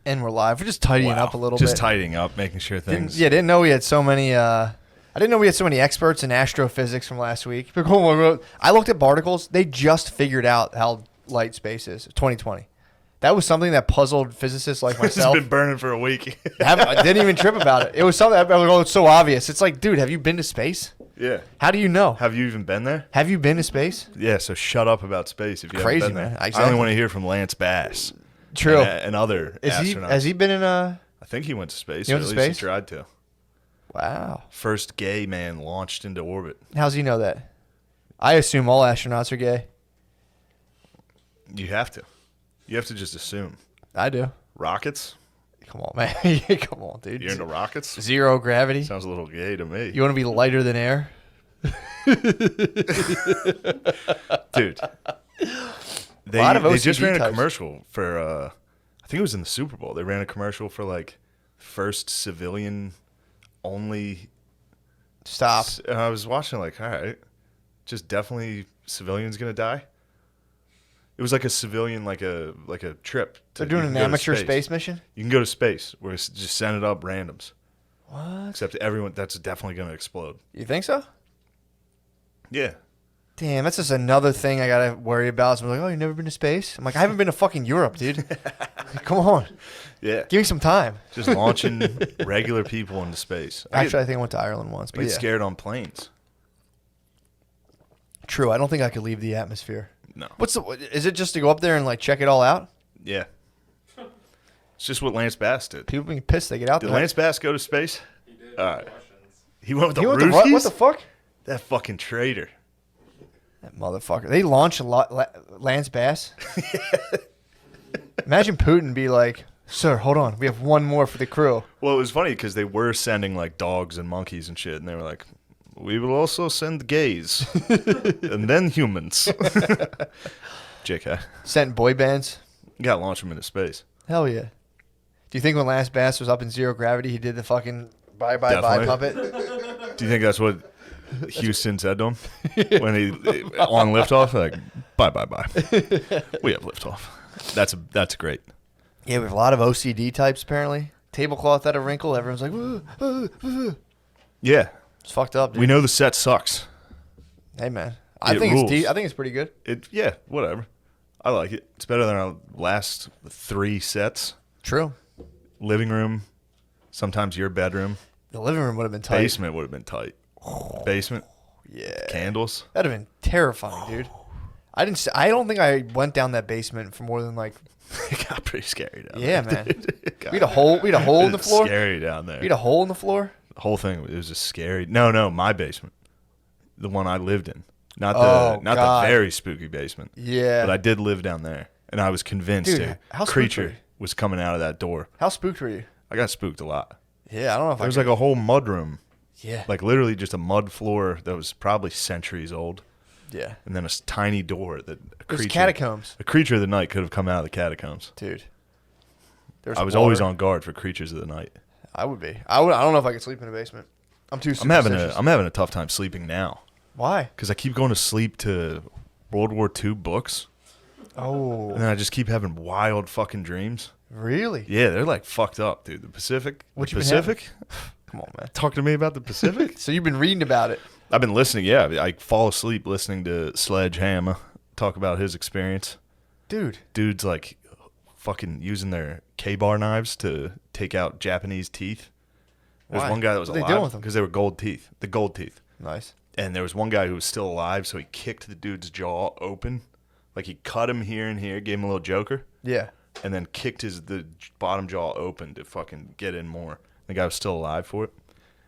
And we're live. We're just tidying up a little bit. Just tidying up, making sure things. Didn't know we had so many. I didn't know we had so many experts in astrophysics from last week. I looked at particles. They just figured out how light space is. 2020. That was something that puzzled physicists like myself. It's been burning for a week. I didn't even trip about it. It was something. I was like, oh, it's so obvious. It's like, dude, have you been to space? Yeah. How do you know? Have you even been there? Have you been to space? Yeah. So shut up about space if you Crazy, haven't been there. man. I Exactly. only want to hear from Lance Bass. True. And other astronauts. Has he been in a? I think he went to space. He Or went at to least space? he tried to. Wow. First gay man launched into orbit. How's he know that? I assume all astronauts are gay. You have to. You have to just assume. I do. Rockets? Come on, man. Come on, dude. You're into rockets? Zero gravity. Sounds a little gay to me. You want to be lighter than air? Dude. They, lot of they just OCD ran a types. commercial for, I think it was in the Super Bowl. They ran a commercial for, like, first civilian only. Stop. And I was watching, like, all right, just definitely civilians going to die? It was like a civilian, like a trip. They're doing you an can go to amateur space mission? You can go to space where it's just send it up randoms. What? Except everyone, that's definitely going to explode. You think so? Yeah. Damn, that's just another thing I got to worry about. So I'm like, oh, you never been to space? I'm like, I haven't been to fucking Europe, dude. Come on. Yeah. Give me some time. Just launching regular people into space. Actually, I think I went to Ireland once. I But get yeah. scared on planes. True. I don't think I could leave the atmosphere. No. Is it just to go up there and like check it all out? Yeah. It's just what Lance Bass did. People being pissed, they get out Did there. Lance Bass go to space? He did. All right. Russians. He went with the You went to Ruskies? what the fuck? That fucking traitor. That motherfucker. They launched Lance Bass. Imagine Putin be like, sir, hold on. We have one more for the crew. Well, it was funny because they were sending like dogs and monkeys and shit, and they were like, "We will also send gays, and then humans." JK, Sent boy bands. you gotta launch them into space. Hell yeah. Do you think when Lance Bass was up in zero gravity, he did the fucking bye Definitely. puppet? Do you think that's what Houston said to him when he on liftoff? Like, bye. We have liftoff. That's great. Yeah, we have a lot of OCD types apparently. Tablecloth at a wrinkle. Everyone's like, Yeah, it's fucked up, dude. we know the set sucks. Hey, man. It I think rules. I think it's pretty good. Yeah, whatever. I like it. It's better than our last 3 sets. True. Living room, sometimes your bedroom. The living room would have been tight. Basement would have been tight. Basement, Yeah. candles. That'd have been terrifying, dude. I don't think I went down that basement for more than like. It got pretty scary down Yeah, there. man. We had a hole. We had a hole in the floor. Scary down there. We had a hole in the floor. The whole thing it was just scary. No, my basement, the one I lived in, not Oh, the God. very spooky basement. Yeah. But I did live down there, and I was convinced Dude, a how spooked were creature you? was coming out of that door. How spooked were you? I got spooked a lot. Yeah, I don't know if There was like a whole mud room, Yeah. like literally just a mud floor that was probably centuries old, Yeah. and then a tiny door that a There's creature, catacombs, a creature of the night could have come out of the catacombs. dude. I was always on guard for creatures of the night. I would be. I don't know if I could sleep in a basement. I'm too I'm having superstitious. a tough time sleeping now Why? because I keep going to sleep to World War II books, Oh, and then I just keep having wild fucking dreams. really? Yeah, they're like fucked up, dude. The Pacific. What The you been having? Pacific? Come on, man. Talk to me about the Pacific. So you've been reading about it. I've been listening. Yeah, I fall asleep listening to Sledgehammer talk about his experience. Dude. Dude's like fucking using their K-bar knives to take out Japanese teeth. There's Why? one guy that was What are they doing alive with them? because they were gold teeth. The gold teeth. Nice. And there was one guy who was still alive, so he kicked the dude's jaw open. Like he cut him here and here, gave him a little joker, Yeah. and then kicked the bottom jaw open to fucking get in more. The guy was still alive for it.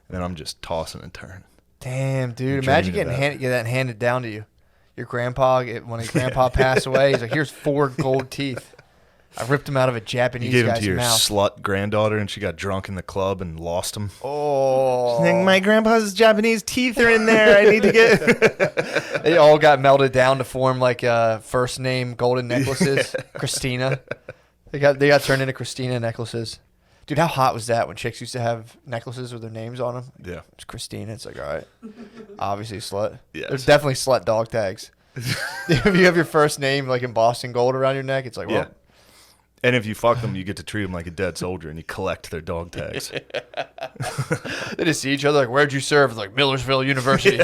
And then I'm just tossing and turning. Damn, dude. I'm Imagine dreaming getting about get that handed down to you. Your grandpa, when his grandpa passed away, he's like, here's 4 gold teeth. I ripped them out of a You Japanese gave him guy's to your mouth. slut granddaughter, and she got drunk in the club and lost them. Oh. My grandpa's Japanese teeth are in there. I need to get. They all got melted down to form like first name golden necklaces. Christina. They got turned into Christina necklaces. Dude, how hot was that when chicks used to have necklaces with their names on them? Yeah. It's Christina. It's like, all right. Obviously slut. Yes. There's definitely slut dog tags. If you have your first name like embossed in gold around your neck, it's like, well, Yeah. And if you fuck them, you get to treat them like a dead soldier, and you collect their dog tags. They just see each other like, "Where'd you serve?" It's like Millersville University.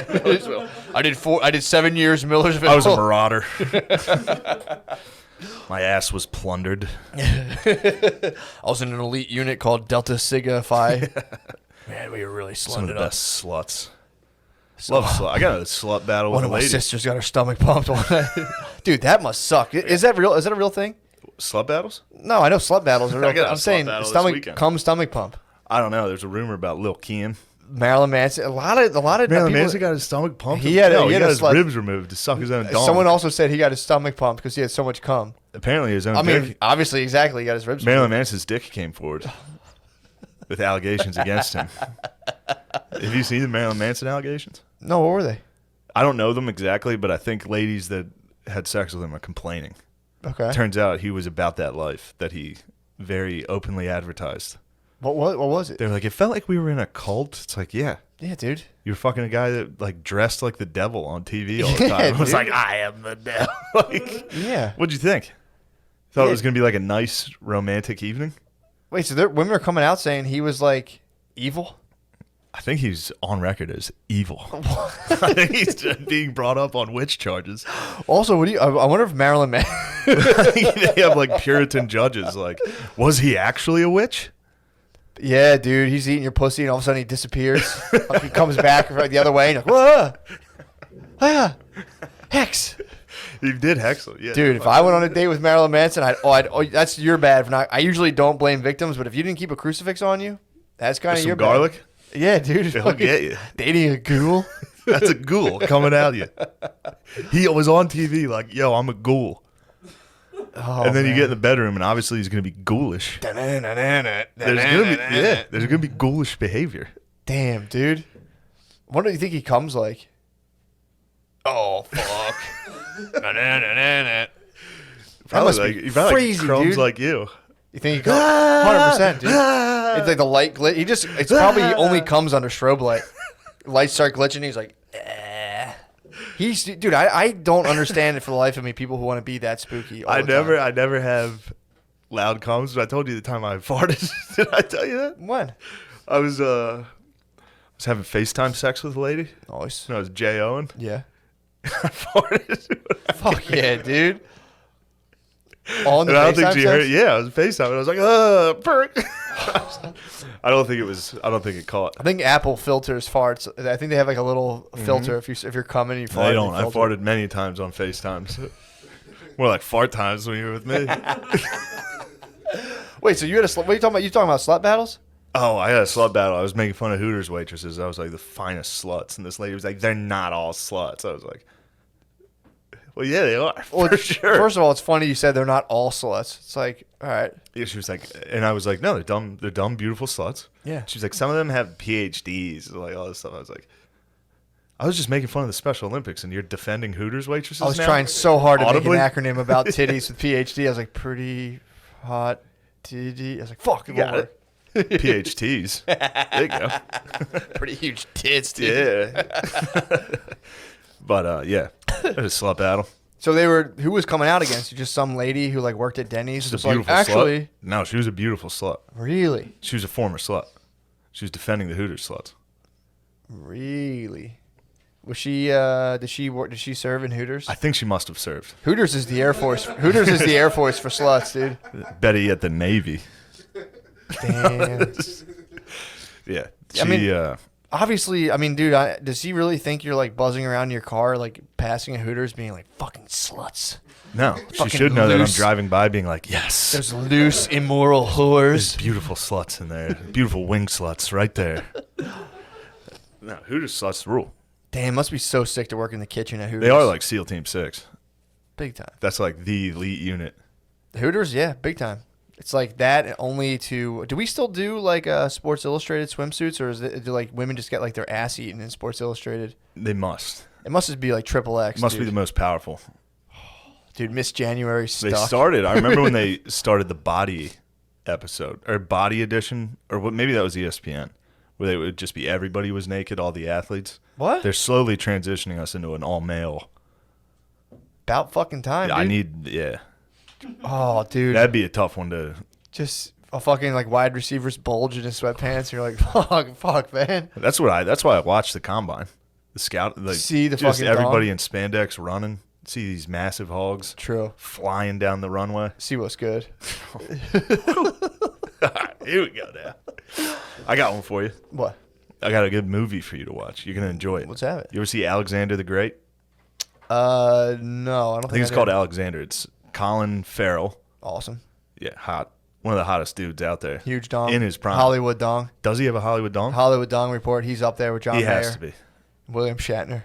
I did 7 years in Millersville. I was a marauder. My ass was plundered. I was in an elite unit called Delta Sigma Phi. Man, we were really Some of slutting the it up. best sluts. Love slut. I got a slut battle One with of a my lady. sisters got her stomach pumped one night. Dude, that must suck. Is that real? Is that a real thing? Slut battles? No, I know slut battles are real. I got a I'm slut saying battle this stomach weekend. stomach pump. I don't know. There's a rumor about Lil Kian. Marilyn Manson. A lot of Marilyn people, Manson got his stomach pumped. He had he a got his slut- ribs removed to suck his own dong. Someone also said he got his stomach pumped because he had so much cum. Apparently his own I mean, dick. obviously, exactly. He got his ribs. Marilyn Manson's dick came forward with allegations against him. Have you seen the Marilyn Manson allegations? No, what were they? I don't know them exactly, but I think ladies that had sex with him are complaining. Okay. Turns out he was about that life that he very openly advertised. What was it? They're like, it felt like we were in a cult. It's like, yeah, Yeah, dude. you're fucking a guy that like dressed like the devil on TV all the Yeah, time. It was dude. like, I am the devil. Like, Yeah. what'd you think? Thought Yeah. it was gonna be like a nice romantic evening. Wait, so women are coming out saying he was like evil? I think he's on record as evil. I think he's being brought up on witch charges. Also, what do you? I wonder if Marilyn Manson. I think they have like Puritan judges. Like, was he actually a witch? Yeah, dude, he's eating your pussy, and all of a sudden he disappears. Like, he comes back right the other way, and you're like, whoa, hex, He did hex him. Yeah, dude. If I went on a date with Marilyn Manson, that's your bad for not. I usually don't blame victims, but if you didn't keep a crucifix on you, that's kind With of some your garlic, bad. Yeah, dude, he'll get you. dating a ghoul. That's a ghoul coming at you. He was on TV like, yo, I'm a ghoul. Oh, And then you man. get in the bedroom, and obviously he's going to be ghoulish. There's going to be ghoulish behavior. Damn, dude. What do you think he comes like? Oh fuck. That must like, be he probably crazy, crumbs dude. like you. You think he comes 100%, dude? It's like the light glitch. It's probably he only comes under strobe light. Lights start glitching. He's like, eh. Dude. I don't understand it for the life of me. People who want to be that spooky. All I the time. never have loud comments. But I told you the time I farted. Did I tell you that? When? I was having FaceTime sex with a lady. Always. No, it was Jay Owen. Yeah. I farted. Fuck yeah, dude. On the And I don't think FaceTime she sex? heard. Yeah, I was FaceTime, and I was like, perk. I don't think it caught. I think Apple filters farts. I think they have like a little filter if you're coming and you fart. I they don't. I filter. farted many times on FaceTimes. More like fart times when you were with me. Wait, so you had a what are you talking about? You talking about slut battles? Oh, I had a slut battle. I was making fun of Hooters waitresses. I was like the finest sluts, and this lady was like, "They're not all sluts." I was like, "Well, yeah, they are Well, for sure." First of all, it's funny you said they're not all sluts. It's like, all right, Yeah, she was like, and I was like, "No, they're dumb. They're dumb, beautiful sluts." yeah. She's like, "Some of them have PhDs, like all this stuff." I was like, "I was just making fun of the Special Olympics, and you're defending Hooters waitresses." I was now? trying so hard to Audibly? make an acronym about titties with PhD. I was like, pretty hot titty. I was like, fuck, You got over. it. PhDs. There you go. Pretty huge tits, dude. Yeah. But yeah, it was a slut battle. So who was coming out against you? Just some lady who like worked at Denny's. She's Just a like, beautiful actually, slut. No, she was a beautiful slut. really, She was a former slut. She was defending the Hooters sluts. really. Was she? Did she serve in Hooters? I think she must have served. Hooters is the Air Force. Hooters is the Air Force for sluts, dude. Betty at the Navy. Damn. Yeah. I mean- She, Obviously, I mean, dude, does he really think you're like buzzing around in your car, like passing a Hooters, being like fucking sluts? no, she fucking should know that I'm loose. driving by being like, yes. There's loose, immoral There's whores. beautiful sluts in there. Beautiful wing sluts right there. No, Hooters sluts rule. Damn, must be so sick to work in the kitchen at Hooters. They are like SEAL Team 6. big time. That's like the elite unit. Hooters, yeah, big time. It's like that only to. Do we still do like Sports Illustrated swimsuits, or do like women just get like their ass eaten in Sports Illustrated? They must. It must just be like triple X. It must dude. be the most powerful. Dude, Miss January They stuck. started. I remember when they started the body episode or body edition, or what? Maybe that was ESPN, where they would just be everybody was naked, all the athletes. What? They're slowly transitioning us into an all male. About fucking time, dude. I need, yeah. Oh, dude. That'd be a tough one to. Just a fucking like wide receiver's bulge in his sweatpants. You're like, fuck, man. That's why I watched the combine, the scout. Like, See the just fucking everybody dong? in spandex running. See these massive hogs True. flying down the runway. See what's good. Here we go now. I got one for you. What? I got a good movie for you to watch. You're gonna enjoy it. Let's have it. You ever see Alexander the Great? No, I don't I think it's called did. Alexander. It's Colin Farrell. Awesome. Yeah, hot. One of the hottest dudes out there. Huge dong. In his prime. Hollywood dong. Does he have a Hollywood dong? Hollywood dong report. He's up there with John He Mayer. has to be. William Shatner.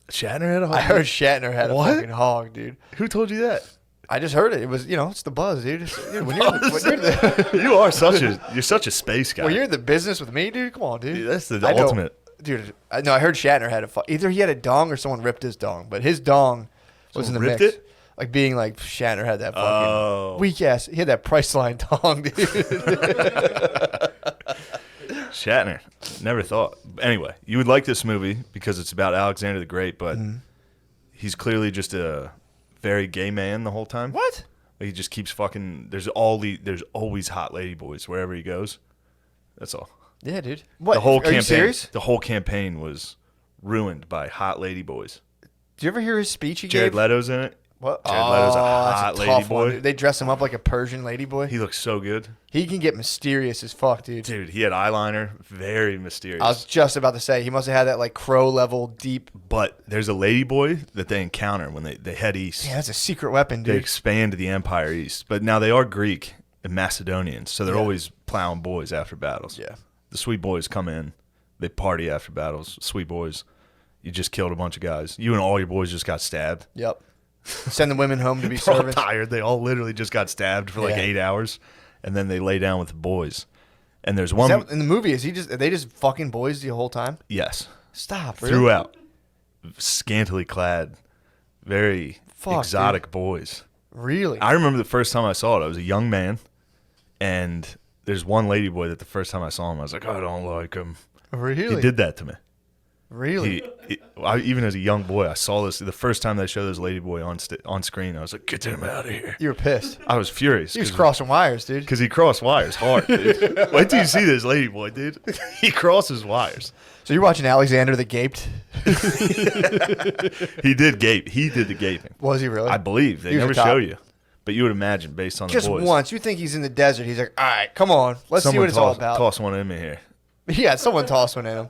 Shatner had a I Hollywood. heard Shatner had a What? fucking hog, dude. Who told you that? I just heard it. It was, it's the buzz, dude. Dude, when you're You are such a space guy. when you're in the business with me, dude, come on, dude. Dude, that's the I know- ultimate. Dude, I heard Shatner had either he had a dong or someone ripped his dong, but his dong was in the Someone ripped mix. it? Like being like Shatner had that fucking Oh. weak ass. He had that Priceline dong, dude. Shatner. Never thought. Anyway, you would like this movie because it's about Alexander the Great, but he's clearly just a very gay man the whole time. What? He just keeps fucking. There's always hot lady boys wherever he goes. That's all. Yeah, dude. What? The whole Are campaign. you serious? The whole campaign was ruined by hot lady boys. Did you ever hear his speech he Jared gave? Leto's in it. What? Jared Leto's a that's hot tough lady one, boy. dude. They dress him up like a Persian lady boy. He looks so good, He can get mysterious as fuck, dude. dude. He had eyeliner, very mysterious. I was just about to say he must have had that like crow level deep. But there's a lady boy that they encounter when they head east. Yeah, that's a secret weapon, They dude. expand to the empire east, but now they are Greek and Macedonians, so they're Yeah. always plowing boys after battles. Yeah. The sweet boys come in, they party after battles. Sweet boys, you just killed a bunch of guys. You and all your boys just got stabbed. Yep. Send the women home to be They're all servants. tired. They all literally just got stabbed for like Yeah. 8 hours, and then they lay down with the boys. And there's Is one. that, in the movie, are they just fucking boys the whole time? Yes, Stop. Really? throughout, scantily clad, very Fuck, exotic boys. Really? I remember the first time I saw it. I was a young man, and there's one lady boy that the first time I saw him, I was like, I don't like him. Really? He did that to me. Really? Even as a young boy, I saw this the first time they showed this lady boy on screen. I was like, get him out of here. You were pissed. I was furious. He was crossing wires, dude. Because he crossed wires hard, dude. Wait till you see this lady boy, dude. He crosses wires. So you're watching Alexander the Gaped? He did gape. He did the gaping. Was he really? I believe. They He was never a top. show you. But you would imagine based on Just the boys. once. You think he's in the desert. He's like, all right, come on. Let's see Someone what it's all about. toss one in me here. Yeah, someone tossed one at him.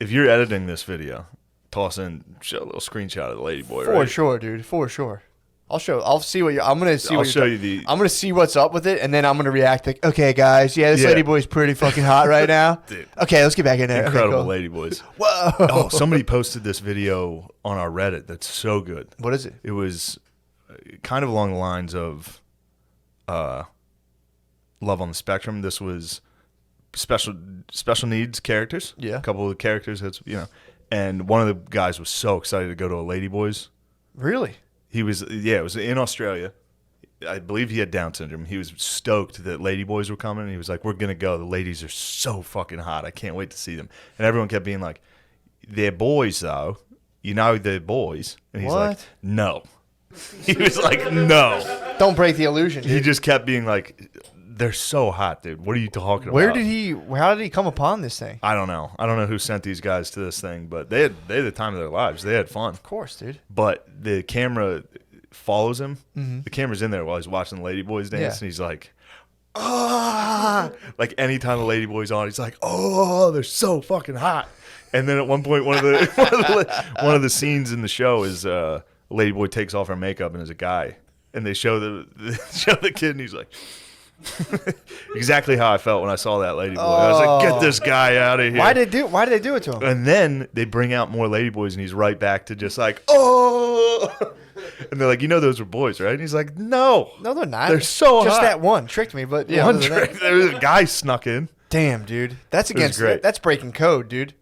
If you're editing this video, show a little screenshot of the lady boy, For right? sure, dude. For sure. I'll see what I'm gonna see. I'll what show you're you the- I'm gonna see what's up with it, and then I'm gonna react like, okay, guys, yeah, this Yeah. lady boy's pretty fucking hot right now. Dude. Okay, let's get back in there. Okay, Incredible cool. lady boys. Whoa. Oh, somebody posted this video on our Reddit that's so good. What is it? It was kind of along the lines of Love on the Spectrum. This was special needs characters. Yeah. A couple of the characters that's and one of the guys was so excited to go to a Ladyboys. Really? It was in Australia. I believe he had Down syndrome. He was stoked that Ladyboys were coming. And he was like, we're going to go. The ladies are so fucking hot. I can't wait to see them. And everyone kept being like, they're boys, though. You know they're boys. And he's like, What? no. He was like, no. Don't break the illusion, dude. He just kept being like, they're so hot, dude. What are you talking about? How did he come upon this thing? I don't know. I don't know who sent these guys to this thing, but they had the time of their lives. They had fun. Of course, dude. But the camera follows him. The camera's in there while he's watching the Ladyboys dance, Yeah. and he's like, ah! Like anytime the Ladyboy's on, he's like, oh, they're so fucking hot. And then at one point, one of the scenes in the show is a Ladyboy takes off her makeup and is a guy, and they show the kid, and he's like. Exactly how I felt when I saw that Ladyboy. I was like, get this guy out of here. Why did they do it to him? And then they bring out more Ladyboys, and he's right back to just like, oh. And they're like, those were boys, right? And he's like, no. No, they're not. They're so just hot. that one tricked me, but yeah. One other than that- trick. There was a guy snuck in. Damn, dude. That's was against great. that's breaking code, dude.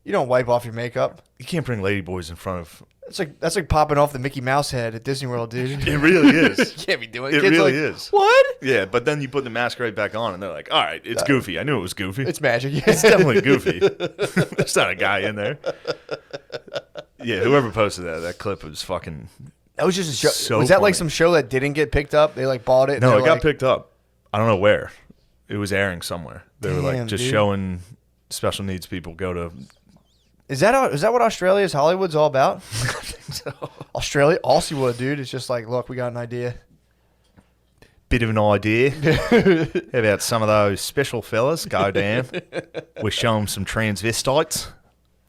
You don't wipe off your makeup. You can't bring Ladyboys in front of. That's like popping off the Mickey Mouse head at Disney World, dude. It really is. You can't be doing It Kids really like, is. What? Yeah, but then you put the mask right back on, and they're like, all right, it's goofy. I knew it was goofy. It's magic. It's definitely goofy. There's not a guy in there. Yeah, whoever posted that clip was fucking That was just a show. So was that like funny. some show that didn't get picked up? They like bought it. and No, they it were got like, picked up. I don't know where. It was airing somewhere. They were like Damn, just dude. showing special needs people go to. Is that what Australia's Hollywood's all about? So, Australia, Hollywood, dude. It's just like, look, we got an idea. bit of an idea. How about some of those special fellas go down? We show them some transvestites.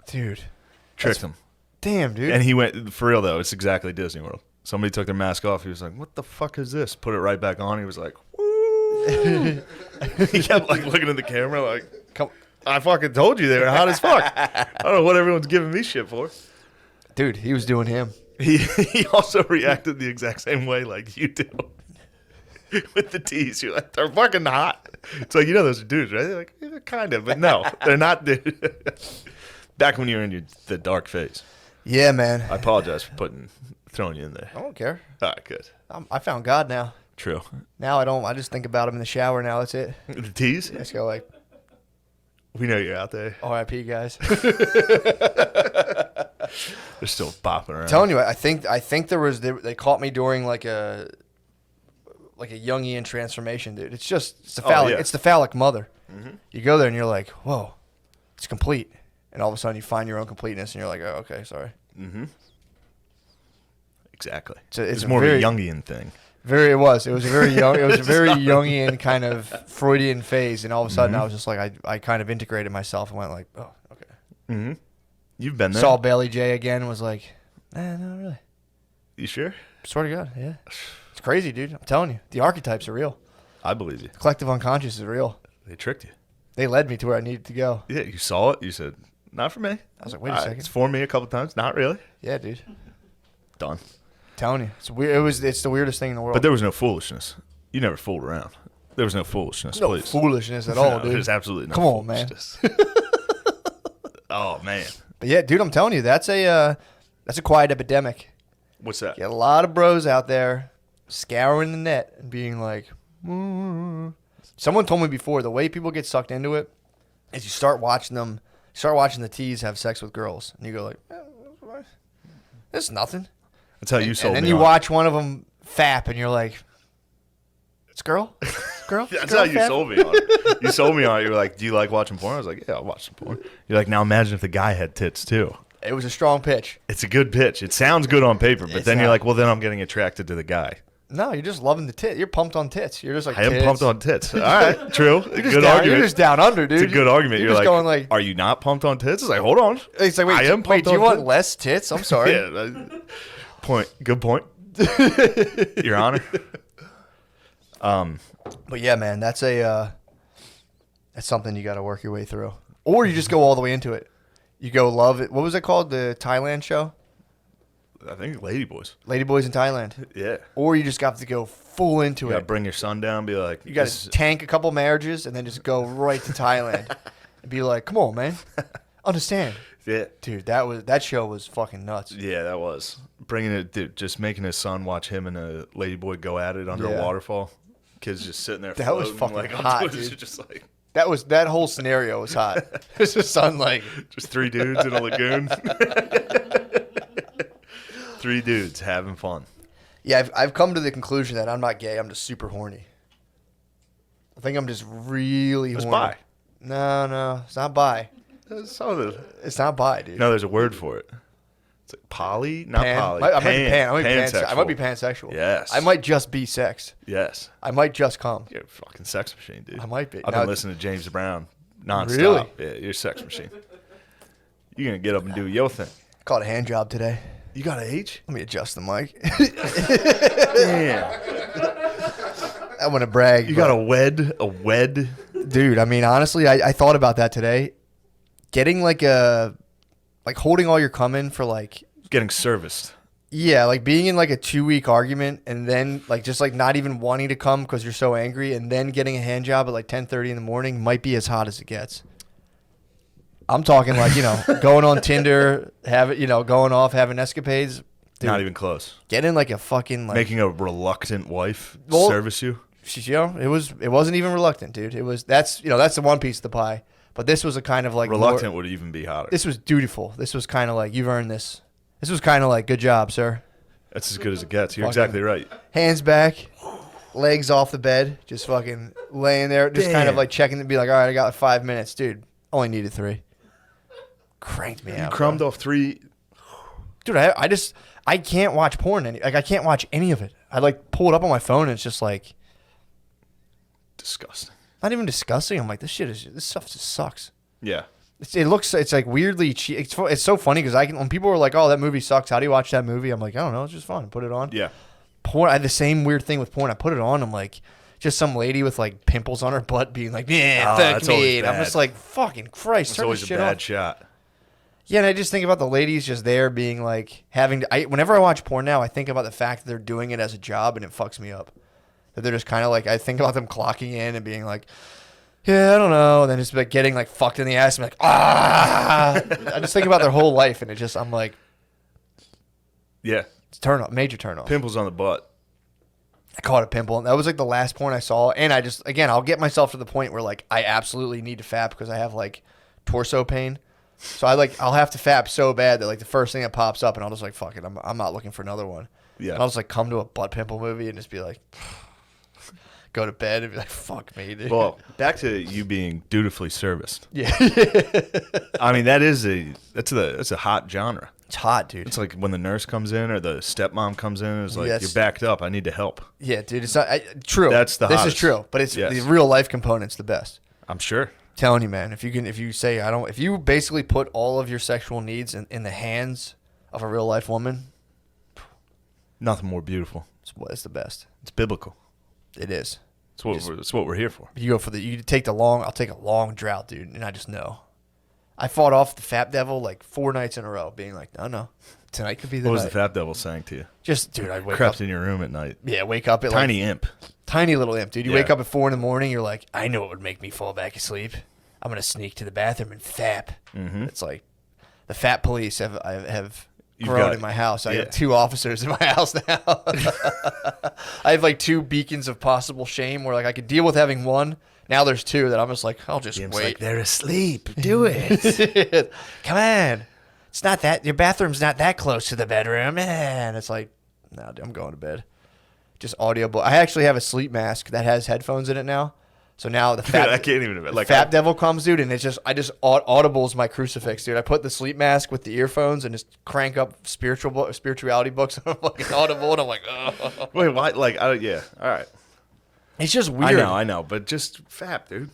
Dude. Tricked them. Damn, dude. And he went, for real though, it's exactly Disney World. Somebody took their mask off. He was like, what the fuck is this? Put it right back on. He was like, woo. He kept like looking at the camera like, Come, I fucking told you they were hot as fuck. I don't know what everyone's giving me shit for. dude, he was doing him. He also reacted the exact same way like you do. With the tees. You're like, they're fucking hot. It's like, those are dudes, right? They're like, yeah, kind of, but no, they're not dudes. Back when you were in the dark phase. Yeah, man. I apologize for throwing you in there. I don't care. All right, good. I found God now. True. Now I don't. I just think about him in the shower. Now that's it. The tees? I just go like, We know you're out there. R.I.P. guys. They're still bopping around. Telling you, I think there was they caught me during like a Jungian transformation, dude. It's the phallic. yeah. It's the phallic mother. Mm-hmm. You go there and you're like, whoa, it's complete. And all of a sudden you find your own completeness and you're like, oh, okay, sorry. Mm-hmm. Exactly. So it's It's a more very- of a Jungian thing. It was a very young. It was a very Jungian kind of Freudian phase, and all of a sudden I was just like, I kind of integrated myself and went like, oh, okay. Mm-hmm. You've been there. Saw Bailey J again, was like, not really. You sure? Swear to God, yeah. It's crazy, dude. I'm telling you, the archetypes are real. I believe you. The collective unconscious is real. They tricked you. They led me to where I needed to go. Yeah, you saw it. You said, not for me. I was like, wait a All right, second. It's for me a couple times. Not really. Yeah, dude. Done. Telling you, it's weird. It's the weirdest thing in the world. But there was no foolishness. You never fooled around. There was no foolishness, no please. foolishness at all, No, dude. There's absolutely no Come on, man. foolishness. Oh, man. But yeah, dude, I'm telling you, that's a quiet epidemic. What's that? Get a lot of bros out there scouring the net and being like, Someone told me before, the way people get sucked into it is you start watching the T's have sex with girls, and you go like, it's nothing. That's how you sold And then me you on. watch one of them fap, and you're like, it's girl? It's girl? That's Girl how you fap?" sold me on it. You sold me on it. You were like, do you like watching porn? I was like, yeah, I'll watch some porn. You're like, now imagine if the guy had tits too. It was a strong pitch. It's a good pitch. It sounds good on paper, but It's then you're not. like, well, then I'm getting attracted to the guy. No, you're just loving the tit. You're pumped on tits. You're just like, I am tits. pumped on tits. All right, true. You're just Good down, argument. You're just down under, dude. It's a good argument. You're You're just like, going like, are you not pumped on tits? It's like, hold on. it's like, wait, I am wait, pumped do you on want tits. less tits? I'm sorry. Yeah. Point. Good point. Your Honor. But yeah, man, that's something you got to work your way through, or you just go all the way into it. You go love it. What was it called? The Thailand show, I think Ladyboys. Ladyboys in Thailand. Yeah. Or you just got to go full into You got to it. bring your son down, be like, You got this- to tank a couple marriages and then just go right to Thailand and be like, "Come on, man, understand, Yeah. dude." That show was fucking nuts. Yeah, that was. Bringing it, dude, just making his son watch him and a ladyboy go at it under Yeah. a waterfall. Kids just sitting there That was floating, fucking like, hot, on Twitter, dude. just like, That whole scenario was hot. It's just son like, just three dudes in a lagoon. Three dudes having fun. yeah, I've come to the conclusion that I'm not gay. I'm just super horny. I think I'm just really It's horny. bi. No, it's not bi. It's not bi, dude. No, there's a word for it. It's like poly, not poly. I might be pan. I pansexual. might be pansexual. Yes. I might just be sex. Yes. I might just come. You're a fucking sex machine, dude. I might be. I've Now- been listening to James Brown nonstop. Really? Yeah, you're a sex machine. You're going to get up and do your thing. Caught a hand job today. You got an H? Let me adjust the mic. Damn. I want to brag. You got a wed? dude. I mean, honestly, I thought about that today. Getting like holding all your cum in for like, Getting serviced. yeah, like being in like a 2-week argument and then like just like not even wanting to come because you're so angry and then getting a hand job at like 10:30 in the morning might be as hot as it gets. I'm talking like, going on Tinder, going off, having escapades. Dude, Not even close. getting like a fucking like Making a reluctant wife Well- service you. it wasn't even reluctant, dude. That's the one piece of the pie. But this was a kind of like Reluctant more, would even be hotter. this was dutiful. This was kind of like, you've earned this. This was kind of like, good job, sir. That's as good as it gets. You're Fucking- exactly right. Hands back, legs off the bed, just fucking laying there, just kind of Damn. like checking to be like, all right, I got like 5 minutes, dude. Only needed 3. Cranked me You out. crumbed bro. off 3. Dude, I can't watch porn like I can't watch any of it. I like pull it up on my phone and it's just like Disgusting. not even disgusting. I'm like, this stuff just sucks. Yeah. It's like weirdly cheap. It's so funny because when people are like, oh, that movie sucks. How do you watch that movie? I'm like, I don't know. It's just fun. Put it on. Yeah. Porn. I had the same weird thing with porn. I put it on. I'm like, just some lady with like pimples on her butt being like, yeah, Oh, fuck that's me. always And I'm bad. just like, fucking Christ, It's turn always this a shit bad off. shot. Yeah, and I just think about the ladies just there being like having to. Whenever I watch porn now, I think about the fact that they're doing it as a job and it fucks me up. That they're just kind of like, I think about them clocking in and being like, yeah, I don't know. And then just like getting like fucked in the ass and like, ah. I just think about their whole life and it just, I'm like, Yeah. it's major turn off. Pimples on the butt. I caught a pimple. And that was like the last porn I saw. And I just, again, I'll get myself to the point where like I absolutely need to fap because I have like torso pain. So I'll have to fap so bad that like the first thing that pops up and I'll just like, fuck it. I'm not looking for another one. Yeah. And I'll just like come to a butt pimple movie and just be like, go to bed and be like, fuck me, dude. Well, back to you being dutifully serviced. Yeah. I mean, that's a hot genre. It's hot, dude. It's like when the nurse comes in or the stepmom comes in and is like, Yes. you're backed up. I need to help. Yeah, dude. It's not true. That's the This is hottest. true, but it's Yes. the real life component's the best. I'm sure. Telling you, man. If you basically put all of your sexual needs in the hands of a real life woman, Nothing more beautiful. it's the best. It's biblical. It is. It's what we're here for. You go for I'll take a long drought, dude, and I just know. I fought off the fat devil like 4 nights in a row, being like, no, tonight could be the What was night. the fat devil saying to you? Just, dude, I wake Crept up. in your room at night. Yeah, wake up at Tiny imp. tiny little imp, dude. You Yeah. wake up at 4 a.m. You're like, I know what would make me fall back asleep. I'm gonna sneak to the bathroom and fap. Mm-hmm. It's like the fat police have You've grown got- in my house. I yeah. have 2 officers in my house now. I have like 2 beacons of possible shame where like I could deal with having 1. Now there's 2 that I'm just like, I'll just Imp's wait. like, they're asleep. Do it. Come on. It's not that your bathroom's not that close to the bedroom. And it's like, no, dude, I'm going to bed. Just audio. I actually have a sleep mask that has headphones in it now. So now the Dude, fat I can't even like fat devil comes, dude, and I just audibles my crucifix, dude. I put the sleep mask with the earphones and just crank up spirituality books on fucking audible, and I'm like, oh. Wait, why? Like, yeah. All right. It's just weird. I know, but just fap, dude.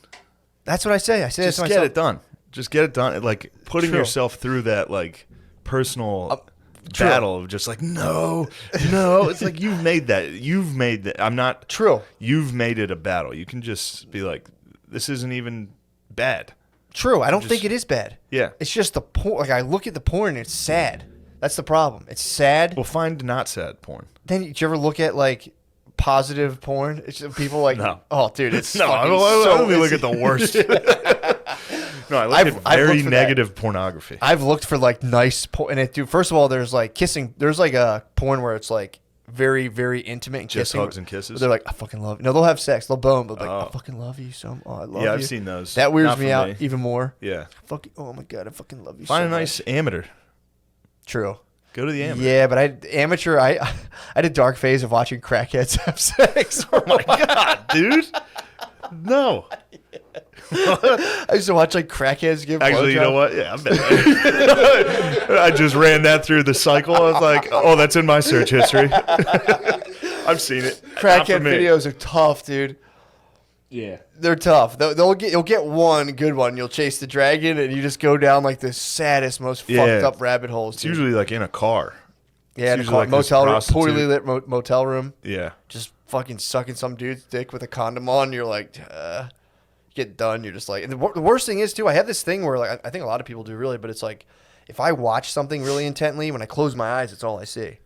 That's what I say. I say Just that to get myself. it done. Just get it done. Like putting True. yourself through that like personal true. battle of just like no. It's like you've made that. I'm not True. You've made it a battle. You can just be like, this isn't even bad. True. I don't Just- think it is bad. Yeah. It's just the porn. Like I look at the porn and it's sad. That's the problem. It's sad. Well, find not sad porn. Then did you ever look at like positive porn? It's just people like, No. oh, dude, it's No, I fucking don't, so I only look it's- at the worst. No, I look I've at looked very for that. negative pornography. I've looked for like nice porn, and dude, first of all, there's like kissing. There's like a porn where it's like very, very intimate and Just kissing. hugs and kisses? They're like, I fucking love you. No, they'll have sex. They'll bone, but like, Oh. I fucking love you so much. Oh, I love Yeah, you. I've seen those. That weirds Not me for out me. even more. Yeah. Fucking, oh my god, I fucking love you. Find so a nice much. amateur. True. Go to the amateur. Yeah, but amateur. I had a dark phase of watching crackheads have sex. Oh my god, dude. No. I used to watch like crackheads give. Actually, you know blowjobs. what? Yeah, I'm better. I just ran that through the cycle. I was like, oh, that's in my search history. I've seen it. Not for Crackhead me. videos are tough, dude. Yeah. They're tough. You'll get one good one. You'll chase the dragon, and you just go down like the saddest, most Yeah. fucked up rabbit holes. It's dude. usually like in a car. yeah, in a usually car, like this motel room, prostitute. poorly lit motel room, Yeah. just fucking sucking some dude's dick with a condom on. You're like, get done. You're just like, and the worst thing is too. I have this thing where like I think a lot of people do really, but it's like if I watch something really intently, when I close my eyes, it's all I see.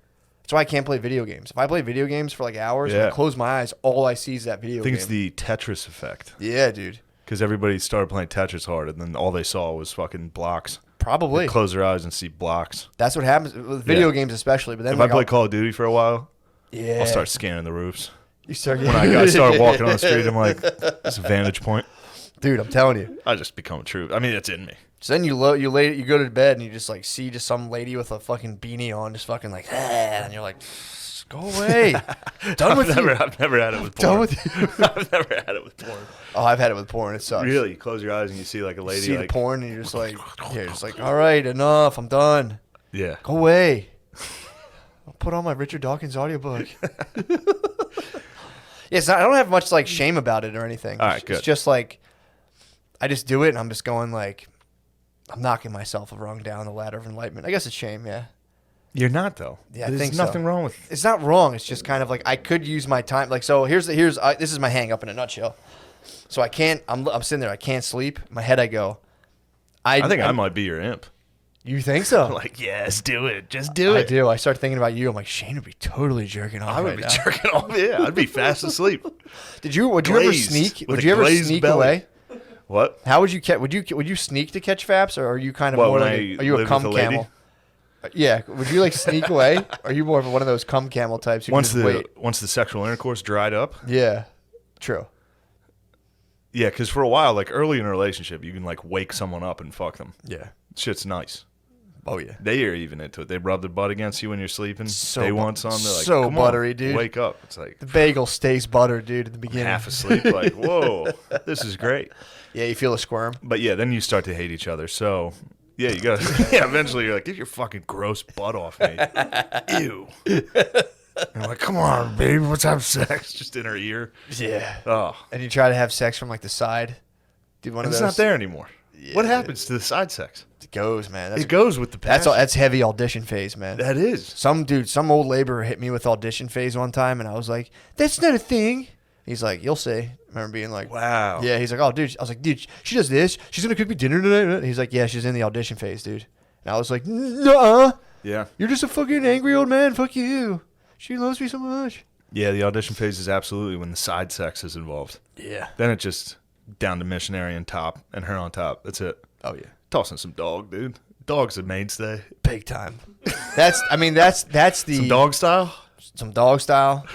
That's why I can't play video games. If I play video games for like hours and I Yeah. close my eyes, all I see is that video I think game. it's the Tetris effect. Yeah, dude. Because everybody started playing Tetris hard, and then all they saw was fucking blocks. Probably. They close their eyes and see blocks. That's what happens with video Yeah. games, especially. But then If like, I play Call of Duty for a while, yeah, I'll start scanning the roofs. You start When I start walking on the street, I'm like, this is a vantage point. dude. I'm telling you, I just become true. I mean, it's in me. So then you go to bed and you just like see just some lady with a fucking beanie on, just fucking like, and you're like, go away. Done with you. I've never had it with Done porn. with you. I've never had it with porn. Oh, I've had it with porn. It sucks. Really? You close your eyes and you see like a You lady. see like, the porn and you're just like, all right, enough. I'm done. Yeah. Go away. I'll put on my Richard Dawkins audiobook. Yes, I don't have much like shame about it or anything. All right, good. It's just like I just do it and I'm just going like I'm knocking myself a rung down the ladder of enlightenment. I guess it's shame, yeah. You're not though. Yeah, I There's think so. nothing wrong with. It's not wrong. It's just kind of like I could use my time. Like so, this is my hang up in a nutshell. So I can't. I'm sitting there. I can't sleep. In my head, I go. I think I might be your imp. You think so? Like, yes, do it. Just do I it. do. I start thinking about you. I'm like, Shane would be totally jerking off. I would right be now. jerking off. Yeah, I'd be fast asleep. Would you ever Glazed, sneak? with Would a you ever glazed sneak belly. away? What? How would you catch? Would you sneak to catch faps, or are you kind of What, more when like? I Are you a lived cum with a lady? camel? Yeah. Would you like sneak away? Or are you more of one of those cum camel types who Once can just wait? the sexual intercourse dried up. Yeah. True. Yeah, because for a while, like early in a relationship, you can like wake someone up and fuck them. Yeah. Shit's nice. Oh yeah. They are even into it. They rub their butt against you when you're sleeping. So they bu- want some. They're like, so come buttery, on, dude. Wake up. It's like The bagel stays buttered, dude, at the beginning. half asleep. Like, whoa, this is great. Yeah, you feel a squirm. But yeah, then you start to hate each other. So yeah, you got. Yeah, eventually you're like, get your fucking gross butt off me. Ew. And I'm like, come on, baby, let's have sex. Just in her ear. Yeah. Oh, And you try to have sex from like the side. Dude, one of it's those. not there anymore. Yeah, What happens to the side sex? It goes, man. That's It goes with the that's passion. that's heavy audition phase, man. That is. Some old laborer hit me with audition phase one time, and I was like, "That's not a thing." He's like, "You'll see." I remember being like, Wow. Yeah. He's like, "Oh, dude." I was like, "Dude, she does this. She's gonna cook me dinner tonight." And he's like, "Yeah, she's in the audition phase, dude." And I was like, "Nuh-uh. Yeah. You're just a fucking angry old man. Fuck you. She loves me so much." Yeah, the audition phase is absolutely when the side sex is involved. Yeah. Then it just down to missionary on top and her on top. That's it. Oh yeah. Tossing some dog, dude. Dog's a mainstay. Big time. That's the Some dog style? some dog style,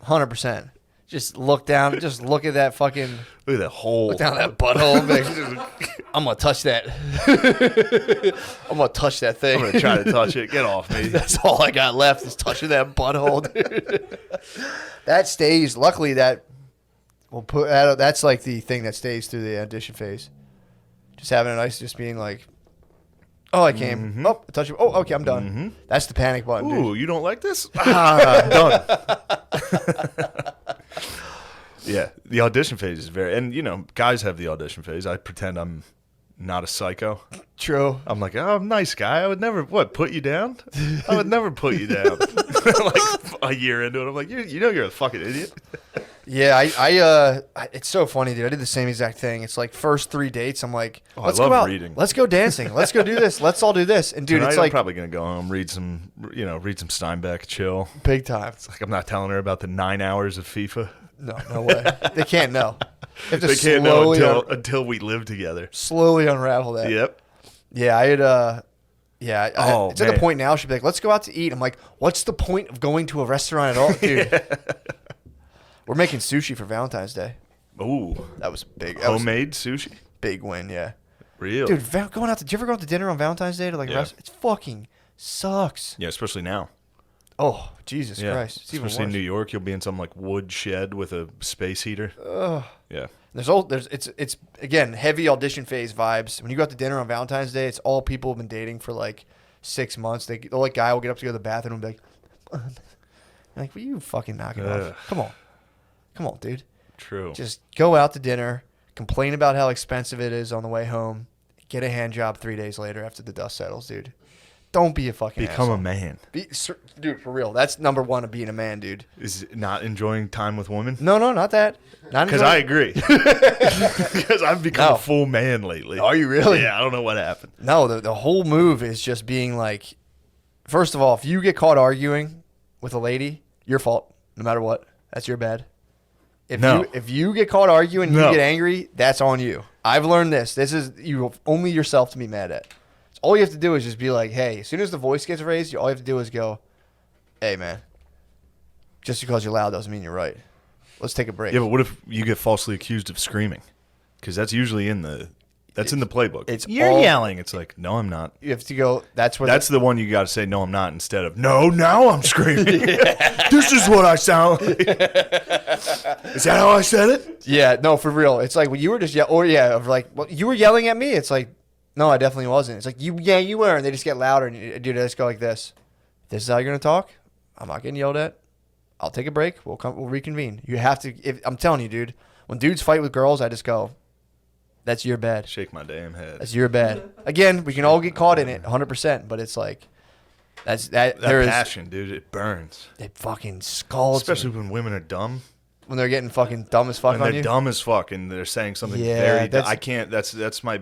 100%. Just look down. Just look at that fucking. Look at that hole. Down that butthole. Like, I'm gonna touch that. I'm gonna touch that thing. I'm going to try to touch it. Get off me. That's all I got left is touching that butthole, dude. That stays. Luckily, that we'll put. That's like the thing that stays through the audition phase. Just having a nice, just being like, oh, I came. Oh, I touch it. Oh, okay, I'm done. That's the panic button, dude. Ooh, you don't like this? Ah, done. Yeah, the audition phase is very, and you know, guys have the audition phase. I pretend I'm not a psycho. True. I'm like, oh, I'm a nice guy. I would never, put you down? I would never put you down. Like a year into it, I'm like, you know, you're a fucking idiot. Yeah, it's so funny, dude. I did the same exact thing. It's like first 3 dates, I'm like, I let's love go out, reading. let's go dancing, let's go do this, let's all do this, and dude, Tonight, it's I'm like probably gonna go home, read some Steinbeck, chill. big time. It's like I'm not telling her about the 9 hours of FIFA. No way. They can't know. They have to They can't know slowly, until we live together. slowly unravel that. Yep. Yeah, I had Oh, it's at the man. point now she'd be like, let's go out to eat. I'm like, what's the point of going to a restaurant at all, dude? We're making sushi for Valentine's Day. Ooh, That was big. That was a homemade sushi. big win, yeah. Real. Dude, going out to, did you ever go out to dinner on Valentine's Day to like a Yeah. restaurant? It fucking sucks. Yeah, especially now. Oh, Jesus Yeah, Christ. It's even especially in worse. New York, you'll be in some like wood shed with a space heater. Yeah. It's again heavy audition phase vibes. When you go out to dinner on Valentine's Day, it's all people have been dating for like 6 months. The like guy will get up to go to the bathroom and be like, you're like, will you fucking knock it Ugh. off? Come on, dude. True. Just go out to dinner, complain about how expensive it is on the way home, get a hand job 3 days later after the dust settles, dude. Don't be a fucking Become asshole. a man. Dude, for real. That's number one of being a man, dude. Is not enjoying time with women? No, not that. Not Because I agree. Because I've become No. a full man lately. Are you really? Yeah, I don't know what happened. No, the whole move is just being like, first of all, if you get caught arguing with a lady, your fault, no matter what. That's your bad. If you get caught arguing and No. you get angry, that's on you. I've learned this. This is you only yourself to be mad at. All you have to do is just be like, hey, as soon as the voice gets raised, all you have to do is go, hey, man, just because you're loud doesn't mean you're right. Let's take a break. Yeah, but what if you get falsely accused of screaming? Because that's usually in the That's in the playbook. You're You're yelling. It's like, no, I'm not. You have to go. That's where. That's the one you got to say, no, I'm not, instead of, no, now I'm screaming. This is what I sound like. Is that how I said it? Yeah, no, for real. It's like when you were just like, well, you were yelling at me. It's like, no, I definitely wasn't. It's like you were, and they just get louder, and dude, they just go like this. This is how you're gonna talk. I'm not getting yelled at. I'll take a break. We'll reconvene. You have to. I'm telling you, dude. When dudes fight with girls, I just go, that's your bad. Shake my damn head. That's your bad. Again, we can all get caught in it, 100%. But it's like, that there is passion, dude. It burns. It fucking scalds. Especially when women are dumb. When they're getting fucking dumb as fuck When on they're you. dumb as fuck and they're saying something I can't. That's my.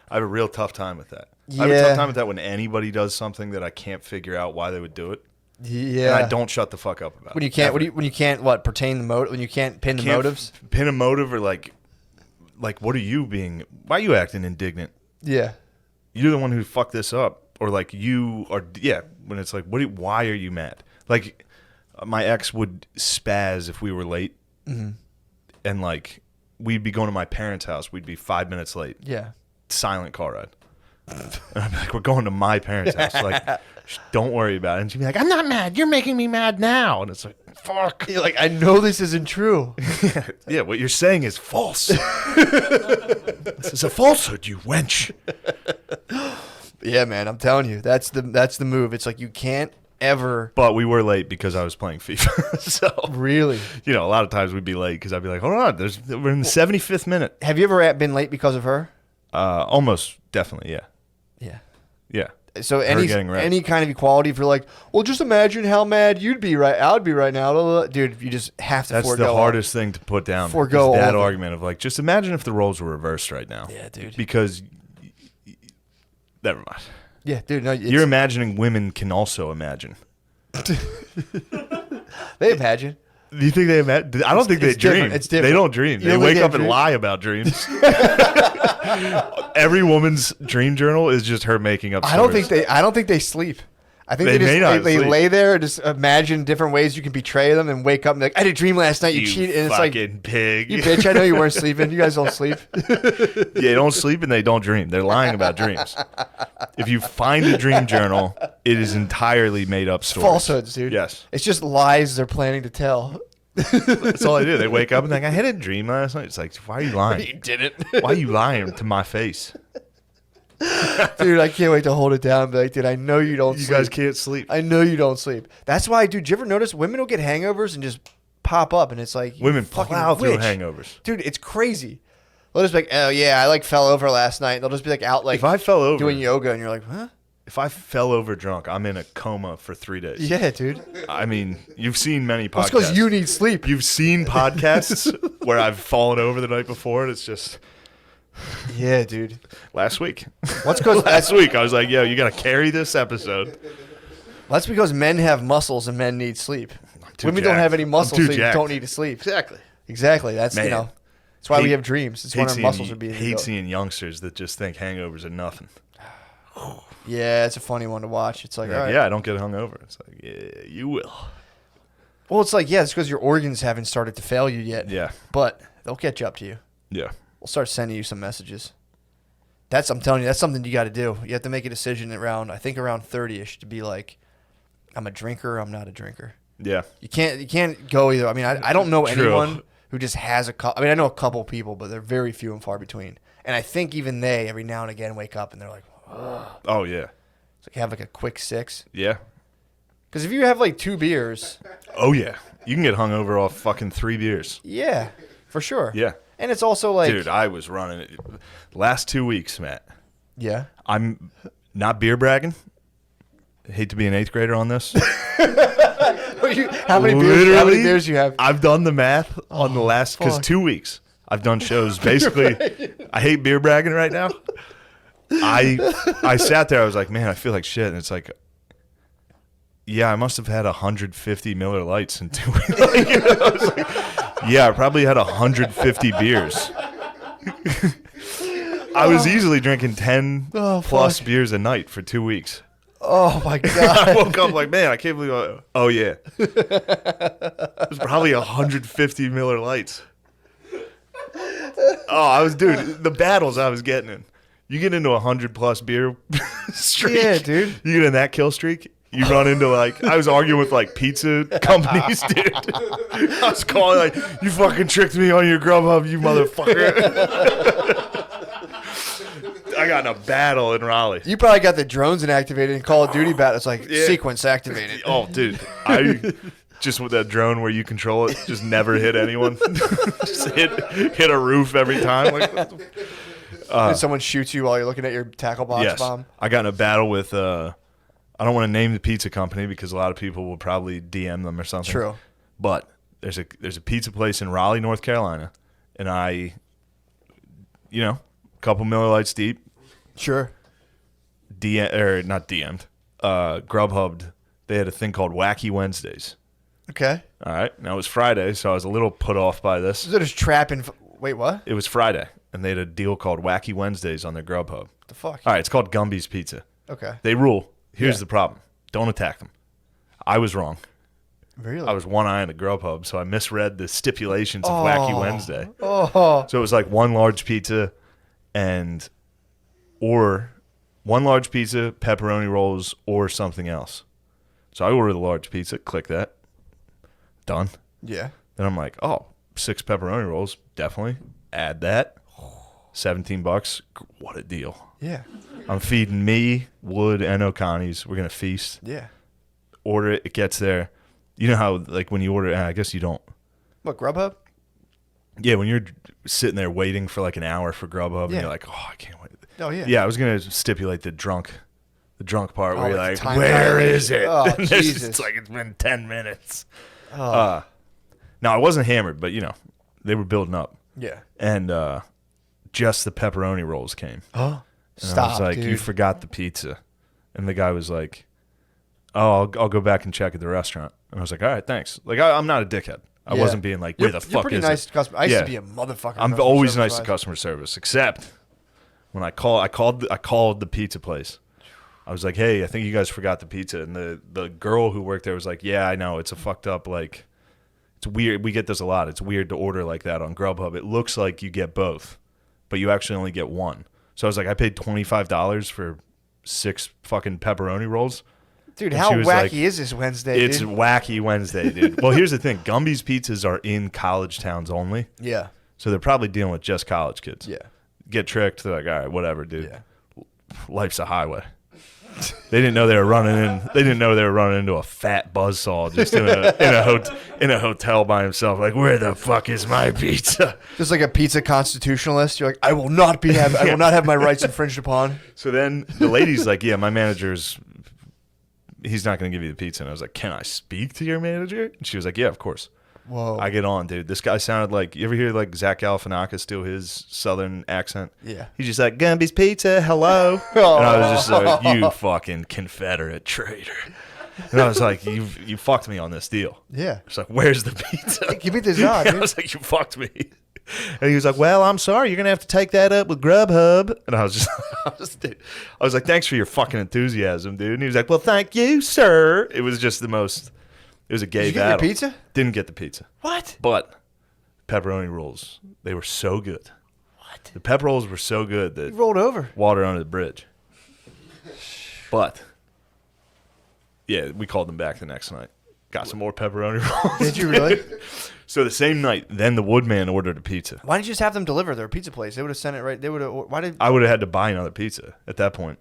I have a real tough time with that. I have a tough time with that when anybody does something that I can't figure out why they would do it. Yeah. And I don't shut the fuck up about it. When you can't, when you can't pertain the motive, when you can't pin the motives. Pin a motive or like, what are you being? Why are you acting indignant? Yeah. You're the one who fucked this up, or like you are. Yeah. When it's like, why are you mad? Like, my ex would spaz if we were late, and like we'd be going to my parents' house. We'd be 5 minutes late. Yeah. Silent car ride. And I'd be like, we're going to my parents' house. Like, don't worry about it. And she'd be like, I'm not mad. You're making me mad now. And it's like, fuck. You're like, I know this isn't true. Yeah, what you're saying is false. This is a falsehood, you wench. Yeah, man, I'm telling you, that's the move. It's like you can't ever. But we were late because I was playing FIFA. So Really? a lot of times we'd be late because I'd be like, hold on, we're in the 75th minute. Have you ever been late because of her? Almost definitely, yeah. Yeah. Yeah. So getting right. any kind of equality, if you're like, well, just imagine how mad you'd be I would be right now, dude. You just have to. That's forego the hardest thing to put down. Forego is that all of it. argument of like, just imagine if the roles were reversed right now. Yeah, dude. Because, never mind. Yeah, dude. No, You're imagining women can also imagine. they imagine. Do you think they imagine? I don't think they it's different. dream. It's different. They don't dream. You They don't wake think up they and dream? lie about dreams. Every woman's dream journal is just her making up stories. I don't think they sleep. I think They they may not they sleep. lay there and just imagine different ways you can betray them and wake up and be like, I had a dream last night. You cheated, and it's like, fucking pig. you bitch. I know you weren't sleeping. You guys don't sleep. They don't sleep and they don't dream. They're lying about dreams. If you find a dream journal, it is entirely made up stories. Falsehoods, dude. Yes. It's just lies they're planning to tell. That's all I do. They wake up and they're like, I had a dream last night. It's like, why are you lying? didn't. Why are you lying to my face? Dude, I can't wait to hold it down and be like, dude, I know you don't You sleep. guys can't sleep. I know you don't sleep. That's why, dude, did you ever notice women will get hangovers and just pop up and it's like, you Women fucking plow through witch. hangovers. Dude, it's crazy. They'll just be like, oh yeah, I like fell over last night. They'll just be like out like If I fell over, doing yoga and you're like, huh? if I fell over drunk, I'm in a coma for 3 days. Yeah, dude. I mean, you've seen many That's podcasts. because you need sleep. You've seen podcasts where I've fallen over the night before, and it's just Yeah, dude. last week. That's because Last week, I was like, yo, you got to carry this episode. that's because men have muscles and men need sleep. too Women don't jacked. have any I'm muscles, too so you jacked. don't need to sleep. Exactly. Exactly. That's Man. that's why we Hate- have dreams. It's when our muscles are being hate built. seeing youngsters that just think hangovers are nothing. Yeah, it's a funny one to watch. It's like, Like, all right. yeah, I don't get hungover. It's like, yeah, you will. Well, it's like, yeah, it's because your organs haven't started to fail you yet. Yeah, But they'll catch up to you. yeah. We'll start sending you some messages. I'm telling you, that's something you got to do. You have to make a decision around 30ish to be like, I'm a drinker, I'm not a drinker. Yeah. You can't go either. I mean, I don't know True. anyone who just has a couple. I mean, I know a couple people, but they're very few and far between. And I think even they, every now and again, wake up and they're like, Oh, yeah. it's like have like a quick 6. Yeah. Because if you have like 2 beers, Oh, yeah. You can get hungover off fucking 3 beers. yeah, for sure. Yeah. And it's also like, Dude, I was running it. Last 2 weeks, Matt. yeah. I'm not beer bragging. I hate to be an 8th grader on this. How many beers you have? I've done the math on the last, because fuck. 2 weeks I've done shows. Basically, I hate beer bragging right now. I sat there. I was like, man, I feel like shit. And it's like, yeah, I must have had 150 Miller Lights in 2 weeks. Like, you know, I was like, yeah, I probably had 150 beers. I was easily drinking 10 plus fuck. beers a night for 2 weeks. Oh my I god. woke up like, man, I can't believe oh, yeah. It was probably 150 Miller Lights. Oh, I was, dude, the battles I was getting in. You get into 100+ beer streak. Yeah, dude. You get in that kill streak. You run into like I was arguing with like pizza companies, dude. I was calling like, you fucking tricked me on your Grubhub, you motherfucker. I got in a battle in Raleigh. You probably got the drones inactivated in Call of Duty battle. It's like Yeah. sequence activated. Oh, dude, I just with that drone where you control it, just never hit anyone. Just hit a roof every time. Like, And someone shoots you while you're looking at your tackle box yes, bomb. I got in a battle with. I don't want to name the pizza company because a lot of people will probably DM them or something. True. But there's a pizza place in Raleigh, North Carolina, and a couple Miller Lights deep, Sure. not DM'd, Grubhubbed. They had a thing called Wacky Wednesdays. Okay. All right. Now it was Friday, so I was a little put off by this. So they're just trapping. Wait, what? It was Friday, and they had a deal called Wacky Wednesdays on their Grubhub. What the fuck? All right, it's called Gumby's Pizza. Okay. They rule. Here's Yeah. the problem. Don't attack them. I was wrong. Really? I was one eye on the Grubhub, so I misread the stipulations of Wacky Wednesday. Oh. So it was like one large pizza or one large pizza, pepperoni rolls, or something else. So I ordered the large pizza, click that. Done. Yeah. Then I'm like, oh, 6 pepperoni rolls, definitely. Add that. $17. What a deal. Yeah. I'm feeding me, Wood, and O'Connie's. We're going to feast. Yeah. Order it. It gets there. You know how, like, when you order, I guess you don't. What, Grubhub? Yeah, when you're sitting there waiting for like an hour for Grubhub, and Yeah. you're like, oh, I can't wait. Oh, yeah. Yeah, I was going to stipulate the drunk part where Oh, you're like like, the time where limit. is it? Oh, And there's Jesus. It's like, it's been 10 minutes. Oh. Now, I wasn't hammered, but, they were building up. Yeah. And just the pepperoni rolls came. Oh. And Stop, I was like, dude. you forgot the pizza. And the guy was like, oh, I'll go back and check at the restaurant. And I was like, all right, thanks. Like, I'm not a dickhead. I Yeah. wasn't being like, where the You're fuck pretty is nice it? to customer. I used Yeah. to be a motherfucker. I'm customer always nice to service-wise. customer service, except when I called the pizza place. I was like, hey, I think you guys forgot the pizza. And the girl who worked there was like, yeah, I know. It's a fucked up, like, it's weird. We get this a lot. It's weird to order like that on Grubhub. It looks like you get both, but you actually only get one. So I was like, I paid $25 for 6 fucking pepperoni rolls. Dude, And how she was wacky like, is this Wednesday, It's dude? Wacky Wednesday, dude. Well, here's the thing. Gumby's pizzas are in college towns only. Yeah. So they're probably dealing with just college kids. Yeah. Get tricked. They're like, all right, whatever, dude. Yeah. Life's a highway. They didn't know they were running in. They didn't know they were running into a fat buzzsaw just in a hotel by himself. Like, where the fuck is my pizza? Just like a pizza constitutionalist. You're like, I will not have my rights infringed upon. So then the lady's like, yeah, my manager's. He's not going to give you the pizza. And I was like, can I speak to your manager? And she was like, yeah, of course. Whoa. I get on, dude. This guy sounded like, you ever hear like Zach Galifianakis do his southern accent? Yeah. He's just like, Gumby's Pizza, hello. And I was just like, you fucking Confederate traitor. And I was like, you fucked me on this deal. Yeah. It's like, where's the pizza? Give me this out, I dude. was like, you fucked me. And he was like, well, I'm sorry. You're going to have to take that up with Grubhub. And I was just, I was like, thanks for your fucking enthusiasm, dude. And he was like, well, thank you, sir. It was just the most, it was a gay Did you get your battle. pizza? Didn't get the pizza. What? But pepperoni rolls, they were so good. What? The pep rolls were so good that You rolled over. water under the bridge. But yeah, we called them back the next night. Got some more pepperoni rolls. Did you really? So the same night, then the Woodman ordered a pizza. Why didn't you just have them deliver their pizza place? They would have sent it right. They would have. Why did? I would have had to buy another pizza at that point.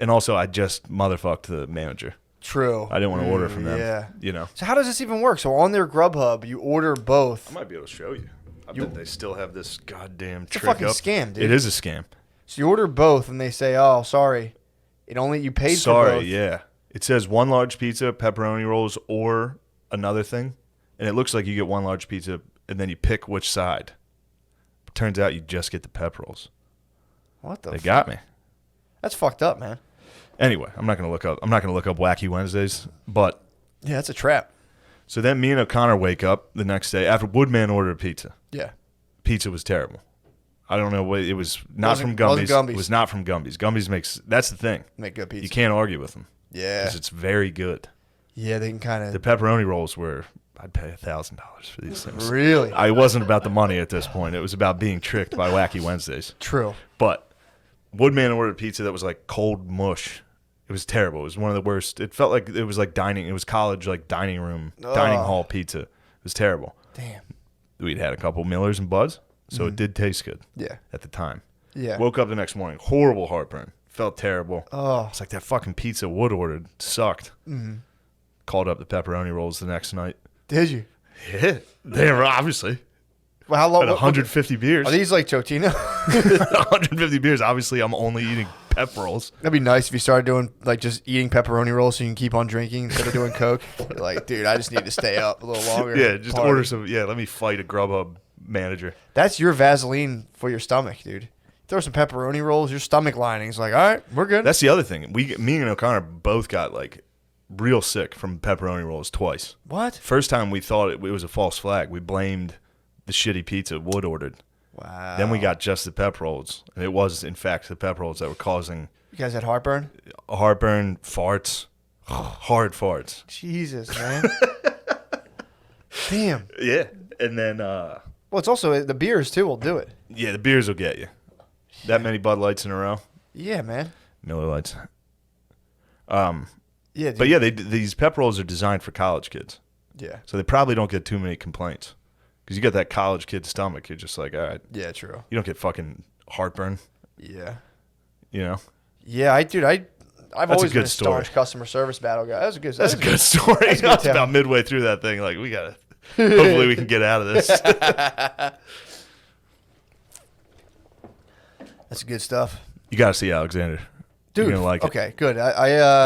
And also, I just motherfucked the manager. True. I didn't want to order from them. Yeah. You know. So how does this even work? So on their Grubhub, you order both. I might be able to show you. I bet they still have this goddamn a trick fucking up. scam, dude. It is a scam. So you order both, and they say, "Oh, sorry, you paid for Sorry, both." yeah. It says one large pizza, pepperoni rolls, or another thing. And it looks like you get one large pizza, and then you pick which side. Turns out you just get the pep rolls. What the? They got me. That's fucked up, man. Anyway, I'm not gonna look up Wacky Wednesdays, but Yeah, that's a trap. so then me and O'Connor wake up the next day after Woodman ordered a pizza. Yeah. Pizza was terrible. I don't know what it was. Not Wasn't- from Gumby's. wasn't Gumby's. It was not from Gumby's. Gumby's makes. That's the thing. Make good pizza. You can't argue with them Yeah. because it's very good. Yeah, they can kind The of. pepperoni rolls were. I'd pay $1,000 for these things. Really? I wasn't about the money at this point. It was about being tricked by Wacky Wednesdays. True. But Woodman ordered pizza that was like cold mush. It was terrible. It was one of the worst. It felt like it was like dining. It was college like dining hall pizza. It was terrible. Damn. We'd had a couple Millers and Buds, so it did taste good. Yeah. At the time. Yeah. Woke up the next morning, horrible heartburn. Felt terrible. Oh. It's like that fucking pizza Wood ordered sucked. Called up the pepperoni rolls the next night. Did you? Yeah, they were obviously. Well, how long? At 150 beers. Are these like Totino? 150 beers. Obviously, I'm only eating pep rolls. That'd be nice if you started doing like just eating pepperoni rolls so you can keep on drinking instead of doing Coke. You're like, dude, I just need to stay up a little longer. Yeah, just Party. order some. Yeah, let me fight a Grubhub manager. That's your Vaseline for your stomach, dude. Throw some pepperoni rolls, your stomach lining's like, all right, we're good. That's the other thing. Me and O'Connor both got like real sick from pepperoni rolls twice. What? First time we thought it was a false flag. We blamed the shitty pizza Wood ordered. Wow. Then we got just the pep rolls, and it was in fact the pep rolls that were causing You guys had heartburn? heartburn, farts, hard farts. Jesus, man. Damn. Yeah, and then Well, it's also the beers too will do it. yeah, the beers will get you. That many Bud Lights in a row, Yeah, man. Miller Lights. Yeah, dude. But yeah, these pep rolls are designed for college kids, Yeah. so they probably don't get too many complaints. Because you got that college kid stomach, you're just like, all right, Yeah, true. you don't get fucking heartburn, Yeah. you know. Yeah, I've That's always a been good a story. staunch customer service battle guy. That's a good. That's a good story. That's a good It's tell. about midway through that thing, like we gotta. Hopefully, we can get out of this. That's good stuff, You gotta see Alexander, dude. You're gonna like it. Okay, good. You're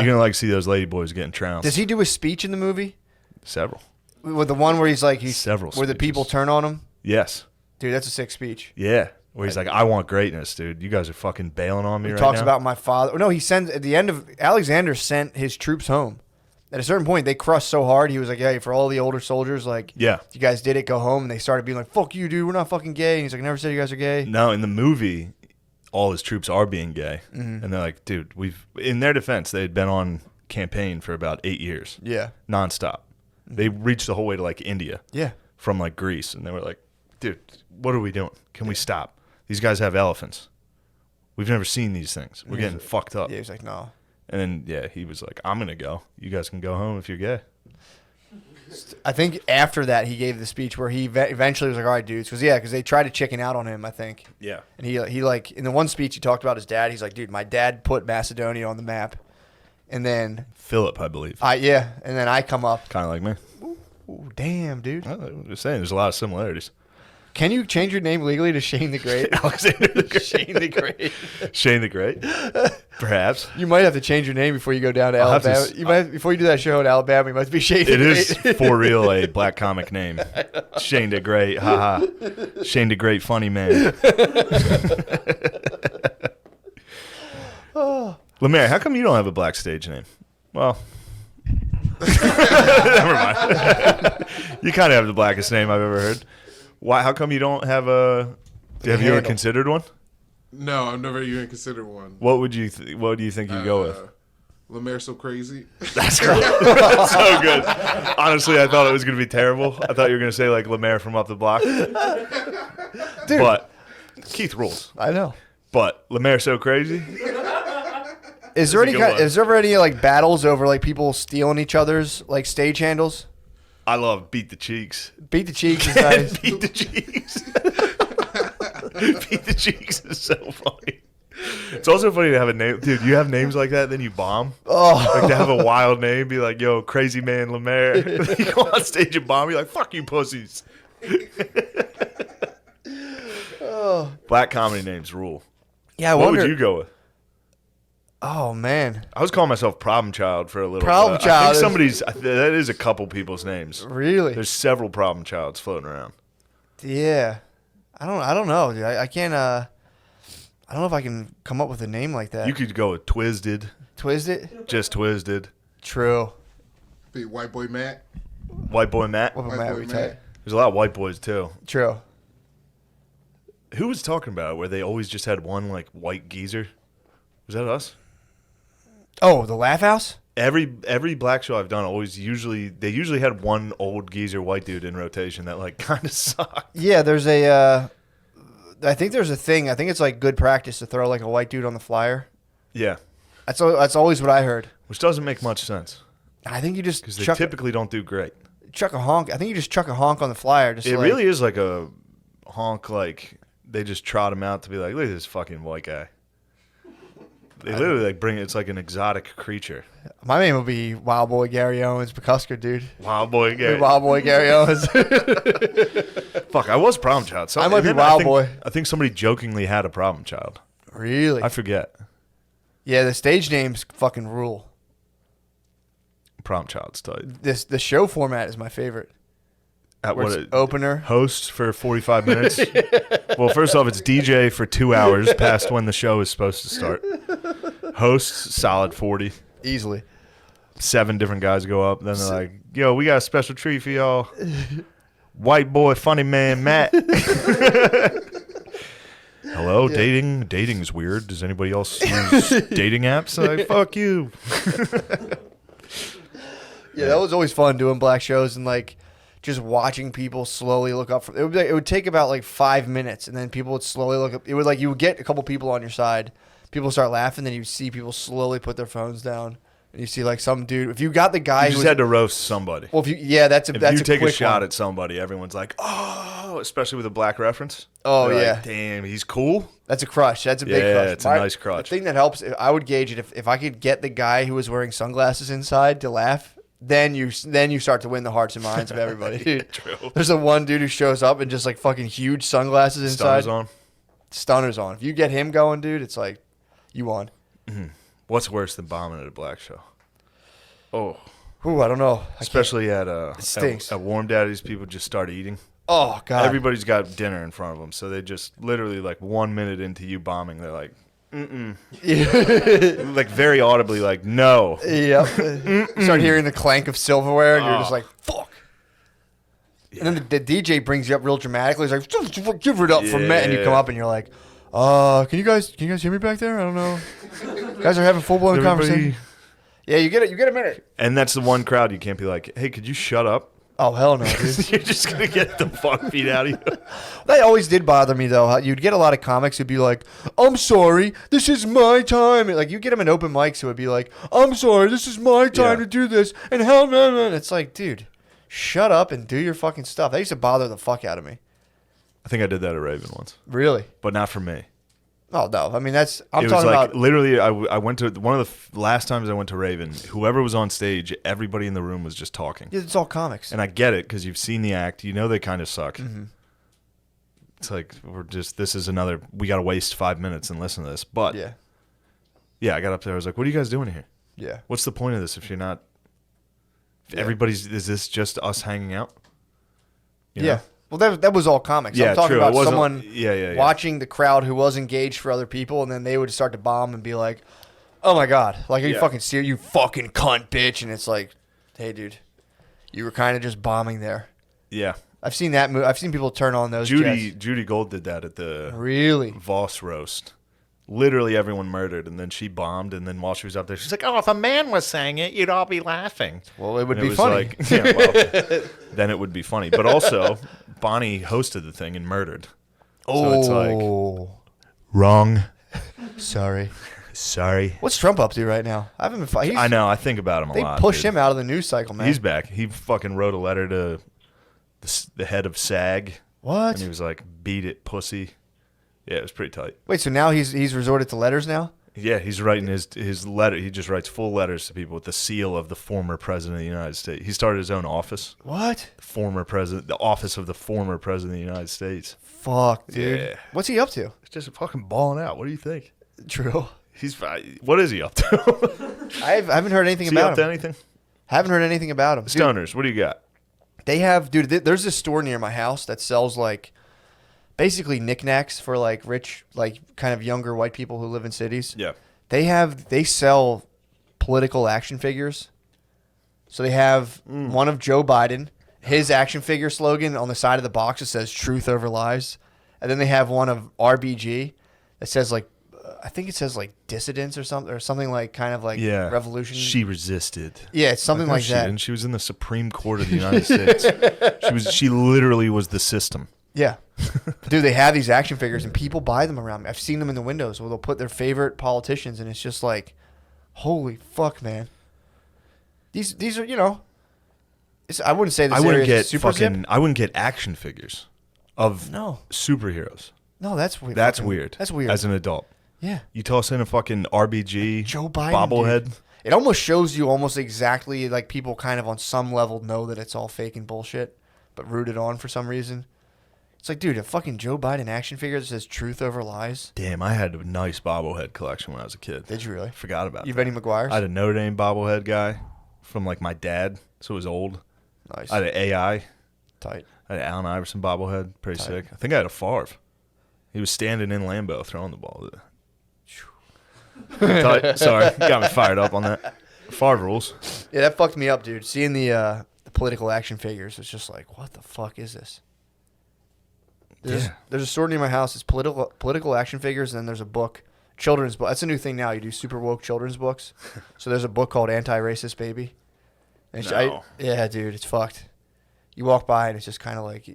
gonna like to see those lady boys getting trounced. Does he do a speech in the movie Several. with the one where he's like Several where the speeches. people turn on him? Yes. Dude, that's a sick speech. Yeah. Where he's like, I want greatness, dude. You guys are fucking bailing on me He right talks now. about my father. No, he sends at the end of Alexander sent his troops home. At a certain point, they crushed so hard. He was like, "Hey, for all the older soldiers, like, Yeah. you guys did it. Go home." And they started being like, "Fuck you, dude. We're not fucking gay." And he's like, "I never said you guys are gay." No, in the movie, all his troops are being gay, Mm-hmm. and they're like, dude, in their defense, they had been on campaign for about 8 years, Yeah, nonstop. They reached the whole way to like India yeah, from like Greece, and they were like, dude, what are we doing? Can we stop? These guys have elephants. We've never seen these things. We're getting fucked up. yeah. He's like, "No." And then, yeah, he was like, I'm going to go. You guys can go home if you're gay. I think after that, he gave the speech where he eventually was like, "All right, dudes," because they tried to chicken out on him, I think. Yeah. And he like in the one speech he talked about his dad. He's like, "Dude, my dad put Macedonia on the map," and then Philip, I believe. and then I come up. Kind of like me. Ooh, damn, dude. I'm just saying, there's a lot of similarities. Can you change your name legally to Shane the Great? Alexander the Great. Shane the Great. Shane the Great. Perhaps. You might have to change your name before you go down to I'll have to Alabama. You might before you do that show in Alabama. You might be Shane. It the is Great. for real a black comic name. Shane the Great. Haha. Shane the Great, funny man. Lemaire, how come you don't have a black stage name? Well, never mind. You kind of have the blackest name I've ever heard. Why? How come you don't have a? Have you ever handle. considered one? No, I've never even considered one. What would you? What do you think you'd go with? Lemaire so crazy. That's great. That's so good. Honestly, I thought it was going to be terrible. I thought you were going to say like Lemaire from up the block. Dude. But Keith rules. I know. But Lemaire so crazy. Is there That's a good one. is there ever any like battles over like people stealing each other's like stage handles? I love beat the cheeks. Beat the cheeks is nice. Beat the cheeks. Beat the cheeks is so funny. It's also funny to have a name, dude. You have names like that, then you bomb. Oh, Like to have a wild name, be like, "Yo, crazy man Lemaire." You go on stage and bomb. You're like, "Fuck you, pussies." Black comedy names rule. yeah. I What wonder. would you go with? Oh man, I was calling myself Problem Child for a little. Problem bit. I Child think is- somebody's. That is a couple people's names. really? There's several Problem Childs floating around. Yeah. I don't know, dude. I can't. I don't know if I can come up with a name like that. You could go with Twisted, Twisted. just Twisted, True. Be white boy Matt. White Boy Matt. What about White Matt? boy We Matt. tight. There's a lot of white boys too. True. Who was talking about it, where they always just had one like white geezer? Was that us? Oh, the Laugh House. Every black show I've done they usually had one old geezer white dude in rotation that like kind of sucked. Yeah, there's a I think there's a thing. I think it's like good practice to throw like a white dude on the flyer. Yeah, That's always what I heard. which doesn't make much sense I think you just because they chuck, typically don't do great. chuck a honk. I think you just chuck a honk on the flyer. Just It like, really is like a honk. Like they just trot him out to be like, look at this fucking white guy. They literally like bring it's like an exotic creature. My name would be Wild Boy Gary Owens, McCusker, dude. Wild boy, Be Wild Boy Gary Owens. Fuck, I was problem child. So, I might be and Wild think, Boy. I think somebody jokingly had a problem child. Really? I forget. Yeah, the stage names fucking rule. Problem child's tight. The show format is my favorite. At Where what it's opener. host for 45 minutes. Well, first off, it's DJ for 2 hours past when the show is supposed to start. Hosts solid 40. Easily. 7 different guys go up. Then they're like, "Yo, we got a special treat for y'all. White boy, funny man, Matt." Hello, dating. Dating's weird. Does anybody else use dating apps? Like, fuck you. Yeah, that was always fun doing black shows and like just watching people slowly look up. It would take about like 5 minutes, and then people would slowly look up. It would like you would get a couple people on your side. People start laughing, then you see people slowly put their phones down, and you see like some dude. If you got the guy You who just was, had to roast somebody. well, if you that's a If that's you take a quick shot one. at somebody, everyone's like, "Oh," especially with a black reference. Oh, They're yeah. like, damn, he's cool. That's a crush. That's a big Yeah, crush. it's a nice crush. The thing that helps, I would gauge it if I could get the guy who was wearing sunglasses inside to laugh. Then you start to win the hearts and minds of everybody, dude. True. There's a one dude who shows up and just like fucking huge sunglasses inside. Stunners on. Stunners on. If you get him going, dude, it's like you won. What's worse than bombing at a black show? Oh, Ooh, I don't know. I can't- especially at stinks. at Warm Daddy's, people just start eating. Oh god. Everybody's got dinner in front of them, so they just literally like 1 minute into you bombing, they're like, like very audibly, like, no. Yep. You start hearing the clank of silverware, and you're just like, fuck. And then the DJ brings you up real dramatically. He's like, give it up for Matt, and you come Yeah. up and you're like, can you guys hear me back there? I don't know. You guys are having full blown Everybody- conversation. Yeah, you get a minute. And that's the one crowd you can't be like, hey, could you shut up? Oh hell no, dude. You're just gonna get the fuck beat out of you. That always did bother me though. How you'd get a lot of comics who'd be like, "I'm sorry, this is my time." And, like you get them in open mics who would be like, "I'm sorry, this is my time Yeah. to do this." And hell no, it's like, dude, shut up and do your fucking stuff. That used to bother the fuck out of me. I think I did that at Raven once, Really? but not for me. Oh no, I mean I'm It was talking like about. literally, I went to one of the last times I went to Raven. Whoever was on stage, everybody in the room was just talking. Yeah, it's all comics. And I get it because you've seen the act. You know they kind of suck. Mm-hmm. It's like this is another. We got to waste 5 minutes and listen to this. But yeah, I got up there. I was like, "What are you guys doing here? yeah. What's the point of this if you're not? If Yeah. everybody's is this just us hanging out? You know? Yeah. Well, that was all comics. Yeah, I'm talking true. It about wasn't- someone yeah. watching the crowd who was engaged for other people, and then they would start to bomb and be like, "Oh my god, like are you Yeah. fucking serious? You fucking cunt, bitch!" And it's like, "Hey, dude, you were kind of just bombing there." Yeah. I've seen that move. I've seen people turn on those. jets. Judy Gold did that at the Really? Voss roast. Literally everyone murdered, and then she bombed. And then while she was up there, she's like, "Oh, if a man was saying it, you'd all be laughing." Well, it would And be was funny. like, yeah, well, then it would be funny. But also, Bonnie hosted the thing and murdered. So it's like, wrong. sorry. Sorry. What's Trump up to right now? I haven't been. I know. I think about him a They lot. pushed dude. him out of the news cycle, man. He's back. He fucking wrote a letter to the head of SAG, what? and he was like, "Beat it, pussy." Yeah, it was pretty tight. Wait, so now he's resorted to letters now? Yeah, he's writing his letter. He just writes full letters to people with the seal of the former president of the United States. He started his own office. What? The office of the former president of the United States. Fuck, dude. Yeah. What's he up to? It's just fucking balling out. What do you think? True. What is he up to? I haven't heard anything Is he up about to him. anything? Haven't heard anything about him. Dude, Stoners, what do you got? they have, dude. There's this store near my house that sells like, basically knickknacks for like rich, like kind of younger white people who live in cities. Yeah. They sell political action figures. So they have one of Joe Biden, his action figure slogan on the side of the box. It says "Truth over lies," and then they have one of RBG that says like, I think it says like dissidents or something like kind of like Yeah. revolution. She resisted. Yeah, it's something No, like she that. didn't. She was in the Supreme Court of the United States. She literally was the system. Yeah, Dude, they have these action figures and people buy them around me. I've seen them in the windows where they'll put their favorite politicians, and it's just like, holy fuck, man. These are, you know, I wouldn't say this I wouldn't area get is super zip. I wouldn't get action figures of No. superheroes. No, that's weird. That's weird. That's weird. As an adult, Yeah. you toss in a fucking RBG Joe Biden bobblehead. dude. It almost shows you almost exactly like people kind of on some level know that it's all fake and bullshit, but rooted on for some reason. It's like, dude, a fucking Joe Biden action figure that says truth over lies. Damn, I had a nice bobblehead collection when I was a kid. Did you really? Forgot about You that. have any McGuire's? I had a Notre Dame bobblehead guy from like my dad, so it was old. Nice. I had an AI. Tight. I had an Allen Iverson bobblehead. Pretty Tight. sick. I think I had a Favre. He was standing in Lambeau throwing the ball. Tight. Sorry, got me fired up on that. Favre rules. Yeah, that fucked me up, dude. Seeing the political action figures, it's just like, what the fuck is this? Yeah. There's a store near my house. It's political action figures, and then there's a book, children's book. That's a new thing now. You do super woke children's books. So there's a book called Anti-Racist Baby. And No. yeah, dude, it's fucked. You walk by and it's just kind of like,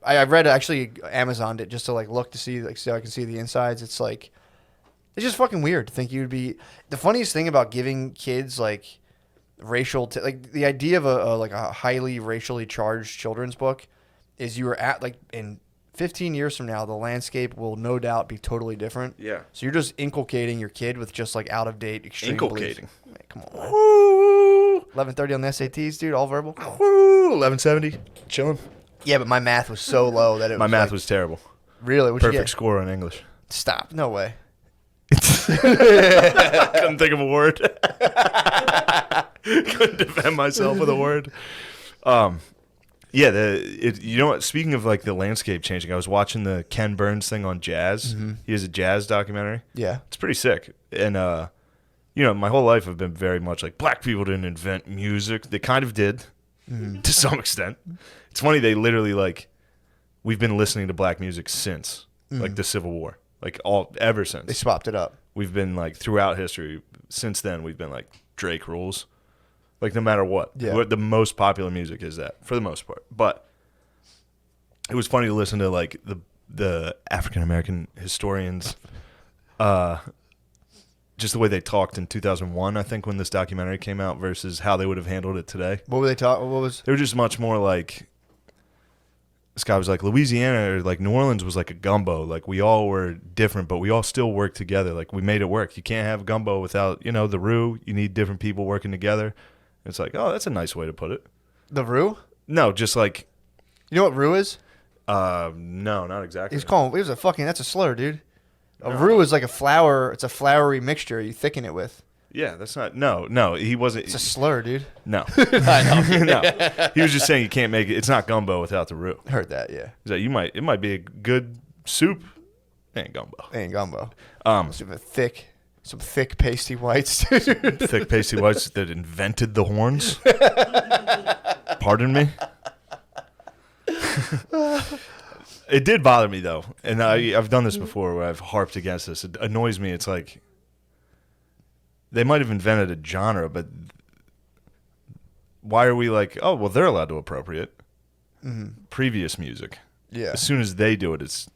I've read actually Amazoned it just to like look to see like so I can see the insides. It's like, it's just fucking weird to think you would be. The funniest thing about giving kids like racial, like the idea of a highly racially charged children's book is you were at like in 15 years from now, the landscape will no doubt be totally different. Yeah. So you're just inculcating your kid with just like out of date extreme Inculcating. beliefs. Man, come on, man. Woo! 11:30 on the SATs, dude, all verbal. Woo! 1170. Chilling. Yeah, but my math was so low that it My was math like, was terrible. really what'd you Perfect get? score on English. Stop. No way. Couldn't think of a word. Couldn't defend myself with a word. Yeah, you know what? Speaking of like the landscape changing, I was watching the Ken Burns thing on jazz. He has a jazz documentary. Yeah. It's pretty sick. And you know, my whole life I've been very much like black people didn't invent music. They kind of did to some extent. It's funny they literally like we've been listening to black music since like the Civil War. Like ever since. They swapped it up. We've been like throughout history since then we've been like Drake rules. Like no matter what. Yeah. The most popular music is that for the most part. But it was funny to listen to like the African American historians just the way they talked in 2001 I think when this documentary came out versus how they would have handled it today. What were they talking? What was? They were just much more like this guy was like Louisiana or like New Orleans was like a gumbo. Like we all were different, but we all still worked together. Like we made it work. You can't have gumbo without, you know, the roux. You need different people working together. It's like, oh, that's a nice way to put it. The roux? No, just like, You know what roux is? no, not exactly. He's calling. It was a fucking. That's a slur, dude. A roux is like a flour. It's a floury mixture you thicken it with. Yeah, that's not. No, he wasn't. It's a slur, dude. No, no. He was just saying you can't make it. It's not gumbo without the roux. Heard that? Yeah. He's like, it might be a good soup. It ain't gumbo. Ain't gumbo. Um, Some thick pasty whites, dude. Thick pasty whites that invented the horns. Pardon me. It did bother me though, and I've done this before where I've harped against this. It annoys me. It's like they might have invented a genre, but why are we like, oh well, they're allowed to appropriate previous music. Yeah. As soon as they do it, it's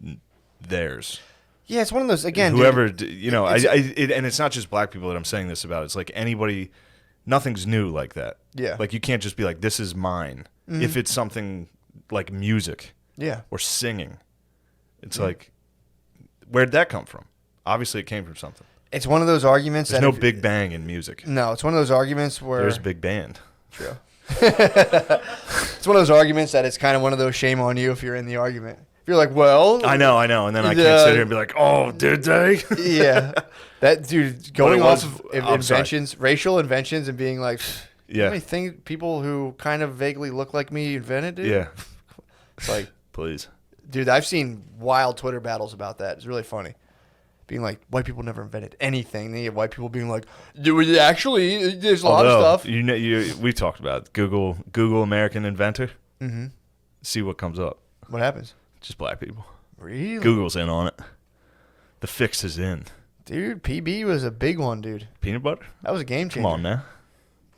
theirs. Yeah, it's one of those again. Whoever dude, you know, and it's not just black people that I'm saying this about. It's like anybody. Nothing's new like that. Yeah. Like you can't just be like, this is mine. If it's something like music Yeah. or singing, it's like, where'd that come from? Obviously, it came from something. It's one of those arguments There's that no Big Bang in music. No, it's one of those arguments where There's Big Band. True. It's one of those arguments that it's kind of one of those shame on you if you're in the argument. If you're like, well, I know, and then I can't sit here and be like, oh, did they? yeah, that dude going was- off of I'm sorry. inventions, racial inventions, and being like, Yeah. how many things people who kind of vaguely look like me invented, dude? Yeah, It's like, please. dude, I've seen wild Twitter battles about that. It's really funny. Being like, white people never invented anything. Then you have white people being like, dude, actually, there's a lot of Although, stuff. You know, we talked about it. Google American inventor. Mm-hmm. See what comes up. What happens? Just black people. Really? Google's in on it. The fix is in. Dude, PB was a big one, dude. Peanut butter? That was a game changer. Come on now.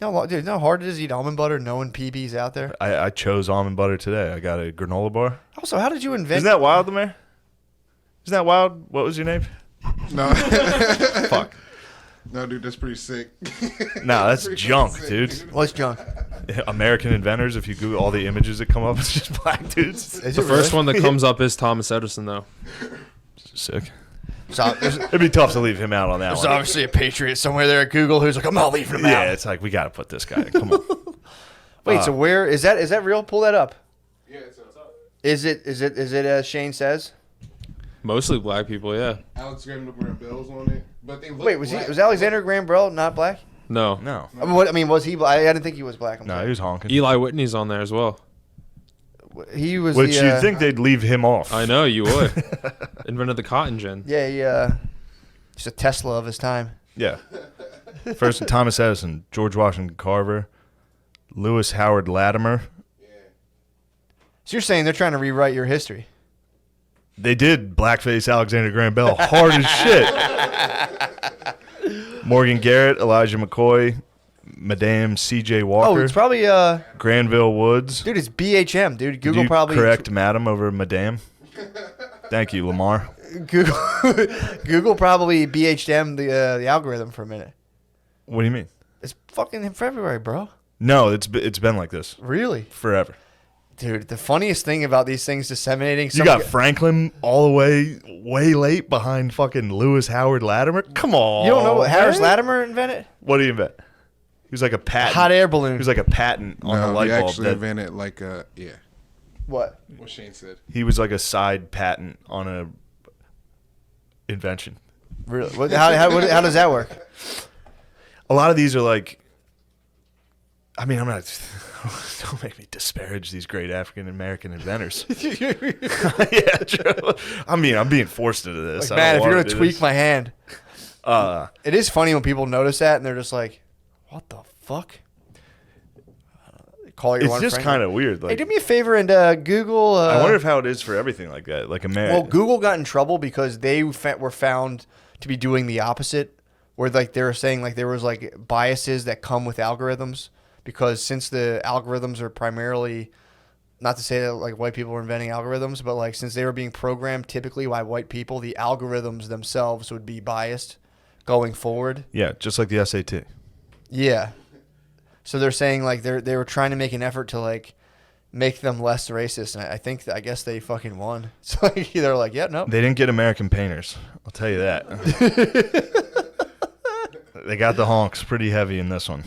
Dude, how hard it is to eat almond butter knowing PB's out there. I chose almond butter today. I got a granola bar. Also, how did you invent? Isn't that wild, the mayor? Isn't that wild? What was your name? No. Fuck. No, dude, that's pretty sick. Nah, that's Pretty junk, sick, dude. What's junk? American inventors. If you Google all the images that come up, it's just black dudes. Is The it first really? one that comes up is Thomas Edison, though. Sick. So, there's It'd be tough to leave him out on that one. obviously a patriot somewhere there at Google who's like, I'm not leaving him Yeah, out. it's like we got to put this guy in. Come on. Wait, so where is that? Is that real? Pull that up. Yeah, it's up. Is it as Shane says? Mostly black people, yeah. Alex Graham wearing bells on it, but they look Wait, was Alexander Graham Bell not black? No. No. I mean, was he? I didn't think he was black. I'm No, sorry. he was honking. Eli Whitney's on there as well. He was. Which the, you'd think they'd leave him off. I know, you would. Invented the cotton gin. Yeah, he's a Tesla of his time. Yeah. First, Thomas Edison, George Washington Carver, Lewis Howard Latimer. So you're saying they're trying to rewrite your history? They did blackface Alexander Graham Bell hard as shit. Morgan Garrett, Elijah McCoy, Madame C.J. Oh, Walker, it's probably Granville Woods. dude. It's BHM, dude. Did Google you probably correct Madam over Madame? Thank you, Lamar. Google Google probably BHM the algorithm for a minute. What do you mean? It's fucking in February, bro. No, it's been like this Really, forever. dude. The funniest thing about these things disseminating. You got Franklin all the way late behind fucking Lewis Howard Latimer. Come on, You don't know what Harris man. Latimer invented? What do you invent? He was like a patent. Hot air balloon. He was like a patent on the No, light he bulb. actually That invented What? what Shane said. he was like a side patent on a invention. Really? How does that work? A lot of these are like. I mean, I'm not. Don't make me disparage these great African American inventors. Yeah, true. I mean, I'm being forced into this. Like, I man, don't if you're wanna gonna do tweak this. my hand, Uh, it is funny when people notice that and they're just like, "What the fuck?" Call your it's one just friend. kind of weird. Hey, Like, do me a favor and Google. I wonder if how it is for everything like that. Like America. Well, Google got in trouble because they were found to be doing the opposite, where like they were saying like there was like biases that come with algorithms because since the algorithms are primarily, not to say that like white people were inventing algorithms, but like since they were being programmed typically by white people, the algorithms themselves would be biased going forward. Yeah, just like the SAT. Yeah. So they're saying like they were trying to make an effort to like make them less racist, and I guess they fucking won. So like, they're like, yeah, no. They didn't get American painters. I'll tell you that. They got the honks pretty heavy in this one.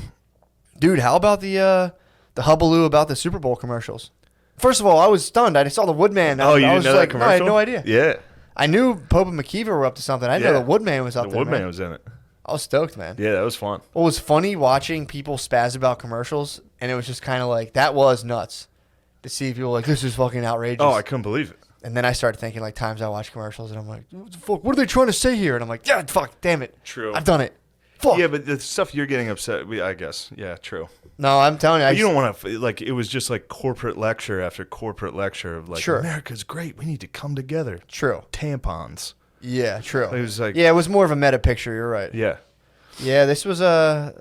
Dude, how about the hullabaloo about the Super Bowl commercials? First of all, I was stunned. I saw the Woodman. Oh, you I didn't was know like, that no, I had commercial? no idea. Yeah. I knew Pope and McKeever were up to something. I didn't know Yeah. the Woodman was up The there. Woodman man. was in it. I was stoked, man. Yeah, that was fun. What was funny watching people spaz about commercials, and it was just kind of like that was nuts to see people like this is fucking outrageous. Oh, I couldn't believe it. And then I started thinking like times I watch commercials, and I'm like, what the fuck? What are they trying to say here? And I'm like, yeah, fuck, damn it, True. I've done it. Fuck. Yeah, but the stuff you're getting upset with, I guess. Yeah, true. No, I'm telling you, But you don't want to, like, it was just like corporate lecture after corporate lecture of like, Sure. America's great. We need to come together. True. Tampons. Yeah, true. It was like, Yeah, it was more of a meta picture. You're right. yeah. Yeah, this was a.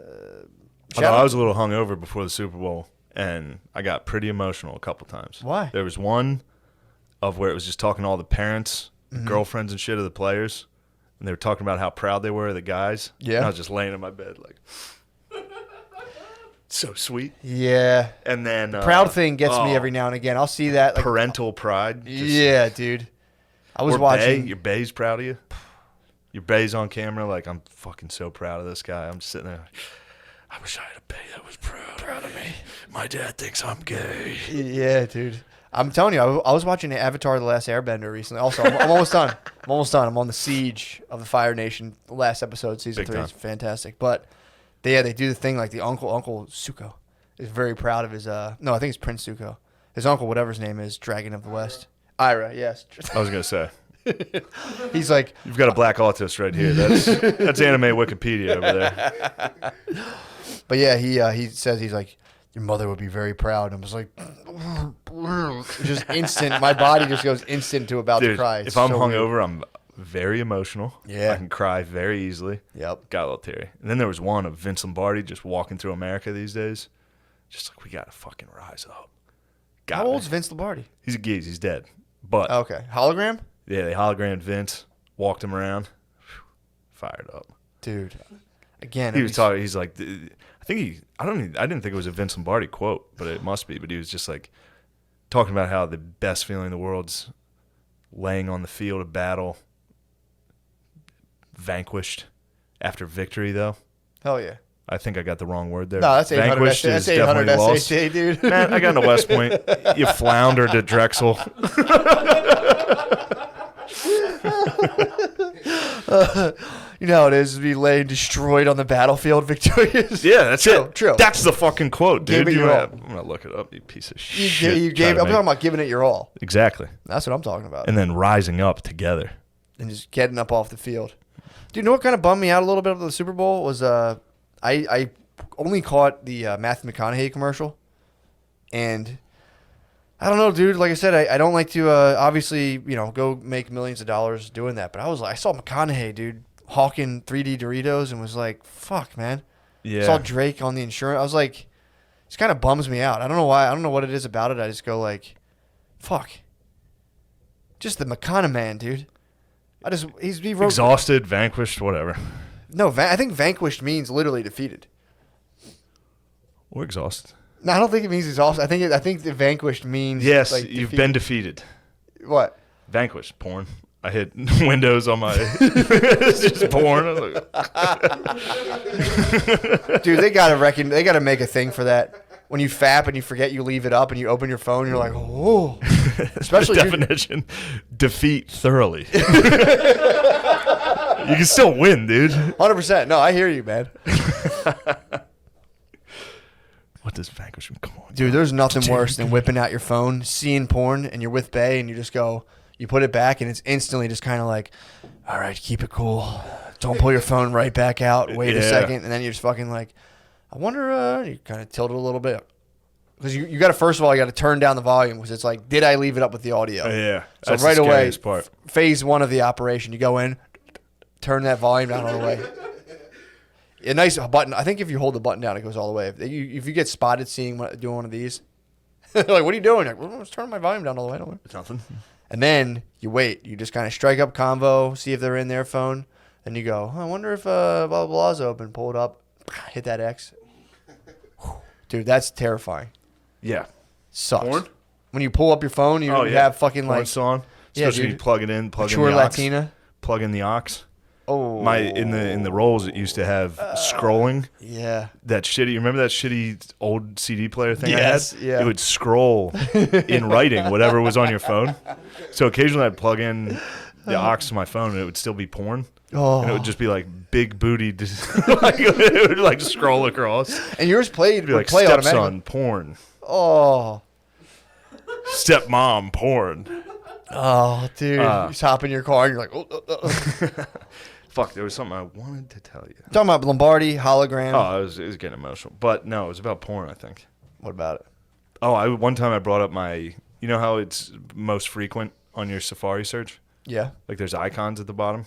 Although I was a little hungover before the Super Bowl, and I got pretty emotional a couple times. Why? There was one of where it was just talking to all the parents, Mm-hmm. girlfriends and shit of the players, and they were talking about how proud they were of the guys. Yeah. And I was just laying in my bed like, so sweet. Yeah. And then Proud thing gets me every now and again. I'll see that. Like, parental pride. Just- yeah, dude. I was or watching. Bay, your Bay's proud of you. Your Bay's on camera. Like, I'm fucking so proud of this guy. I'm just sitting there. I wish I had a Bay that was proud of me. My dad thinks I'm gay. Yeah, dude. I'm telling you, I was watching Avatar: The Last Airbender recently. Also, I'm almost done. I'm almost done. I'm on the siege of the Fire Nation. The last episode, season Big 3 time. is fantastic. But they do the thing like the Uncle Zuko is very proud of his. No, I think it's Prince Zuko. His uncle, whatever his name is, Dragon of the West. Ira, yes. I was gonna say, He's like, you've got a black autist right here. That's anime Wikipedia over there. but yeah, he says he's like, your mother would be very proud. And I was like, just instant. My body just goes instant to about to Dude, cry. if It's I'm so weird. hungover, I'm very emotional. Yeah. I can cry very easily. Yep. Got a little teary. And then there was one of Vince Lombardi just walking through America these days. Just like, we got to fucking rise up. How old's Vince Lombardi? He's a geez. He's dead. But, Okay. Hologram? yeah, they hologrammed Vince, walked him around. Whew, fired up. Dude. Again, He was talking. He's like, I didn't think it was a Vince Lombardi quote, but it must be. But he was just like talking about how the best feeling in the world's laying on the field of battle, vanquished after victory. Though Hell yeah. I think I got the wrong word there. No, that's 800 vanquished that's is 800 definitely lost. SAT, dude. Man, I got into West Point. You floundered at Drexel. You know how it is to be laying destroyed on the battlefield victorious. Yeah, that's True, it. true. That's the fucking quote, Gave dude. it your all. I'm gonna look it up. You piece of You, shit. you gave. I'm talking about giving it your all. Exactly. That's what I'm talking about. And then rising up together. And just getting up off the field. Dude, you know what kind of bummed me out a little bit of the Super Bowl was I only caught the Matthew McConaughey commercial, and I don't know, dude. Like I said, I don't like to obviously go make millions of dollars doing that, but I saw McConaughey, dude, hawking 3D Doritos, and was like, fuck, man. Yeah. Saw Drake on the insurance. I was like, this kind of bums me out. I don't know why. I don't know what it is about it. I just go like, fuck. Just the McConaughey man, dude. He wrote Exhausted, vanquished, whatever. No, I think vanquished means literally defeated. Or exhausted. No, I don't think it means exhausted. I think the vanquished means Yes, like, you've defeated. been defeated. What? Vanquished. Porn. I hit Windows on my. It's just porn. I was like, Dude, they gotta make a thing for that. When you fap and you forget you leave it up and you open your phone, you're like, oh. Especially the definition: defeat thoroughly. You can still win, dude. 100%. No, I hear you, man. What does vanquish mean? Come on, Dude, there's nothing worse than whipping out your phone, seeing porn, and you're with Bae, and you just go, you put it back, and it's instantly just kind of like, all right, keep it cool. Don't pull your phone right back out. Wait a Yeah. second, and then you're just fucking like, I wonder. You kind of tilt it a little bit because you got to first of all you got to turn down the volume because it's like, did I leave it up with the audio? Yeah. So That's right the away, scariest part. phase one of the operation, you go in, turn that volume down all the way. A nice button. I think if you hold the button down, it goes all the way. If you get spotted doing one of these, like, what are you doing? Like, well, I was turning my volume down all the way. Don't worry. It's nothing. And then you wait. You just kind of strike up Convo, see if they're in their phone. Then you go, I wonder if blah, blah, blah's open. Pull it up. Hit that X. Dude, that's terrifying. Yeah. Sucks. Porn? When you pull up your phone, you have fucking Porn like song. Yeah, Especially when you dude. plug it in, plug mature in the aux. Latina. Plug in the aux. Oh. In the rolls it used to have scrolling. Yeah. That shitty. You remember that shitty old CD player thing Yes, I had? yeah. It would scroll in writing whatever was on your phone. So occasionally I'd plug in the aux to my phone and it would still be porn. Oh. And it would just be like big booty. Like, it would like scroll across. And yours It'd be would like play automatically. stepson porn, Oh. stepmom porn. Oh, dude. You just hop in your car and you're like, oh. Fuck, there was something I wanted to tell you. Talking about Lombardi, hologram. Oh, it was getting emotional. But no, it was about porn, I think. What about it? Oh, one time I brought up my, you know how it's most frequent on your Safari search? Yeah. Like there's icons at the bottom.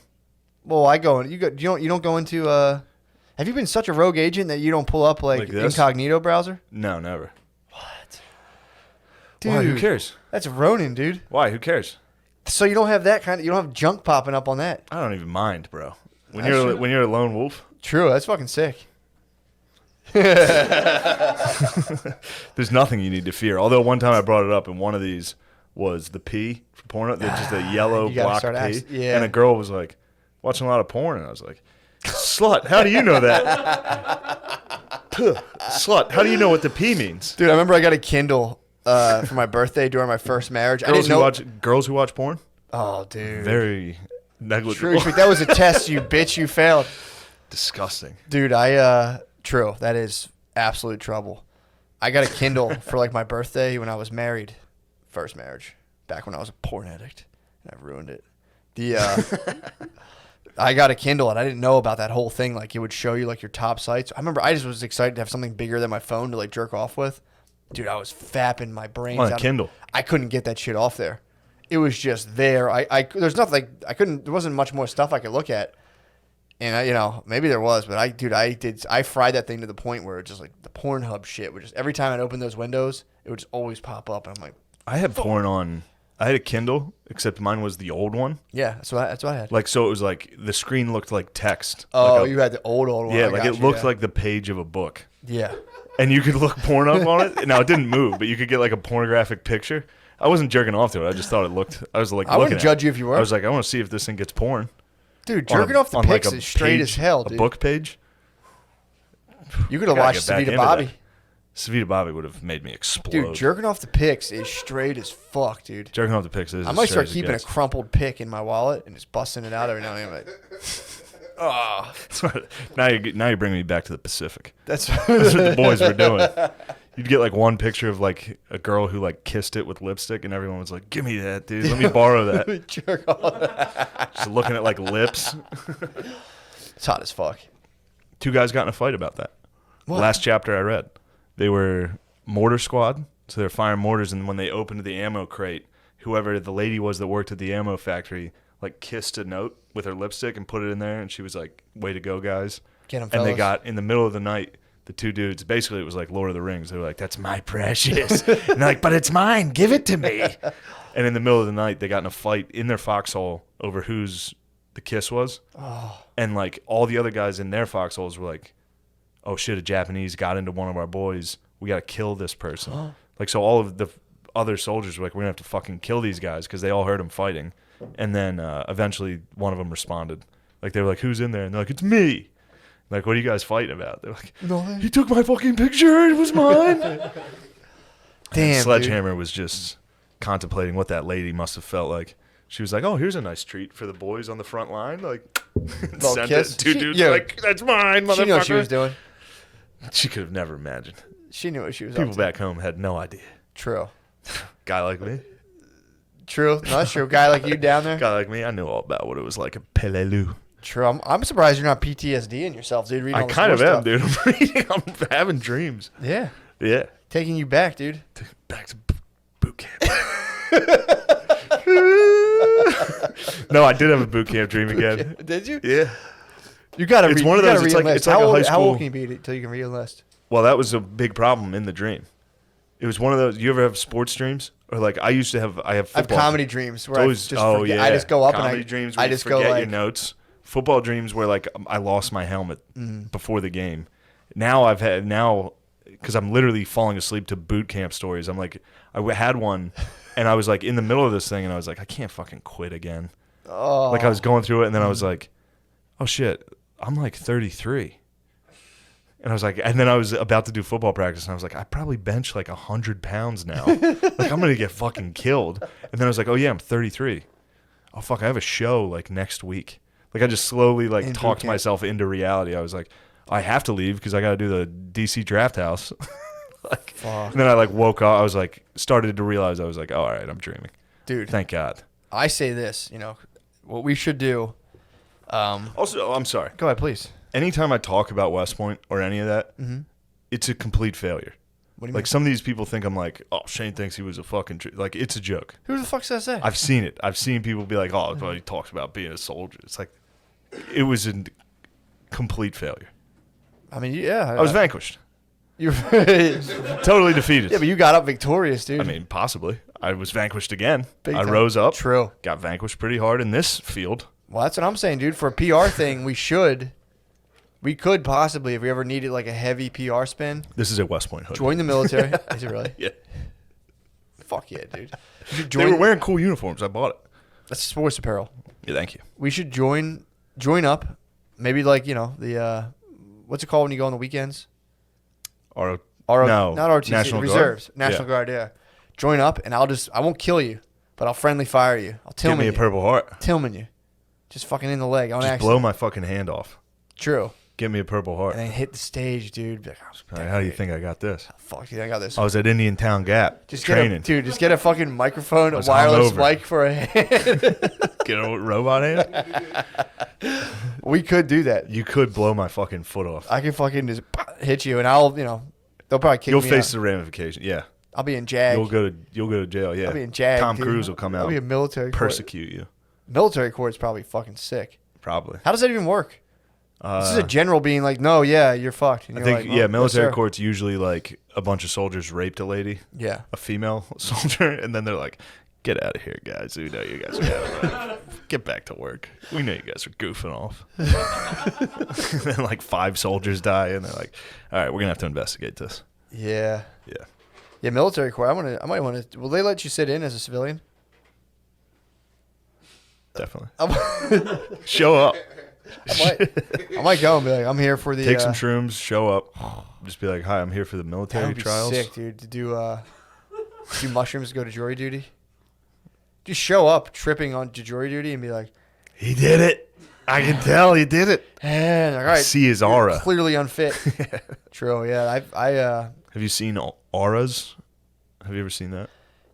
Well, I go in. You don't go into. Have you been such a rogue agent that you don't pull up like this? incognito browser? No, never. Dude, Why? Who cares? That's Ronin, dude. Why? Who cares? So you don't have that kind of. You don't have junk popping up on that. I don't even mind, bro. When That's you're true. when you're a lone wolf, True. That's fucking sick. there's nothing you need to fear. Although one time I brought it up, and one of these was the P for porn. They're just a yellow You gotta block start P. yeah. And a girl was like, watching a lot of porn, and I was like, slut, how do you know that? Slut, how do you know what the P means? Dude, I remember I got a Kindle for my birthday during my first marriage. I didn't know. Girls who watch porn, Oh, dude. very True. negligible. That was a test, you bitch. You failed. Disgusting. Dude, true. That is absolute trouble. I got a Kindle for like my birthday when I was married. First marriage. Back when I was a porn addict. And I ruined it. I got a Kindle and I didn't know about that whole thing. Like it would show you like your top sites. I remember I just was excited to have something bigger than my phone to like jerk off with. Dude, I was fapping my brains On a out. Kindle. I couldn't get that shit off there. it was just there. There's nothing there wasn't much more stuff I could look at. And maybe there was, but I fried that thing to the point where it just like the Pornhub shit would just every time I'd open those windows, it would just always pop up, and I'm like, I had porn on. I had a Kindle, except mine was the old one. yeah, that's what I had. Like, so it was like the screen looked like text. Oh, like you had the old one. yeah, I like got it you, looked yeah. like the page of a book. Yeah. And you could look porn up on it. Now, it didn't move, but you could get like a pornographic picture. I wasn't jerking off to it. I just thought it looked, I was like, I wouldn't judge you if you were. I was like, I want to see if this thing gets porn. Dude, On a- jerking off the on, like, pics a is straight page- as hell, dude. A book page? You could have Gotta watched get back Savita into Bobby. that. Savita Bobby would have made me explode. Dude, jerking off the pics is straight as fuck, dude. Jerking off the pics is I as might straight start as it keeping a gets. crumpled pic in my wallet and just busting it out every now and then. Like, oh, now you're bringing me back to the Pacific. that's That's what the boys were doing. You'd get like one picture of like a girl who like kissed it with lipstick, and everyone was like, "Give me that, dude. Let me borrow that." jerk off. Just looking at like lips. It's hot as fuck. Two guys got in a fight about that. What? Last chapter I read, they were mortar squad, so they're firing mortars, and when they opened the ammo crate, whoever the lady was that worked at the ammo factory like kissed a note with her lipstick and put it in there, and she was like, "Way to go, guys!" Get 'em, And fellas. they got in the middle of the night. The two dudes, basically, it was like Lord of the Rings. They were like, "That's my precious," and they're like, "But it's mine. Give it to me." And in the middle of the night, they got in a fight in their foxhole over whose the kiss was. Oh, And like all the other guys in their foxholes were like, "Oh shit, a Japanese got into one of our boys. We got to kill this person." Like, so all of the other soldiers were like, "We're gonna have to fucking kill these guys," because they all heard them fighting. And then eventually one of them responded. Like, they were like, "Who's in there?" And they're like, "It's me." Like, "What are you guys fighting about?" They're like, Nothing. "He took my fucking picture. It was mine." damn, Sledgehammer was just contemplating what that lady must have felt like. She was like, "Oh, here's a nice treat for the boys on the front line." Like, sent kiss? it. Two She- dudes yeah. like, "That's mine, motherfucker." She knew what she was doing. She could have never imagined. She knew what she was People up to. back home had no idea. True. Guy like me, True. No, that's true. Guy like you down there. guy like me, I knew all about what it was like at Peleliu. True. I'm surprised you're not PTSDing yourself, dude. Reading I all this kind of war am, stuff. dude. I'm reading. I'm having dreams. Yeah. Yeah. Taking you back, dude. Back to boot camp. No, I did have a boot camp dream again. Did you? Yeah. You gotta. It's read, one of you gotta those, it's re-enlist. like- it's like how a old, high How old school- can you be until you can re-enlist? Well, that was a big problem in the dream. It was one of those. You ever have sports dreams? Or like I used to have. I have I have football. comedy dreams where Those, I just forget. I just go up comedy and dreams where I you just go forget like your notes. Football dreams where like I lost my helmet Mm-hmm. before the game. Now because I'm literally falling asleep to boot camp stories. I'm like had one, and I was like in the middle of this thing, and I was like, I can't fucking quit again. oh, Like I was going through it, and then I was like, oh shit, I'm like 33. And I was like, and then I was about to do football practice, and I was like, I probably bench like 100 pounds now. Like I'm gonna get fucking killed. And then I was like, oh yeah, I'm 33. Oh fuck, I have a show like next week. Like I just slowly like In boot talked camp. myself into reality. I was like, I have to leave because I got to do the DC Draft House. Like, Fuck. and then I like woke up. I was like, started to realize I was like, oh, all right, I'm dreaming. dude. Thank God. I say this. What we should do. Also, I'm sorry. Go ahead, please. Anytime I talk about West Point or any of that, it's a complete failure. What do you Like mean? some of these people think I'm like, oh, Shane thinks he was a fucking like it's a joke. Who the fuck says that? I've seen it. I've seen people be like, oh, well, he talks about being a soldier. It's like it was a complete failure. I mean, yeah. I was vanquished, You. totally defeated. Yeah, but you got up victorious, dude. I mean, possibly. I was vanquished again. Big I time. rose up. True. Got vanquished pretty hard in this field. Well, that's what I'm saying, dude. For a PR thing, we could possibly, if we ever needed like a heavy PR spin, This is a West Point hood. join the military. Is it really? Yeah. Fuck yeah, dude. You should They join. were wearing cool uniforms. I bought it. That's sports apparel. Yeah, thank you. We should join up. Maybe like the what's it called when you go on the weekends? Our No, not ROTC. National Reserves. Guard? National Yeah. Guard. Yeah. Join up, and I won't kill you, but I'll friendly fire you. I'll Give Tillman me a you. Purple Heart. Tillman you. Just fucking in the leg on Just accident. blow my fucking hand off. True. Give me a Purple Heart. And then hit the stage, dude. Be like, oh, Like, how do you think I got this? fuck, dude, I got this. I was at Indian Town Gap Just training. just get a fucking microphone, a was wireless hungover. mic for a hand. Get a robot hand. We could do that. You could blow my fucking foot off. I can fucking just hit you, and I'll, they'll probably kick You'll me face out. the ramification. Yeah. I'll be in JAG. You'll go to jail. Yeah. I'll be in JAG. Tom dude. Cruise will come I'll out be in and military court. persecute you. Military court's probably fucking sick. Probably. How does that even work? This is a general being like, no, yeah, you're fucked. And I you're think like, well, military yes, sir. court's usually like a bunch of soldiers raped a lady, Yeah. a female soldier, and then they're like, "Get out of here, guys. We know you guys are having fun. Get back to work. We know you guys are goofing off." And then like 5 soldiers die, and they're like, "All right, we're gonna have to investigate this." Yeah. Yeah. Yeah, military court. I might want to. Will they let you sit in as a civilian? Definitely. I Show up. might go and be like, I'm here for the. Take some shrooms. Show up. Just be like, "Hi, I'm here for the That military would be trials." sick, dude. To do mushrooms, go to jury duty. Just show up tripping on to jury duty and be like, He did it. I can tell he did it. and like, all right, See his aura. clearly unfit. True. Yeah. Have you seen auras? Have you ever seen that?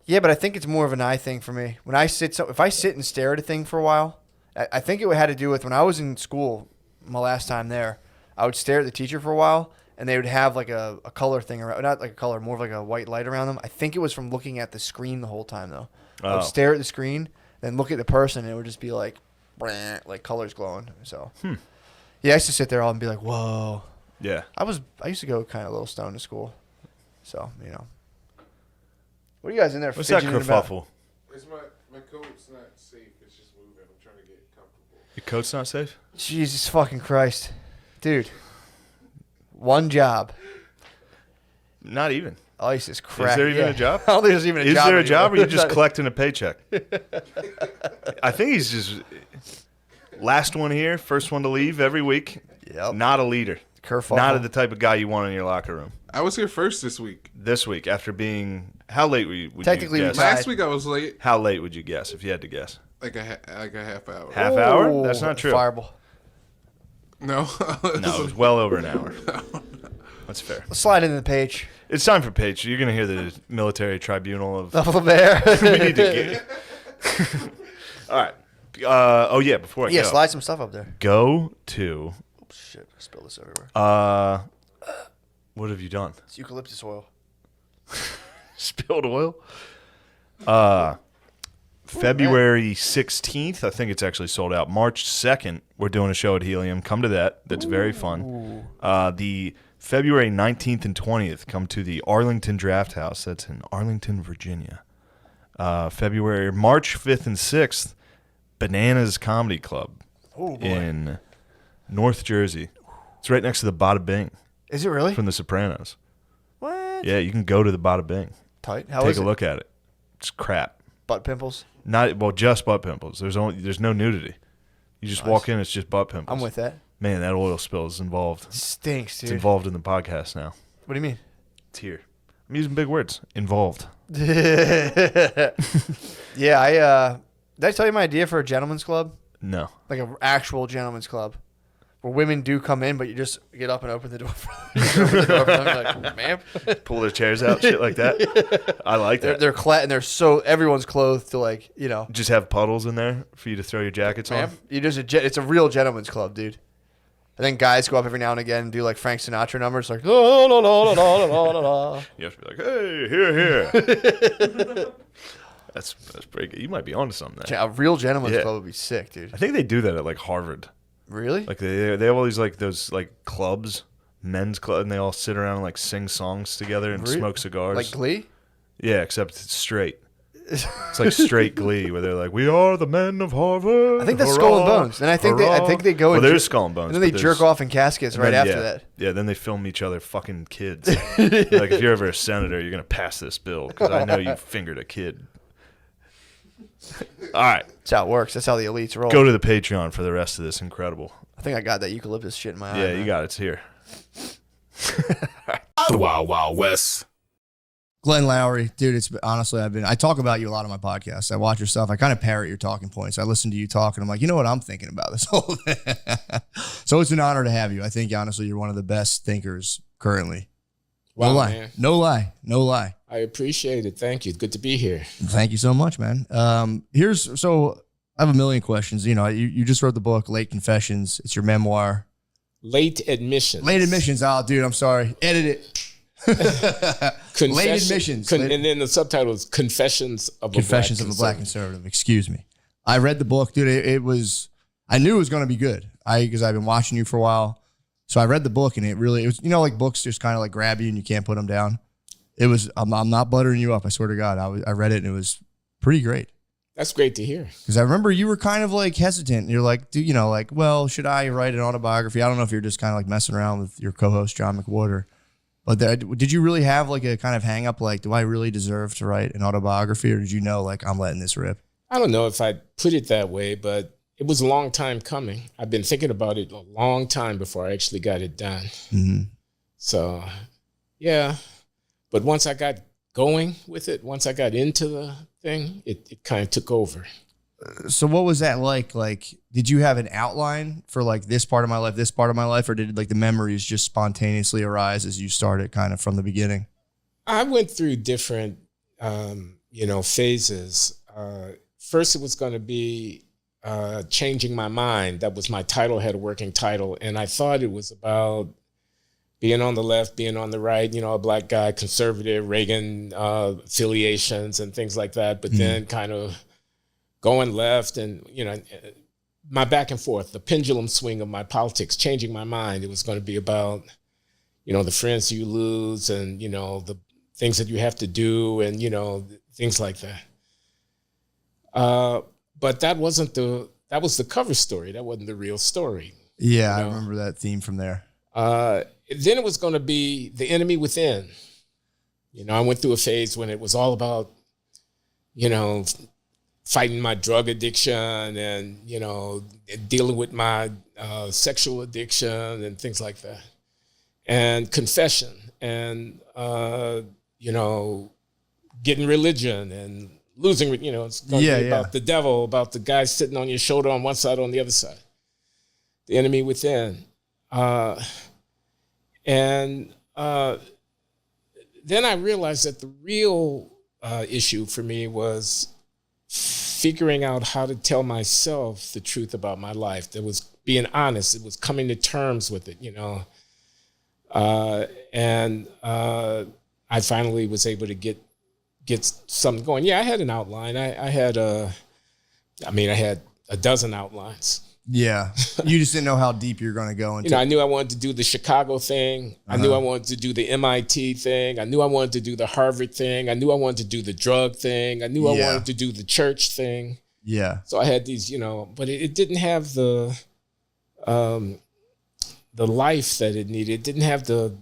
Yeah, but I think it's more of an eye thing for me. When I sit, if I sit and stare at a thing for a while, I think it had to do with when I was in school, my last time there, I would stare at the teacher for a while, and they would have like a color thing around, not like a color, more of like a white light around them. I think it was from looking at the screen the whole time though. I Oh. would stare at the screen, then look at the person, and it would just be like, like colors glowing. So, yeah, I used to sit there all and be like, whoa. Yeah. I used to go kind of a little stoned to school, so you know. What are you guys in there What's that fidgeting about? kerfuffle? It's my coat's not safe. It's just moving. I'm trying to get comfortable. Your coat's not safe? Jesus fucking Christ. Dude. One job. Not even. ICE is crap. Is there even a job? I don't think there's even a Is job. there a job, or are you anymore. just collecting a paycheck? I think he's just last one here, first one to leave every week. Yep. Not a leader. Kerfuffle. Not the type of guy you want in your locker room. I was here first this week. This week, after being how late would Technically, you we guess? might- Last week I was late, How late would you guess if you had to guess? like a half hour. Half hour? That's not true. Fireball. No, No, it was well over an hour. That's fair. Let's slide into the page. It's time for Paige. You're gonna hear the military tribunal of. Over there. We need to get. All right. Oh yeah. Before I Yeah, go, slide some stuff up there. go to. Oh, shit, I spilled this everywhere. What have you done? It's eucalyptus oil. Spilled oil. February 16th, I think it's actually sold out. March 2nd, we're doing a show at Helium. Come to that. That's very fun. The February 19th and 20th, come to the Arlington Draft House. That's in Arlington, Virginia. March 5th and 6th, Bananas Comedy Club Oh, boy. in North Jersey. It's right next to the Bada Bing Is it really? from The Sopranos. What? Yeah, you can go to the Bada Bing. Tight. How Take is a it? look at it. It's crap. Butt pimples. Just butt pimples. There's no nudity. You just walk in, it's just butt pimples. I'm with that. Man, that oil spill is involved. Stinks, It's dude. involved in the podcast now. What do you mean? It's here. I'm using big words. Involved. Yeah, did I tell you my idea for a gentleman's club? No. Like an actual gentleman's club. Where women do come in, but you just get up and open the door for them. You open the door for them, you're like, ma'am. Pull their chairs out, shit like that. I like that. They're and they're so everyone's clothed to like, you know. Just have puddles in there for you to throw your jackets Ma'am, on. you just it's a real gentleman's club, dude. And then guys go up every now and again and do like Frank Sinatra numbers, like la, la, la, la, la, la, la, la. You have to be like, hey, here. That's pretty good. You might be onto something there. A real gentleman's Yeah. club would be sick, dude. I think they do that at like Harvard. Really? Like they have all these like those like clubs, men's club, and they all sit around and like sing songs together and Re- smoke cigars. Like Glee? Yeah, except it's straight. It's like straight Glee, where they're like, "We are the men of Harvard." I think that's hurrah, Skull and Bones. And I think hurrah." they go Well, and there's Skull and Bones. and then they but jerk there's- off in caskets and right then, after yeah, that. Yeah, then they film each other fucking kids. Like if you're ever a senator, you're gonna pass this bill because I know you fingered a kid. All right, That's how it works. That's how the elites roll. go to the Patreon for the rest of this incredible. I think I got that eucalyptus shit in my eye. Yeah, man. you got it. It's here. The Wild Wild West. Glenn Lowry, dude, it's honestly, I talk about you a lot on my podcast. I watch your stuff. I kind of parrot your talking points. I listen to you talk and I'm like, you know what I'm thinking about this whole thing. So it's an honor to have you. I think honestly, you're one of the best thinkers currently. Wow, no lie. man. No lie. No lie. I appreciate it. Thank you. Good to be here. Thank you so much, man. So I have a million questions. You know, you just wrote the book, Late Confessions. It's your memoir. Late admissions. Late admissions. Oh, dude, I'm sorry. Edit it. Late admissions. And then the subtitle is Confessions of Confessions a of a Black Black Conservative. Excuse me. I read the book, dude. It was. I knew it was going to be good. Because I've been watching you for a while. So I read the book, and it was, you know, like books just kind of like grab you and you can't put them down. It was. I'm not buttering you up. I swear to God. I read it and it was pretty great. That's great to hear. Because I remember you were kind of like hesitant. You're like, dude, you know, like, well, should I write an autobiography? I don't know if you're just kind of like messing around with your co-host John McWhorter. But did you really have like a kind of hang up, like, do I really deserve to write an autobiography, or did you know, like, I'm letting this rip? I don't know if I'd put it that way, but it was a long time coming. I've been thinking about it a long time before I actually got it done. Mm-hmm. So, yeah. But once I got going with it, once I got into the thing, it kind of took over. So what was that like? Like, did you have an outline for like this part of my life, or did like the memories just spontaneously arise as you started kind of from the beginning? I went through different, phases. First, it was going to be Changing My Mind. That was my title, had a working title. And I thought it was about being on the left, being on the right, you know, a black guy, conservative, Reagan affiliations and things like that. But then kind of going left and, you know, my back and forth, the pendulum swing of my politics, changing my mind. It was going to be about, you know, the friends you lose and, you know, the things that you have to do and, you know, things like that. But that was the cover story. That wasn't the real story. Yeah, You know? I remember that theme from there. Then it was going to be The Enemy Within. You know, I went through a phase when it was all about, you know, fighting my drug addiction and, you know, dealing with my sexual addiction and things like that. And confession and, you know, getting religion and losing, you know, it's going to be about the devil, about the guy sitting on your shoulder on one side, on the other side. The Enemy Within. And then I realized that the real issue for me was figuring out how to tell myself the truth about my life. That was being honest. It was coming to terms with it, you know. And I finally was able to get something going. Yeah, I had an outline. I had a dozen outlines. Yeah. You just didn't know how deep you're going to go into. You know, I knew I wanted to do the Chicago thing. I knew I wanted to do the MIT thing. I knew I wanted to do the Harvard thing. I knew I wanted to do the drug thing. I knew I wanted to do the church thing. Yeah. So I had these, you know, but it didn't have the life that it needed. It didn't have the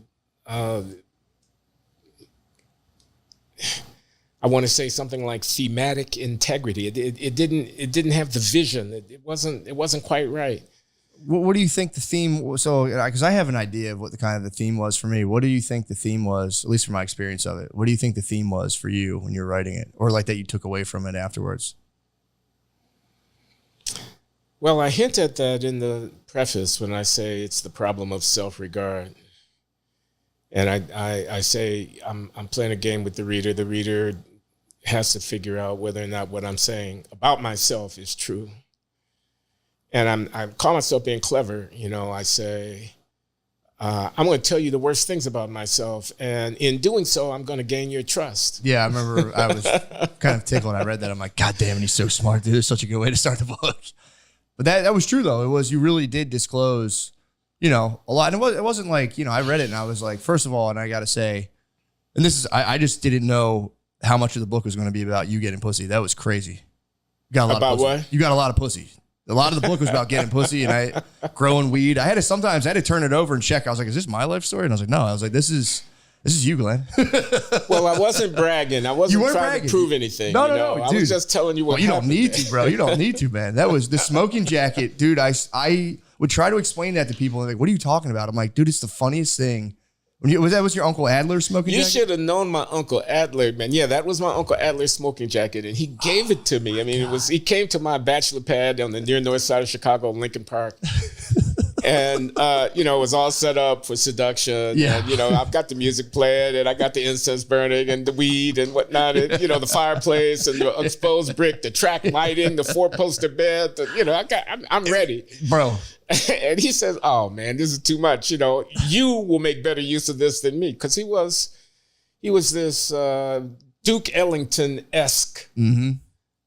I want to say something like thematic integrity. It didn't have the vision. It wasn't quite right. What do you think the theme was? So, because I have an idea of what the kind of the theme was for me. What do you think the theme was, at least from my experience of it? What do you think the theme was for you when you were writing it, or like that you took away from it afterwards? Well, I hint at that in the preface when I say it's the problem of self-regard. And I say I'm playing a game with the reader. The reader has to figure out whether or not what I'm saying about myself is true. And I call myself being clever. You know, I say, I'm going to tell you the worst things about myself. And in doing so, I'm going to gain your trust. Yeah, I remember I was kind of tickled when I read that. I'm like, God damn it, he's so smart, dude. It's such a good way to start the book. But that was true, though. It was, you really did disclose, you know, a lot. And it wasn't like, you know, I read it and I was like, first of all, and I got to say, and this is, I just didn't know how much of the book was going to be about you getting pussy. That was crazy. You got a lot About of pussy. what? You got a lot of pussy. A lot of the book was about getting pussy and growing weed. I had to turn it over and check. I was like, is this my life story? And I was like, no. I was like, this is you, Glenn. Well, I wasn't bragging. I wasn't trying bragging. to prove anything. No, you no, know? no, I dude. was just telling you what Well, you don't happened need there. to, bro. You don't need to, man. That was the smoking jacket, dude. I would try to explain that to people. And they're like, what are you talking about? I'm like, dude, it's the funniest thing. Was your Uncle Adler smoking You jacket? should have known my Uncle Adler, man. Yeah, that was my Uncle Adler's smoking jacket, and he gave it to me. I mean, he came to my bachelor pad on the near north side of Chicago, Lincoln Park. And you know, it was all set up for seduction. Yeah. And, you know, I've got the music playing and I got the incense burning and the weed and whatnot. And, you know, the fireplace and the exposed brick, the track lighting, the 4-poster bed. You know, I'm ready. Bro. And he says, "Oh man, this is too much. You know, you will make better use of this than me." Because he was this Duke Ellington-esque. Mm-hmm.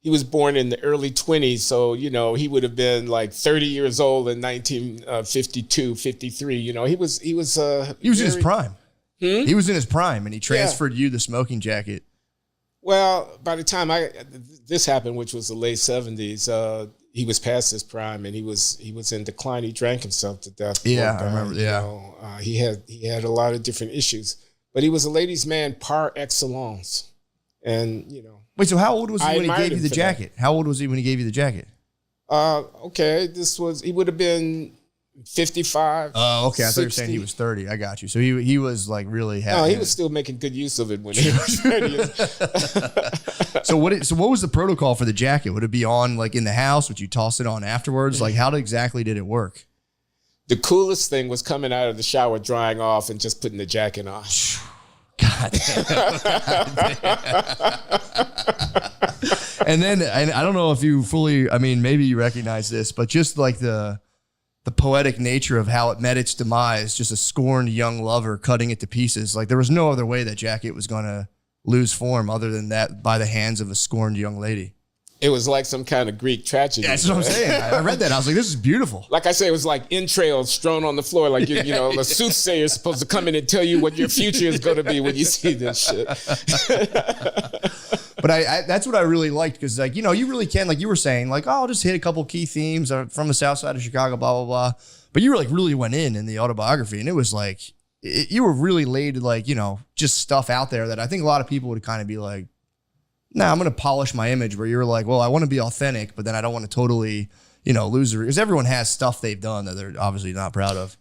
He was born in the early 20s, so, you know, he would have been like 30 years old in 1952, 53. You know, he was He was in his prime. He was in his prime, and he transferred you the smoking jacket. Well, by the time this happened, which was the late 70s, he was past his prime, and he was in decline. He drank himself to death. Yeah, Poor guy, I remember. Yeah, you know, he had a lot of different issues, but he was a ladies' man par excellence, and you know. Wait, so how old was he I when he admired gave you him the for jacket? How old was he when he gave you the jacket? Okay, he would have been 55. Oh, okay. I thought you were saying 60. he was 30. I got you. So he was like really happy. No, he was still making good use of it when he was ready. So what was the protocol for the jacket? Would it be on like in the house? Would you toss it on afterwards? Like how exactly did it work? The coolest thing was coming out of the shower, drying off, and just putting the jacket on. God damn. And then I don't know if you fully, I mean, maybe you recognize this, but just like the poetic nature of how it met its demise, just a scorned young lover cutting it to pieces. Like there was no other way that jacket was going to lose form other than that by the hands of a scorned young lady. It was like some kind of Greek tragedy. That's what I'm saying. I read that. I was like, this is beautiful. Like I say, it was like entrails strewn on the floor. Like, you know, the soothsayer is supposed to come in and tell you what your future is going to be when you see this shit. But I that's what I really liked because, like, you know, you really can, like you were saying, like, oh, I'll just hit a couple key themes from the south side of Chicago, blah, blah, blah. But you like really went in the autobiography, and it was like, you were really laid, like, you know, just stuff out there that I think a lot of people would kind of be like, nah, I'm going to polish my image, where you're like, well, I want to be authentic, but then I don't want to totally, you know, lose the, because everyone has stuff they've done that they're obviously not proud of.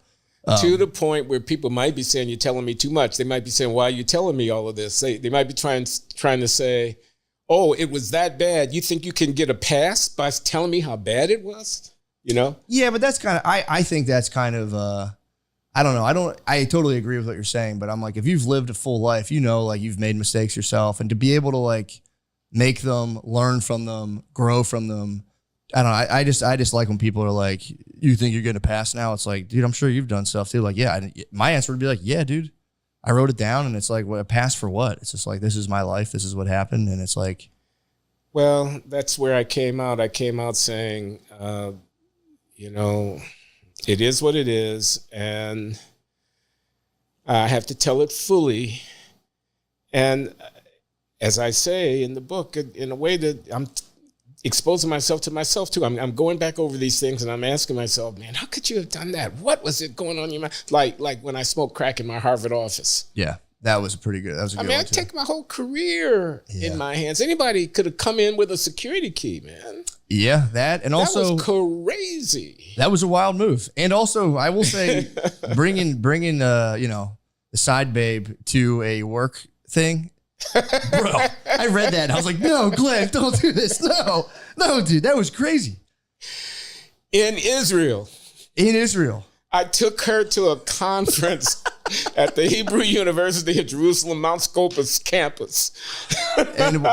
To the point where people might be saying, you're telling me too much. They might be saying, why are you telling me all of this? They might be trying to say, oh, it was that bad. You think you can get a pass by telling me how bad it was? You know? Yeah, but that's kind of, I think that's kind of, I don't know. I totally agree with what you're saying, but I'm like, if you've lived a full life, you know, like you've made mistakes yourself, and to be able to like make them, learn from them, grow from them. I don't know. I just like when people are like, you think you're going to pass now? It's like, dude, I'm sure you've done stuff too. Like, yeah, my answer would be like, yeah, dude, I wrote it down, and it's like, well, a pass for what? It's just like, this is my life. This is what happened. And it's like, well, that's where I came out. I came out saying, you know, it is what it is, and I have to tell it fully. And as I say in the book, in a way that I'm exposing myself to myself too. I'm going back over these things, and I'm asking myself, man, how could you have done that? What was it going on in your mind? Like when I smoked crack in my Harvard office. yeah, that was pretty good. That was a good I mean, I one too. take my whole career in my hands. Anybody could have come in with a security key, man. Yeah, that, and also that was crazy. that was a wild move. And also, I will say, bringing you know, the side babe to a work thing. Bro, I read that and I was like, no, Glenn, don't do this. No, dude, that was crazy. In Israel, I took her to a conference at the Hebrew University of Jerusalem, Mount Scopus campus. And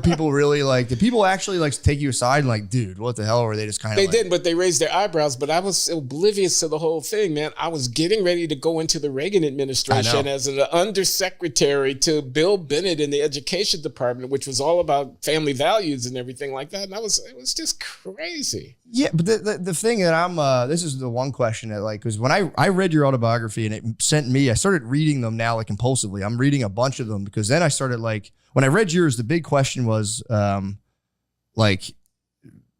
people really like, did people actually like take you aside and like, dude, what the hell? Or were they just kind of They like, didn't, but they raised their eyebrows. But I was oblivious to the whole thing, man. I was getting ready to go into the Reagan administration as an undersecretary to Bill Bennett in the education department, which was all about family values and everything like that. And it was just crazy. Yeah, but the thing that I'm, this is the one question that like, because when I read your autobiography and it sent me, I started reading them now like compulsively. I'm reading a bunch of them because then I started like, when I read yours, the big question was like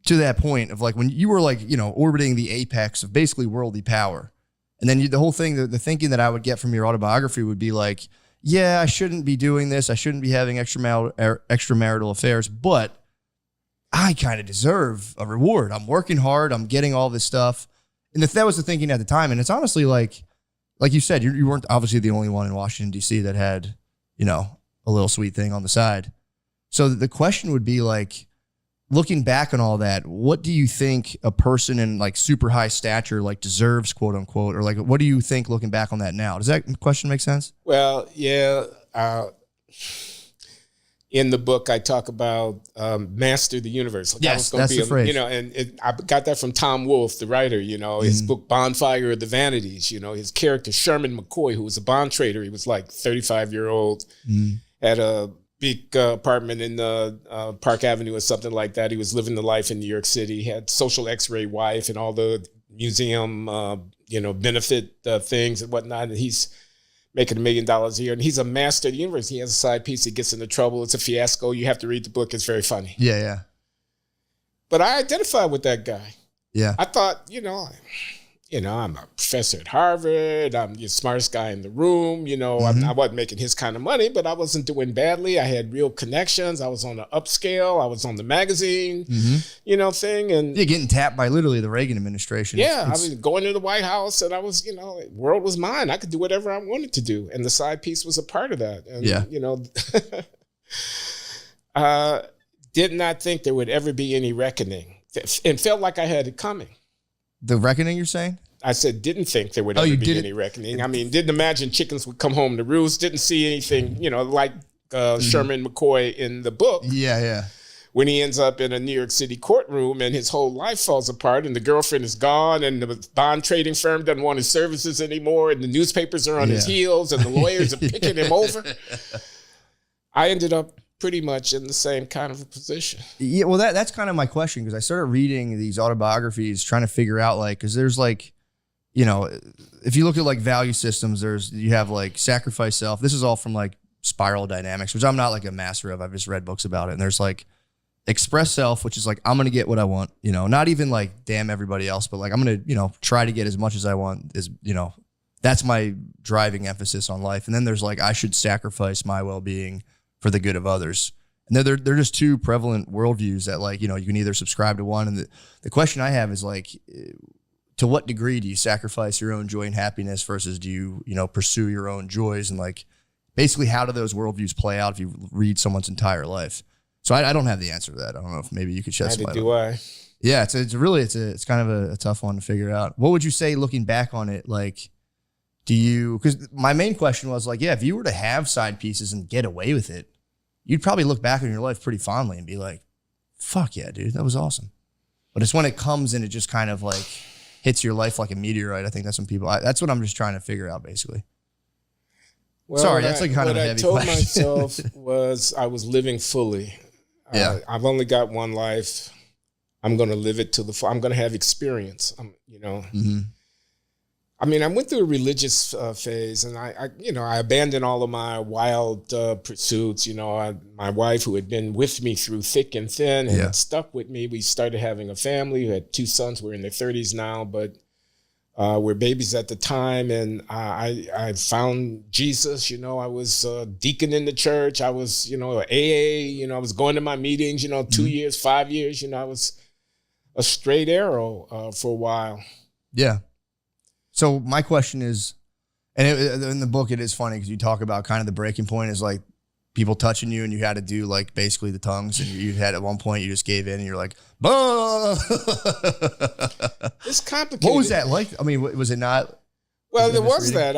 to that point of like when you were like, you know, orbiting the apex of basically worldly power. And then the whole thing, the thinking that I would get from your autobiography would be like, yeah, I shouldn't be doing this. I shouldn't be having extramarital affairs, but I kind of deserve a reward. I'm working hard. I'm getting all this stuff. And if that was the thinking at the time, and it's honestly like you said, you weren't obviously the only one in Washington, D.C. that had, you know, a little sweet thing on the side. So the question would be like, looking back on all that, what do you think a person in like super high stature like deserves, quote unquote, or like what do you think looking back on that now? Does that question make sense? Well, yeah. In the book, I talk about master the universe. Like Yes, that's the phrase. You know, and I got that from Tom Wolfe, the writer. You know, his book Bonfire of the Vanities. You know, his character Sherman McCoy, who was a bond trader. He was like 35-year-old, had a big apartment in Park Avenue or something like that. He was living the life in New York City. He had social X-ray wife and all the museum, benefit things and whatnot. And he's making $1 million a year, and he's a master of the universe. He has a side piece. He gets into trouble. It's a fiasco. You have to read the book. It's very funny. Yeah. But I identified with that guy. Yeah. I thought, I'm a professor at Harvard. I'm the smartest guy in the room. I wasn't making his kind of money, but I wasn't doing badly. I had real connections. I was on the upscale. I was on the magazine, thing. And You're getting tapped by literally the Reagan administration. I was going to the White House, and I was, the world was mine. I could do whatever I wanted to do. And the side piece was a part of that. And, did not think there would ever be any reckoning, and felt like I had it coming. The reckoning, you're saying? I said, didn't think there would ever be any reckoning. I mean, didn't imagine chickens would come home to roost. Didn't see anything, like Sherman McCoy in the book. Yeah. When he ends up in a New York City courtroom and his whole life falls apart and the girlfriend is gone and the bond trading firm doesn't want his services anymore and the newspapers are on his heels and the lawyers are picking him over. I ended up pretty much in the same kind of a position. Yeah, well, that's kind of my question, because I started reading these autobiographies trying to figure out, like, because there's like, if you look at like value systems, you have like sacrifice self. This is all from like Spiral Dynamics, which I'm not like a master of. I've just read books about it. And there's like express self, which is like, I'm going to get what I want, not even like damn everybody else, but like I'm going to, try to get as much as I want, that's my driving emphasis on life. And then there's like, I should sacrifice my well-being for the good of others. And they're just two prevalent worldviews that, like, you can either subscribe to one. And the question I have is like, to what degree do you sacrifice your own joy and happiness versus do you, pursue your own joys? And like, basically how do those worldviews play out if you read someone's entire life? So I don't have the answer to that. I don't know if maybe you could shed some light. Neither do I. Yeah, it's kind of a tough one to figure out. What would you say looking back on it? Like, because my main question was like, yeah, if you were to have side pieces and get away with it, you'd probably look back on your life pretty fondly and be like, fuck yeah, dude, that was awesome. But it's when it comes and it just kind of like hits your life like a meteorite. I think that's when that's what I'm just trying to figure out, basically. Well, Sorry, that's like kind of a heavy question. What I told myself was I was living fully. Yeah. I've only got one life. I'm going to live it to the full. I'm going to have experience. I mean, I went through a religious phase, and I abandoned all of my wild pursuits. My wife, who had been with me through thick and thin, and had stuck with me. We started having a family. We had 2 sons. We're in their 30s now, but we're babies at the time. And I found Jesus. I was a deacon in the church. I was, AA. I was going to my meetings. 2 years, 5 years. I was a straight arrow for a while. Yeah. So my question is, and in the book, it is funny because you talk about kind of the breaking point is like people touching you and you had to do like basically the tongues, and you had at one point you just gave in and you're like, bah! It's complicated. What was that like? I mean, was it not? Well, there was that.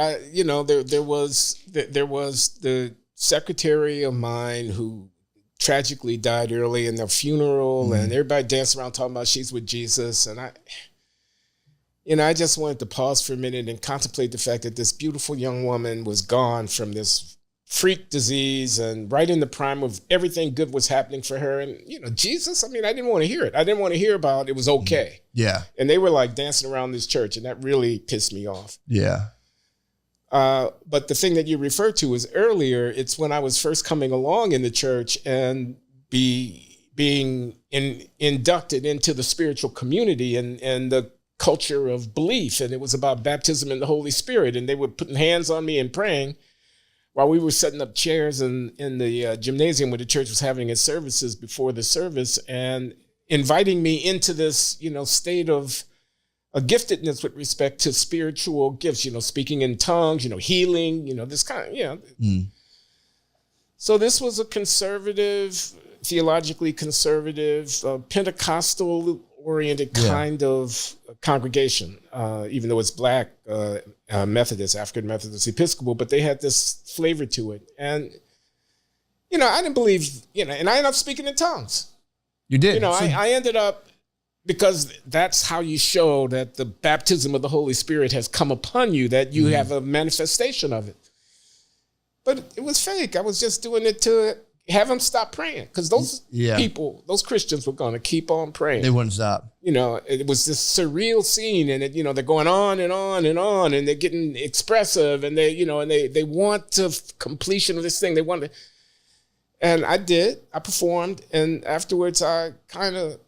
There was the secretary of mine who tragically died early in the funeral, and everybody danced around talking about she's with Jesus, and I just wanted to pause for a minute and contemplate the fact that this beautiful young woman was gone from this freak disease and right in the prime of everything good was happening for her. And, Jesus, I didn't want to hear it. I didn't want to hear about it was okay. Yeah. And they were like dancing around this church, and that really pissed me off. Yeah. But the thing that you referred to is earlier, it's when I was first coming along in the church and being inducted into the spiritual community and the culture of belief, and it was about baptism in the Holy Spirit, and they were putting hands on me and praying while we were setting up chairs in the gymnasium where the church was having its services before the service, and inviting me into this state of a giftedness with respect to spiritual gifts, speaking in tongues, healing, this kind of. So this was a conservative theologically conservative, Pentecostal-oriented kind of congregation, even though it's black, Methodist, African Methodist, Episcopal, but they had this flavor to it. And, I didn't believe, and I ended up speaking in tongues. You did. I ended up, because that's how you show that the baptism of the Holy Spirit has come upon you, that you have a manifestation of it. But it was fake. I was just doing it to have them stop praying, because those people, those Christians were going to keep on praying. They wouldn't stop. It was this surreal scene, and they're going on and on and on, and they're getting expressive, and they want to completion of this thing. They want to, and I performed, and afterwards I kind of,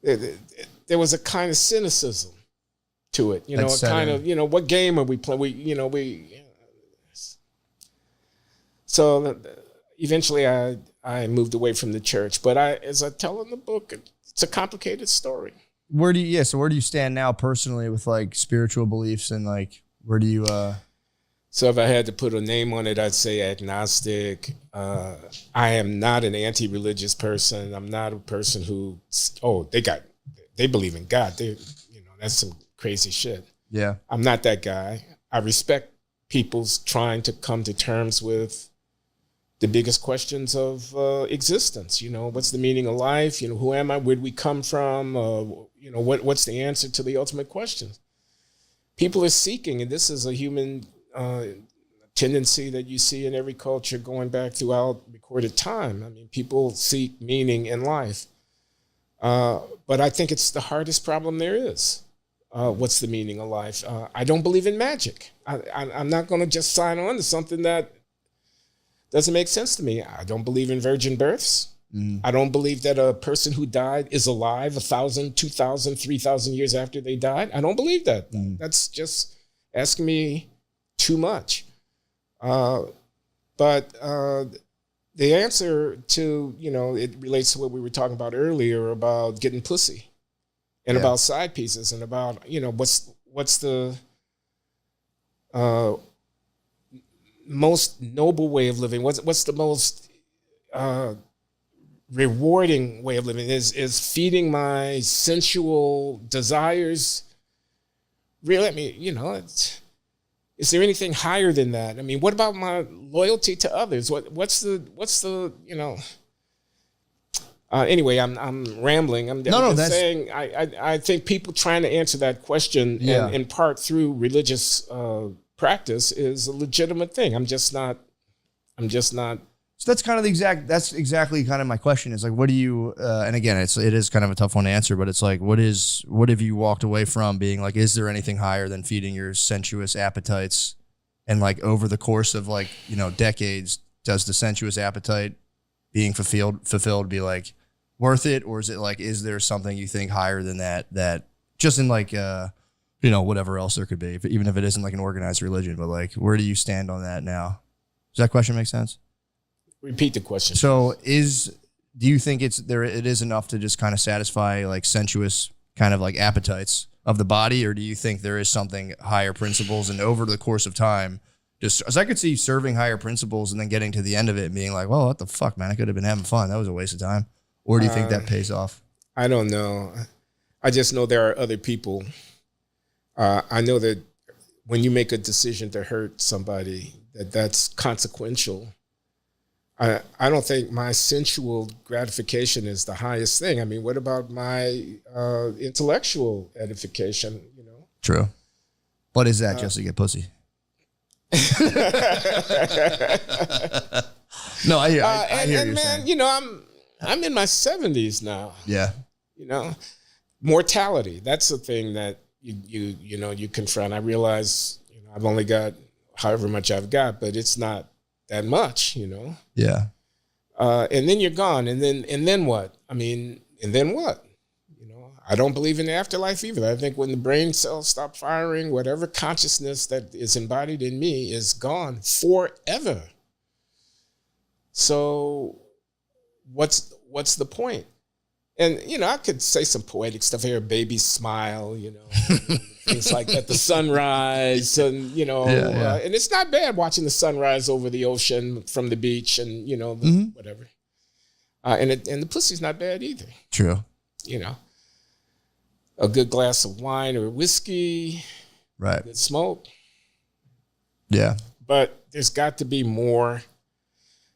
there was a kind of cynicism to it, what game are we playing? So eventually I moved away from the church, but as I tell in the book, it's a complicated story. Where do you stand now personally with like spiritual beliefs, and like, where do you, So if I had to put a name on it, I'd say agnostic. I am not an anti-religious person. I'm not a person who, they believe in God. That's some crazy shit. Yeah. I'm not that guy. I respect people's trying to come to terms with the biggest questions of existence. What's the meaning of life? Who am I? Where'd we come from? What's the answer to the ultimate questions? People are seeking, and this is a human tendency that you see in every culture going back throughout recorded time. I mean, people seek meaning in life. But I think it's the hardest problem there is. What's the meaning of life? I don't believe in magic. I'm not going to just sign on to something that doesn't make sense to me. I don't believe in virgin births. I don't believe that a person who died is alive 1,000, 2,000, 3,000 years after they died. I don't believe that. That's just asking me too much. But the answer to, it relates to what we were talking about earlier about getting pussy and about side pieces and about, what's the most noble way of living? What's the most rewarding way of living? Is feeding my sensual desires really? I mean, is there anything higher than that? I mean, what about my loyalty to others? What's the anyway, I'm rambling. I'm just saying I think people trying to answer that question and in part through religious practice is a legitimate thing. I'm just not. So that's kind of that's exactly kind of my question is like, what do you, and again, it is kind of a tough one to answer, but it's like, what have you walked away from being like, is there anything higher than feeding your sensuous appetites? And like over the course of like, decades, does the sensuous appetite being fulfilled be like worth it? Or is it like, is there something you think higher than that just in like, whatever else there could be, even if it isn't like an organized religion, but like, where do you stand on that now? Does that question make sense? Repeat the question. So do you think it is enough to just kind of satisfy like sensuous kind of like appetites of the body, or do you think there is something higher principles, and over the course of time, just as I could see serving higher principles and then getting to the end of it and being like, well, what the fuck, man, I could have been having fun. That was a waste of time. Or do you think that pays off? I don't know. I just know there are other people. I know that when you make a decision to hurt somebody, that's consequential. I don't think my sensual gratification is the highest thing. I mean, what about my intellectual edification? True, but is that just to get pussy? No, I hear you man, saying. I'm in my 70s now. Yeah, mortality. That's the thing that you confront. I realize I've only got however much I've got, but it's not that much, Yeah. And then you're gone. And then what? I mean, and then what? I don't believe in the afterlife either. I think when the brain cells stop firing, whatever consciousness that is embodied in me is gone forever. So what's the point? And, you know, I could say some poetic stuff here, baby smile, you know, things like that, the sunrise, and, you know, and it's not bad watching the sunrise over the ocean from the beach and, you know, whatever. And the pussy's not bad either. True. You know, a good glass of wine or whiskey, Right. good smoke. Yeah. But there's got to be more.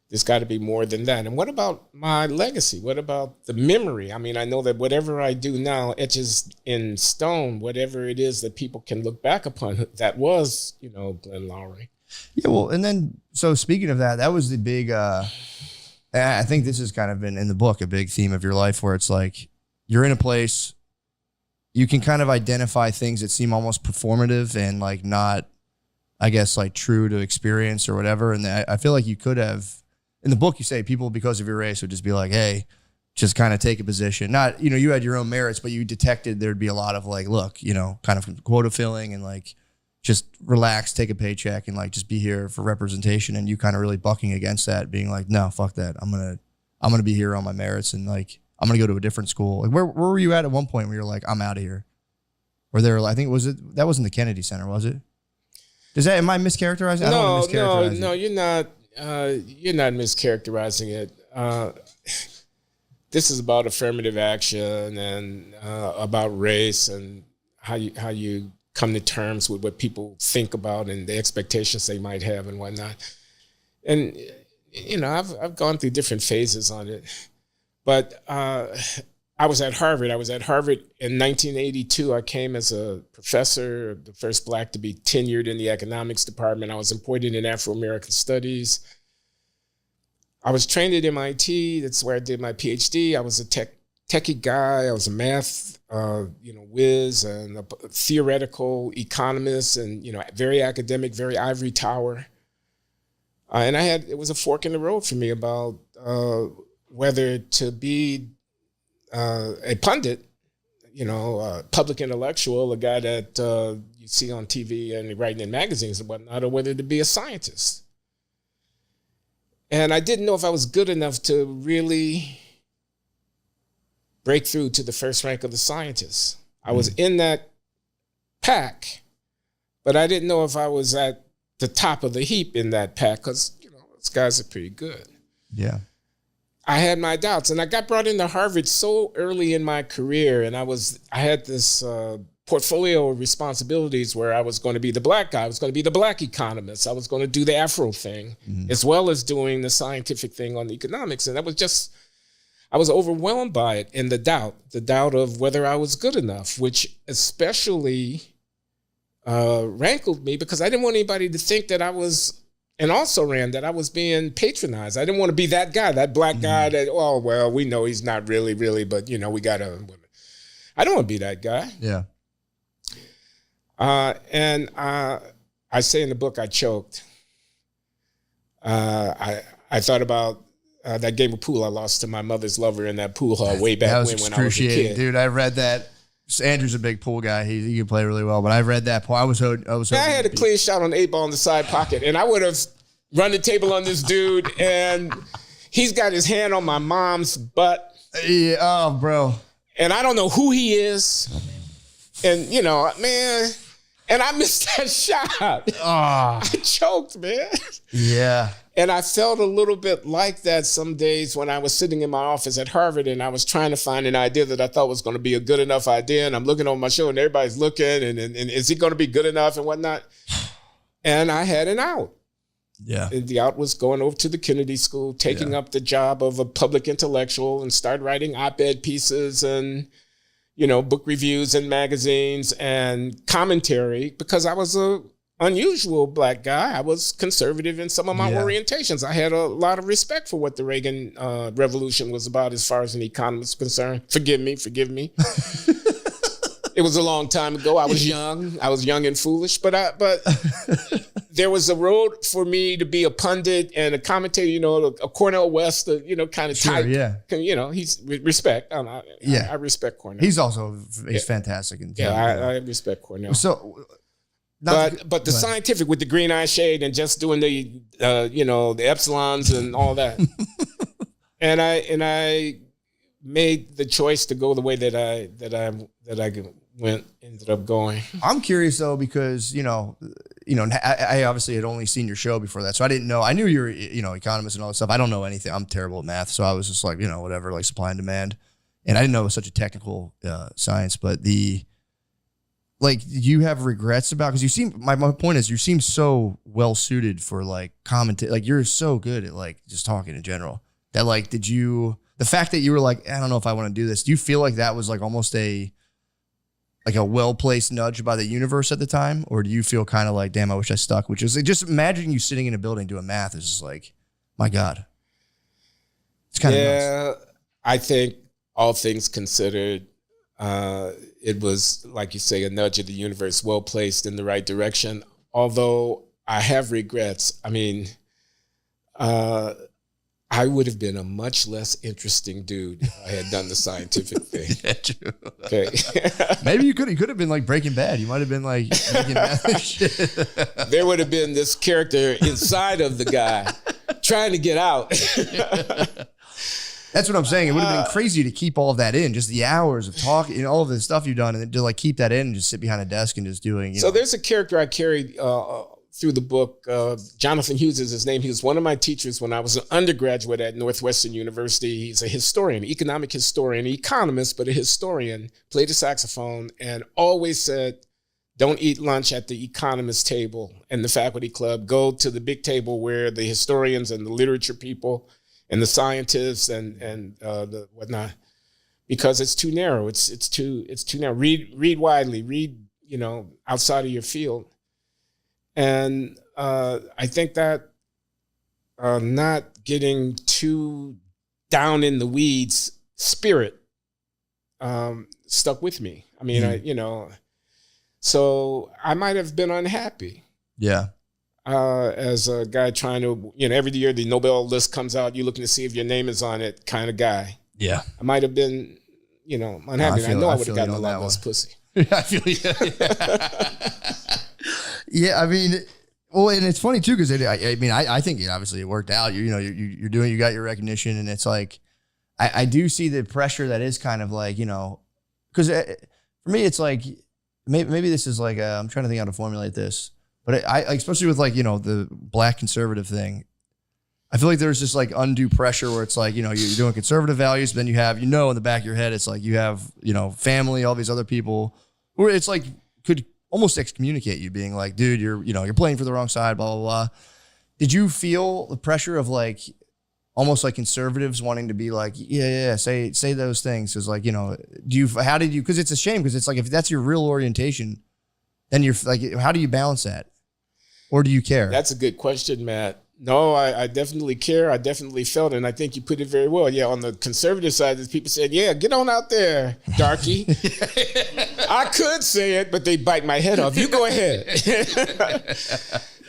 There's got to be more than that. And what about my legacy? What about the memory? I mean, I know that whatever I do now etches in stone, whatever it is that people can look back upon. That was, you know, Glenn Lowry. Yeah. Well, and then, so speaking of that, that was the big, I think this has kind of been in the book, a big theme of your life where it's like, you're in a place, you can kind of identify things that seem almost performative and like not, I guess, like true to experience or whatever. And I feel like you could have, in the book, you say people because of your race would just be like, hey, just kind of take a position. Not, you know, you had your own merits, but you detected there'd be a lot of like, look, you know, kind of quota filling and like just relax, take a paycheck and like just be here for representation. And you kind of really bucking against that, being like, no, fuck that. I'm gonna be here on my merits and like I'm gonna go to a different school. Like where were you at one point where you're like, I'm out of here? Or there, I think that wasn't the Kennedy Center, was it? Am I mischaracterizing? I don't want to mischaracterize No, it. you're not. You're not mischaracterizing it. This is about affirmative action and about race and how you come to terms with what people think about and the expectations they might have and whatnot. And you know, I've gone through different phases on it, but I was at Harvard. In 1982. I came as a professor, the first Black to be tenured in the economics department. I was appointed in Afro-American studies. I was trained at MIT. That's where I did my PhD. I was a techie guy. I was a math, whiz and a theoretical economist and, you know, very academic, very ivory tower. And it was a fork in the road for me about whether to be a pundit, you know, a public intellectual, a guy that you see on TV and writing in magazines and whatnot, or whether to be a scientist. And I didn't know if I was good enough to really break through to the first rank of the scientists. I was in that pack, but I didn't know if I was at the top of the heap in that pack because, you know, those guys are pretty good. Yeah. I had my doubts, and I got brought into Harvard so early in my career, and I had this portfolio of responsibilities where I was going to be the Black guy, I was going to be the Black economist, I was going to do the Afro thing, as well as doing the scientific thing on the economics, and I was overwhelmed by it, and the doubt of whether I was good enough, which especially rankled me because I didn't want anybody to think that I was. And also ran that I was being patronized. I didn't want to be that guy, that Black guy that, oh, well, we know he's not really, but, you know, we got other women. I don't want to be that guy. Yeah. And I say in the book, I choked. I thought about that game of pool I lost to my mother's lover in that pool hall way back when I was a excruciating, kid. dude. I read that. Andrew's a big pool guy. He can play really well, but I read that. I was I had a clean shot on the 8 ball in the side pocket, and I would have run the table on this dude, and he's got his hand on my mom's butt. Yeah, oh, bro. And I don't know who he is. And, you know, man, and I missed that shot. I choked, man. Yeah. And I felt a little bit like that some days when I was sitting in my office at Harvard and I was trying to find an idea that I thought was going to be a good enough idea. And I'm looking over my shoulder and everybody's looking and is it going to be good enough and whatnot? And I had an out. Yeah. And the out was going over to the Kennedy School, taking up the job of a public intellectual and start writing op-ed pieces and, you know, book reviews and magazines and commentary because I was a unusual Black guy. I was conservative in some of my orientations. I had a lot of respect for what the Reagan Revolution was about as far as an economist is concerned. Forgive me. It was a long time ago. I was young and foolish, but there was a road for me to be a pundit and a commentator, you know, a Cornel West, you know, kind of type. Yeah. You know, he's respect. I respect Cornel. He's fantastic. I respect Cornel. So, but the scientific with the green eye shade and just doing the the epsilons and all that. and I made the choice to go the way that I ended up going. I'm curious though, because I obviously had only seen your show before that, so I didn't know. I knew you were, economist and all that stuff. I don't know anything. I'm terrible at math, so I was just like, whatever, like supply and demand, and I didn't know it was such a technical science. But do you have regrets about, because you seem, my point is, you seem so well suited for like commentate, like you're so good at like just talking in general that like, the fact that you were like, I don't know if I want to do this, do you feel like that was like almost a well-placed nudge by the universe at the time? Or do you feel kind of like, damn, I wish I stuck? Which is just imagining you sitting in a building doing math is just like, my God. It's kind of nuts. I think all things considered, it was, like you say, a nudge of the universe, well-placed in the right direction. Although I have regrets. I mean, I would have been a much less interesting dude if I had done the scientific thing. Yeah, true. Okay. Maybe you could have been like Breaking Bad. You might have been like making math and shit. There would have been this character inside of the guy trying to get out. That's what I'm saying. It would have been crazy to keep all of that in, just the hours of talking, all of the stuff you've done, and then to like keep that in and just sit behind a desk and just doing. So there's a character I carried through the book. Jonathan Hughes is his name. He was one of my teachers when I was an undergraduate at Northwestern University. He's a historian, economic historian, economist, but a historian, played the saxophone, and always said, don't eat lunch at the economist table and the faculty club. Go to the big table where the historians and the literature people and the scientists and the whatnot, because it's too narrow. It's too narrow. Read widely. Read outside of your field. And I think that not getting too down in the weeds spirit stuck with me. I mean, so I might have been unhappy. Yeah. As a guy trying to, every year the Nobel list comes out, you're looking to see if your name is on it kind of guy. Yeah. I might have been, unhappy. I know I would have gotten a lot less pussy. I feel you. Yeah, I mean, well, and it's funny too, because I think obviously it worked out. You got your recognition, and it's like, I do see the pressure that is kind of like, because for me it's like maybe this is like I'm trying to think how to formulate this, but I especially with like the black conservative thing, I feel like there's this like undue pressure where it's like you're doing conservative values, but then you have in the back of your head it's like you have family, all these other people who it's like could almost excommunicate you, being like, dude, you're playing for the wrong side, blah, blah, blah. Did you feel the pressure of like, almost like conservatives wanting to be like, yeah, say those things? Cause like, how did you, cause it's a shame. Cause it's like, if that's your real orientation, then you're like, how do you balance that? Or do you care? That's a good question, Matt. No, I definitely care. I definitely felt it. And I think you put it very well. Yeah, on the conservative side, there's people said, yeah, get on out there, darky. I could say it, but they bite my head off. You go ahead.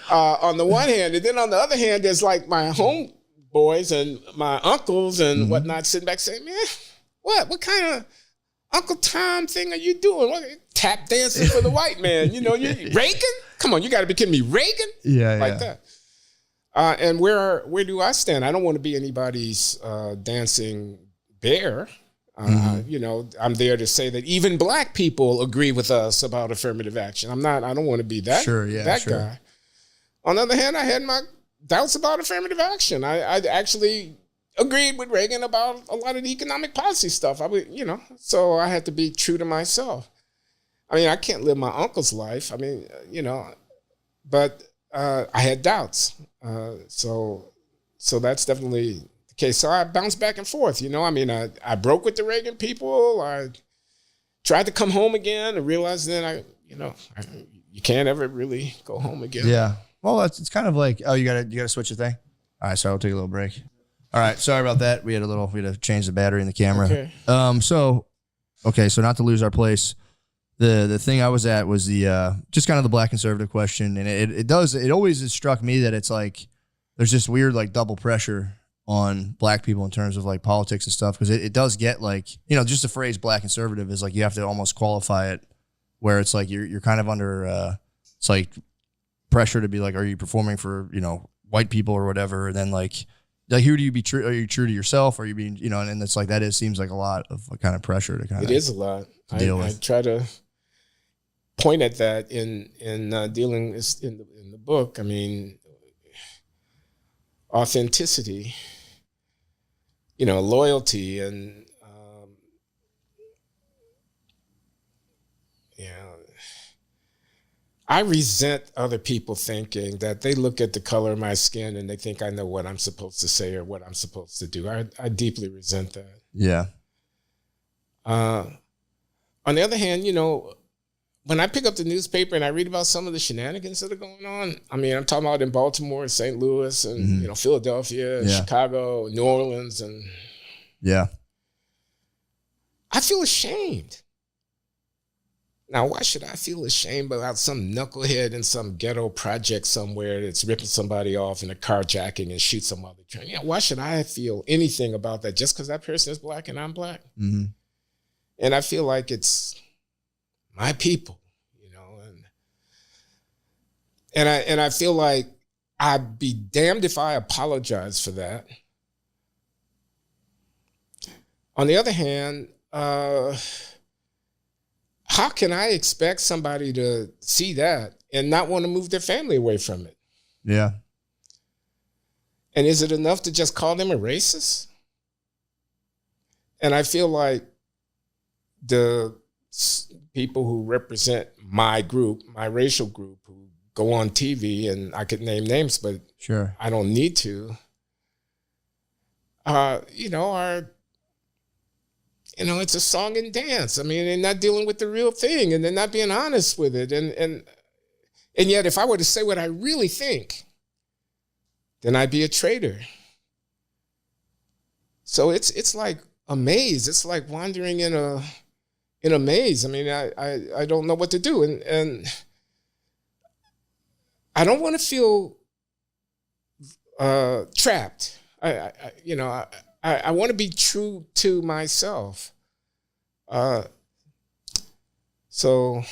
On the one hand. And then on the other hand, there's like my homeboys and my uncles and whatnot sitting back saying, man, what kind of Uncle Tom thing are you doing? What, tap dancing for the white man? You Reagan? Come on, you got to be kidding me. Reagan? Yeah, like that. And where do I stand? I don't want to be anybody's dancing bear. I'm there to say that even black people agree with us about affirmative action. I don't want to be that, guy. On the other hand, I had my doubts about affirmative action. I actually agreed with Reagan about a lot of the economic policy stuff. So I had to be true to myself. I mean, I can't live my uncle's life. I mean, but I had doubts. So that's definitely the case. So I bounced back and forth, I broke with the Reagan people. I tried to come home again and realized then you can't ever really go home again. Yeah. Well, it's kind of like, you gotta switch the thing. All right. So I'll take a little break. All right. Sorry about that. We had to change the battery in the camera. Okay. So not to lose our place. The thing I was at was the just kind of the black conservative question, and it always has struck me that it's like there's this weird like double pressure on black people in terms of like politics and stuff, because it does get like just the phrase black conservative is like you have to almost qualify it, where it's like you're kind of under it's like pressure to be like, are you performing for white people or whatever, and then like Like, who do you be true? Are you true to yourself? Are you being, you know, and it's like, seems like a lot of kind of pressure to kind It of. is a lot. deal I with. try to point at that in dealing in the book. I mean, authenticity, you know, loyalty, and I resent other people thinking that they look at the color of my skin and they think I know what I'm supposed to say or what I'm supposed to do. I deeply resent that. Yeah. On the other hand, you know, when I pick up the newspaper and I read about some of the shenanigans that are going on, I mean, I'm talking about in Baltimore, St. Louis, and you know, Philadelphia, Yeah. Chicago, New Orleans, and Yeah. I feel ashamed. Now, why should I feel ashamed about some knucklehead in some ghetto project somewhere that's ripping somebody off in a carjacking and shoot some other train? Yeah, why should I feel anything about that just because that person is black and I'm black? Mm-hmm. And I feel like it's my people, you know, and I feel like I'd be damned if I apologize for that. On the other hand, how can I expect somebody to see that and not want to move their family away from it? Yeah. And is it enough to just call them a racist? And I feel like the people who represent my group, my racial group, who go on TV, and I could name names, but Sure. I don't need to, you know, are, you know, it's a song and dance. I mean, they're not dealing with the real thing, and they're not being honest with it. And yet, if I were to say what I really think, then I'd be a traitor. So it's like a maze. It's like wandering in a maze. I mean, I don't know what to do, and I don't want to feel trapped. I want to be true to myself. So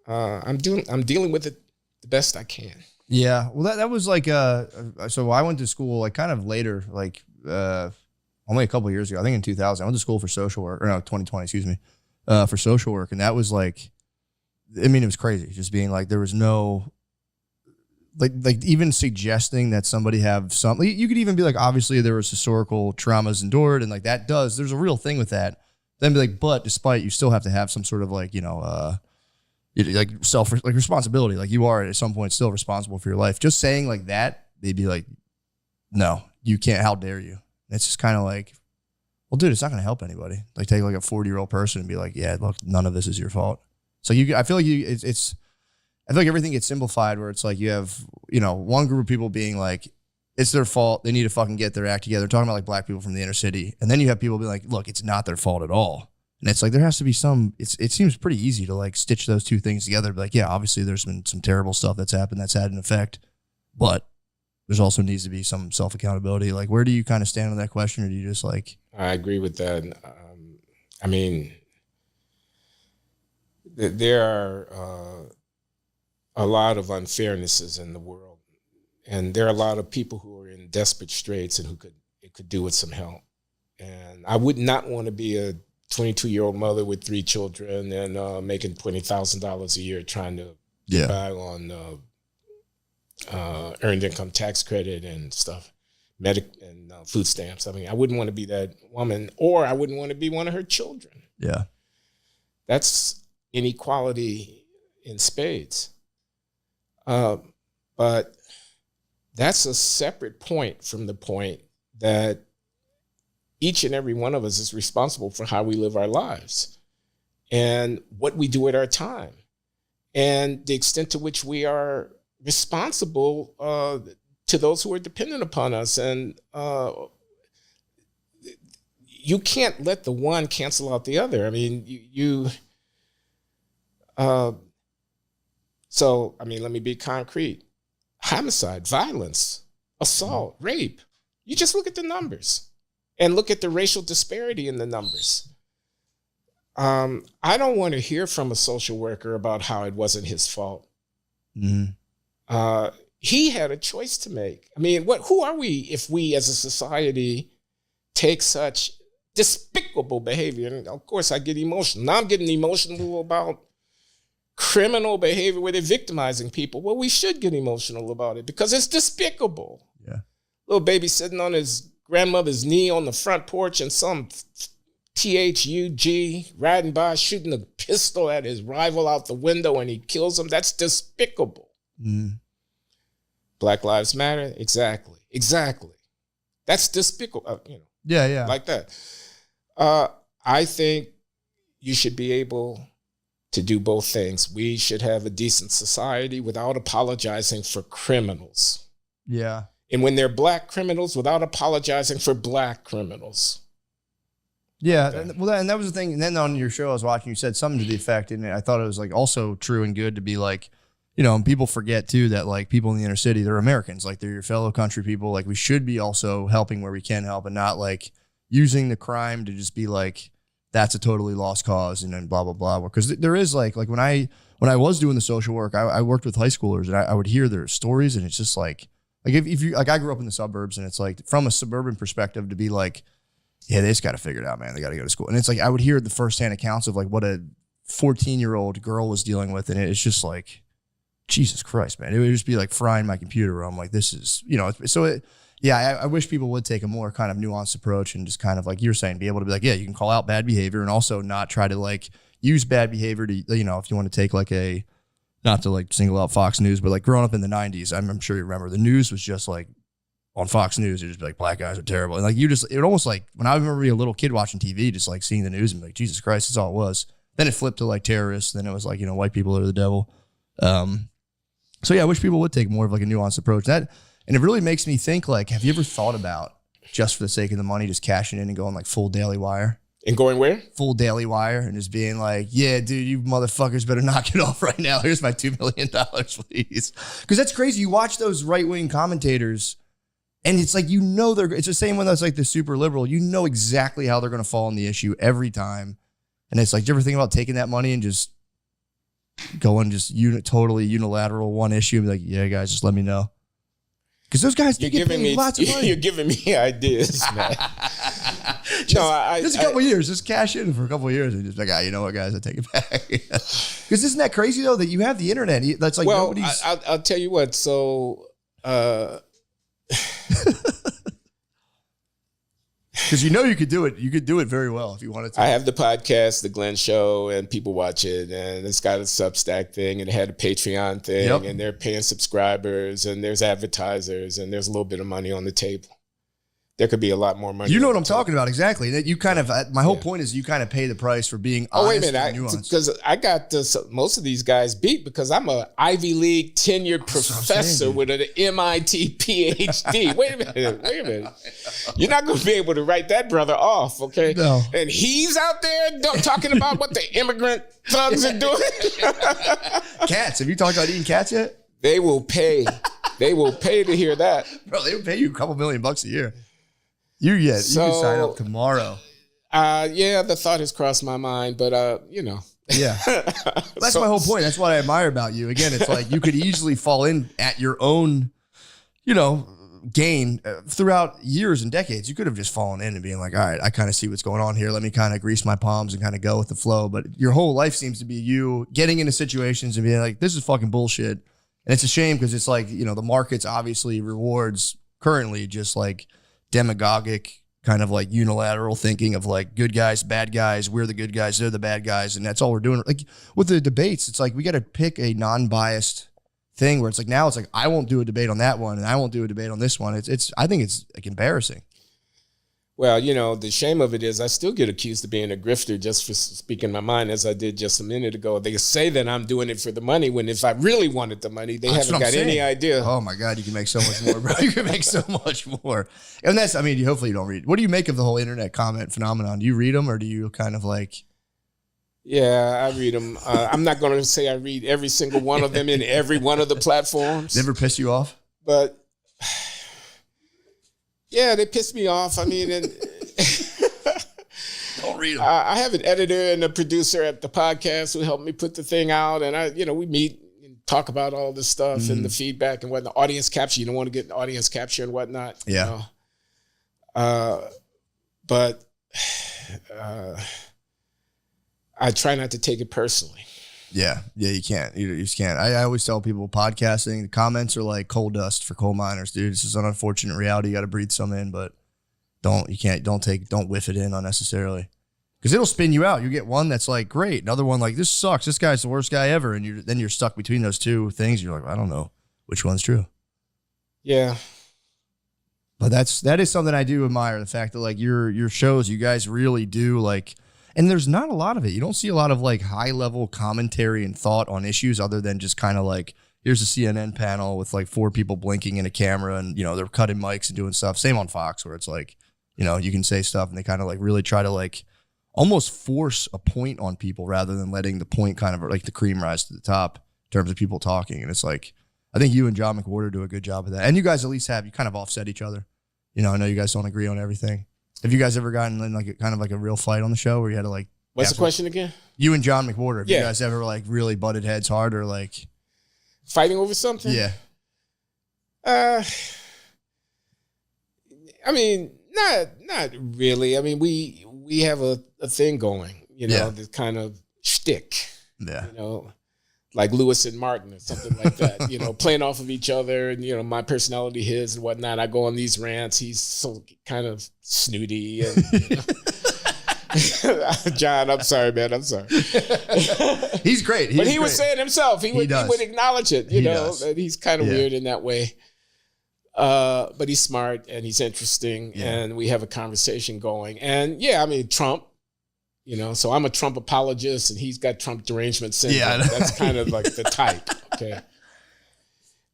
I'm dealing with it the best I can. Yeah. Well, that was like, so I went to school like kind of later, like only a couple of years ago, I think in 2000, I went to school for social work, or no, 2020, excuse me, for social work. And that was like, I mean, it was crazy just being like, there was no, like even suggesting that somebody have something, you could even be like, obviously there was historical traumas endured and like there's a real thing with that. Then be like, but despite, you still have to have some sort of like, you know, like responsibility. Like you are at some point still responsible for your life. Just saying like that, they'd be like, no, you can't. How dare you? And it's just kind of like, well, dude, it's not going to help anybody. Like take like a 40-year-old person and be like, yeah, look, none of this is your fault. So I feel like I feel like everything gets simplified where it's like you have, you know, one group of people being like, it's their fault. They need to fucking get their act together. Talking about like black people from the inner city. And then you have people be like, look, it's not their fault at all. And it's like, there has to be it seems pretty easy to like stitch those two things together. Be like, yeah, obviously there's been some terrible stuff that's happened that's had an effect, but there's also needs to be some self-accountability. Like, where do you kind of stand on that question? Or do you just like, I agree with that. I mean, there are a lot of unfairnesses in the world, and there are a lot of people who are in desperate straits and it could do with some help. And I would not want to be a 22-year-old mother with 3 children and making $20,000 a year trying to get by on earned income tax credit and stuff, and food stamps. I mean, I wouldn't want to be that woman, or I wouldn't want to be one of her children. yeah, That's inequality in spades. But that's a separate point from the point that each and every one of us is responsible for how we live our lives and what we do with our time and the extent to which we are responsible to those who are dependent upon us. And you can't let the one cancel out the other. I mean, so, I mean, let me be concrete. Homicide, violence, assault, rape. You just look at the numbers and look at the racial disparity in the numbers. I don't want to hear from a social worker about how it wasn't his fault. mm-hmm. he had a choice to make. I mean, who are we if we as a society take such despicable behavior? And of course, I get emotional. Now I'm getting emotional about criminal behavior where they're victimizing people. Well, we should get emotional about it because it's despicable. Yeah. Little baby sitting on his grandmother's knee on the front porch and some THUG riding by shooting a pistol at his rival out the window and he kills him. That's despicable. Mm. Black Lives Matter? Exactly. That's despicable. Yeah. Like that. I think you should be able to do both things. We should have a decent society without apologizing for criminals. Yeah. And when they're black criminals, without apologizing for black criminals. Yeah. Okay. And that was the thing. And then on your show I was watching, you said something to the effect, and I thought it was like also true and good to be like, and people forget too that like people in the inner city, they're Americans, like they're your fellow country people. Like we should be also helping where we can help and not like using the crime to just be like, that's a totally lost cause and then blah, blah, blah. Because there is like when I was doing the social work, I worked with high schoolers and I would hear their stories, and it's just like if you, like I grew up in the suburbs, and it's like from a suburban perspective to be like, yeah, they just got to figure it out, man. They got to go to school. And it's like, I would hear the firsthand accounts of like what a 14-year-old girl was dealing with. And it's just like, Jesus Christ, man. It would just be like frying my computer. I'm like, this is, I wish people would take a more kind of nuanced approach and just kind of like you're saying, be able to be like, yeah, you can call out bad behavior and also not try to like use bad behavior to, if you want to take like not to like single out Fox News, but like growing up in the 90s, I'm sure you remember the news was just like on Fox News, it'd just be like, black guys are terrible. And like it almost like when I remember being a little kid watching TV, just like seeing the news and be like, Jesus Christ, that's all it was. Then it flipped to like terrorists. Then it was like, white people are the devil. So yeah, I wish people would take more of like a nuanced approach. And it really makes me think like, have you ever thought about just for the sake of the money, just cashing in and going like full Daily Wire? And going where? Full Daily Wire and just being like, yeah, dude, you motherfuckers better knock it off right now. Here's my $2 million, please. Because that's crazy. You watch those right-wing commentators and it's like, it's the same one that's like the super liberal. You know exactly how they're going to fall on the issue every time. And it's like, do you ever think about taking that money and just going totally unilateral one issue and be like, yeah, guys, just let me know. Because those guys You're get paid lots of money. You're giving me ideas, man. Just a couple of years, just cash in for a couple of years and just like, you know what, guys, I take it back. Because isn't that crazy though that you have the internet? That's like nobody's. I'll tell you what. So, because you could do it. You could do it very well if you wanted to. I have the podcast, The Glenn Show, and people watch it. And it's got a Substack thing, and it had a Patreon thing, Yep. and they're paying subscribers, and there's advertisers, and there's a little bit of money on the table. There could be a lot more money. You know on what I'm the table. talking about exactly. That you kind of. My whole point is you kind of pay the price for being honest. Oh, wait a minute. And nuanced. Because I got most of these guys beat because I'm a Ivy League tenured professor with an MIT PhD. Wait a minute. You're not going to be able to write that brother off, okay? No. And he's out there talking about what the immigrant thugs are doing. Cats. Have you talked about eating cats yet? They will pay. They will pay to hear that. Bro, they would pay you a couple $1 million a year. You can sign up tomorrow. Yeah, the thought has crossed my mind, but Yeah. That's my whole point. That's what I admire about you. Again, it's like you could easily fall in at your own, gain throughout years and decades. You could have just fallen in and being like, all right, I kind of see what's going on here. Let me kind of grease my palms and kind of go with the flow. But your whole life seems to be you getting into situations and being like, this is fucking bullshit. And it's a shame because it's like, the markets obviously rewards currently just like demagogic kind of like unilateral thinking of like good guys, bad guys. We're the good guys. They're the bad guys. And that's all we're doing. Like with the debates, it's like we got to pick a non-biased thing where it's like now it's like I won't do a debate on that one and I won't do a debate on this one. I think it's like embarrassing. Well, the shame of it is I still get accused of being a grifter just for speaking my mind, as I did just a minute ago. They say that I'm doing it for the money when if I really wanted the money, they haven't got any idea. Oh my God, you can make so much more, bro. You can make so much more. And hopefully you don't read. What do you make of the whole internet comment phenomenon? Do you read them or do you kind of like... Yeah, I read them. I'm not going to say I read every single one of them in every one of the platforms. Never piss you off? But... yeah, they piss me off. I mean, don't read them. I have an editor and a producer at the podcast who helped me put the thing out, and we meet and talk about all this stuff and the feedback and whatnot. Audience capture. You don't want to get audience capture and whatnot. Yeah. You know? But I try not to take it personally. Yeah, you can't. You just can't. I always tell people podcasting, the comments are like coal dust for coal miners, dude. This is an unfortunate reality. You got to breathe some in, but don't whiff it in unnecessarily. Because it'll spin you out. You get one that's like, great. Another one like, this sucks. This guy's the worst guy ever. And then you're stuck between those two things. You're like, I don't know which one's true. Yeah. But that is something I do admire, the fact that like your shows, you guys really do like, and there's not a lot of it. You don't see a lot of like high level commentary and thought on issues other than just kind of like, here's a CNN panel with like 4 people blinking in a camera and, you know, they're cutting mics and doing stuff. Same on Fox where it's like, you know, you can say stuff and they kind of like really try to like almost force a point on people rather than letting the point kind of like the cream rise to the top in terms of people talking. And it's like, I think you and John McWhorter do a good job of that. And you guys at least you kind of offset each other. You know, I know you guys don't agree on everything. Have you guys ever gotten in like kind of like a real fight on the show where you had to like? What's the question again? You and John McWhorter. Have Yeah. you guys ever like really butted heads hard or like? Fighting over something? Yeah. I mean, not really. I mean, we have a thing going, you know, Yeah. this kind of shtick, Yeah. you know, like Lewis and Martin or something like that, you know, playing off of each other and, you know, my personality, his and whatnot. I go on these rants. He's so kind of snooty. And, you know. John, I'm sorry, man. I'm sorry. He's great. But he would say it himself. He would acknowledge it, you He know, does. that he's kind of Yeah. weird in that way. But he's smart and he's interesting and we have a conversation going. And yeah, I mean, Trump, you know, so I'm a Trump apologist and he's got Trump derangement syndrome. Yeah. That's kind of like the type. Okay.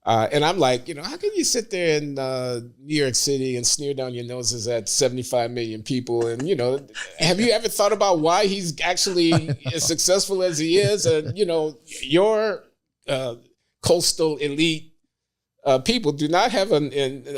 And I'm like, you know, how can you sit there in New York City and sneer down your noses at 75 million people? And, you know, have you ever thought about why he's actually as successful as he is? And, you know, your coastal elite people do not have a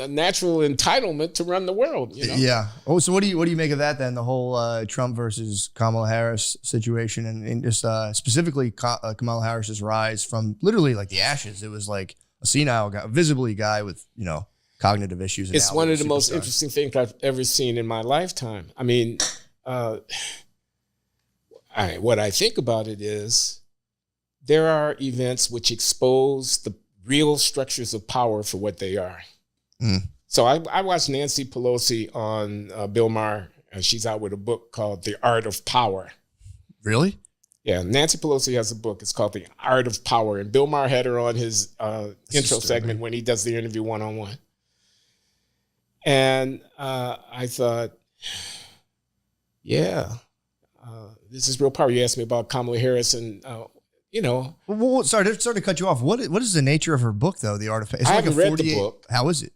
natural entitlement to run the world, you know? Yeah. Oh, so what do you make of that then? The whole Trump versus Kamala Harris situation, and just specifically Kamala Harris's rise from literally like the ashes. It was like a senile guy, visibly a guy with, you know, cognitive issues. And It's one of the most interesting things I've ever seen in my lifetime. I mean, what I think about it is there are events which expose the real structures of power for what they are. Mm. So I watched Nancy Pelosi on Bill Maher, and she's out with a book called The Art of Power. Really? Yeah, Nancy Pelosi has a book. It's called The Art of Power. And Bill Maher had her on his intro segment when he does the interview one-on-one. And I thought, yeah, this is real power. You asked me about Kamala Harris and, you know. Well, sorry to cut you off. What is the nature of her book, though? The Art of It's I like haven't read the book. How is it?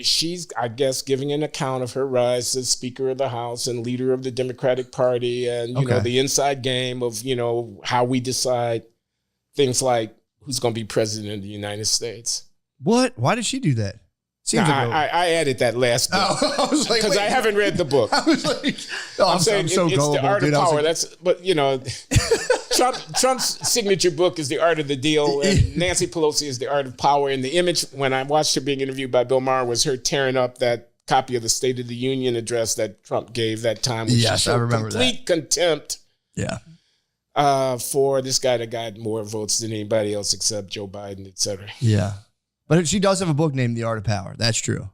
She's, I guess, giving an account of her rise as Speaker of the House and leader of the Democratic Party and, you know, the inside game of, you know, how we decide things like who's going to be president of the United States. What? Why did she do that? Seems Now, like I added that last bit I was like, because I haven't read the book. I was like, oh, I'm saying so it's gullible, The Art dude. of I was Power. like, But, you know, Trump's signature book is The Art of the Deal, and Nancy Pelosi is The Art of Power. And the image, when I watched her being interviewed by Bill Maher, was her tearing up that copy of the State of the Union address that Trump gave that time. Which Yes, showed I remember complete contempt yeah. for this guy that got more votes than anybody else except Joe Biden, et cetera. Yeah. But she does have a book named The Art of Power. That's true.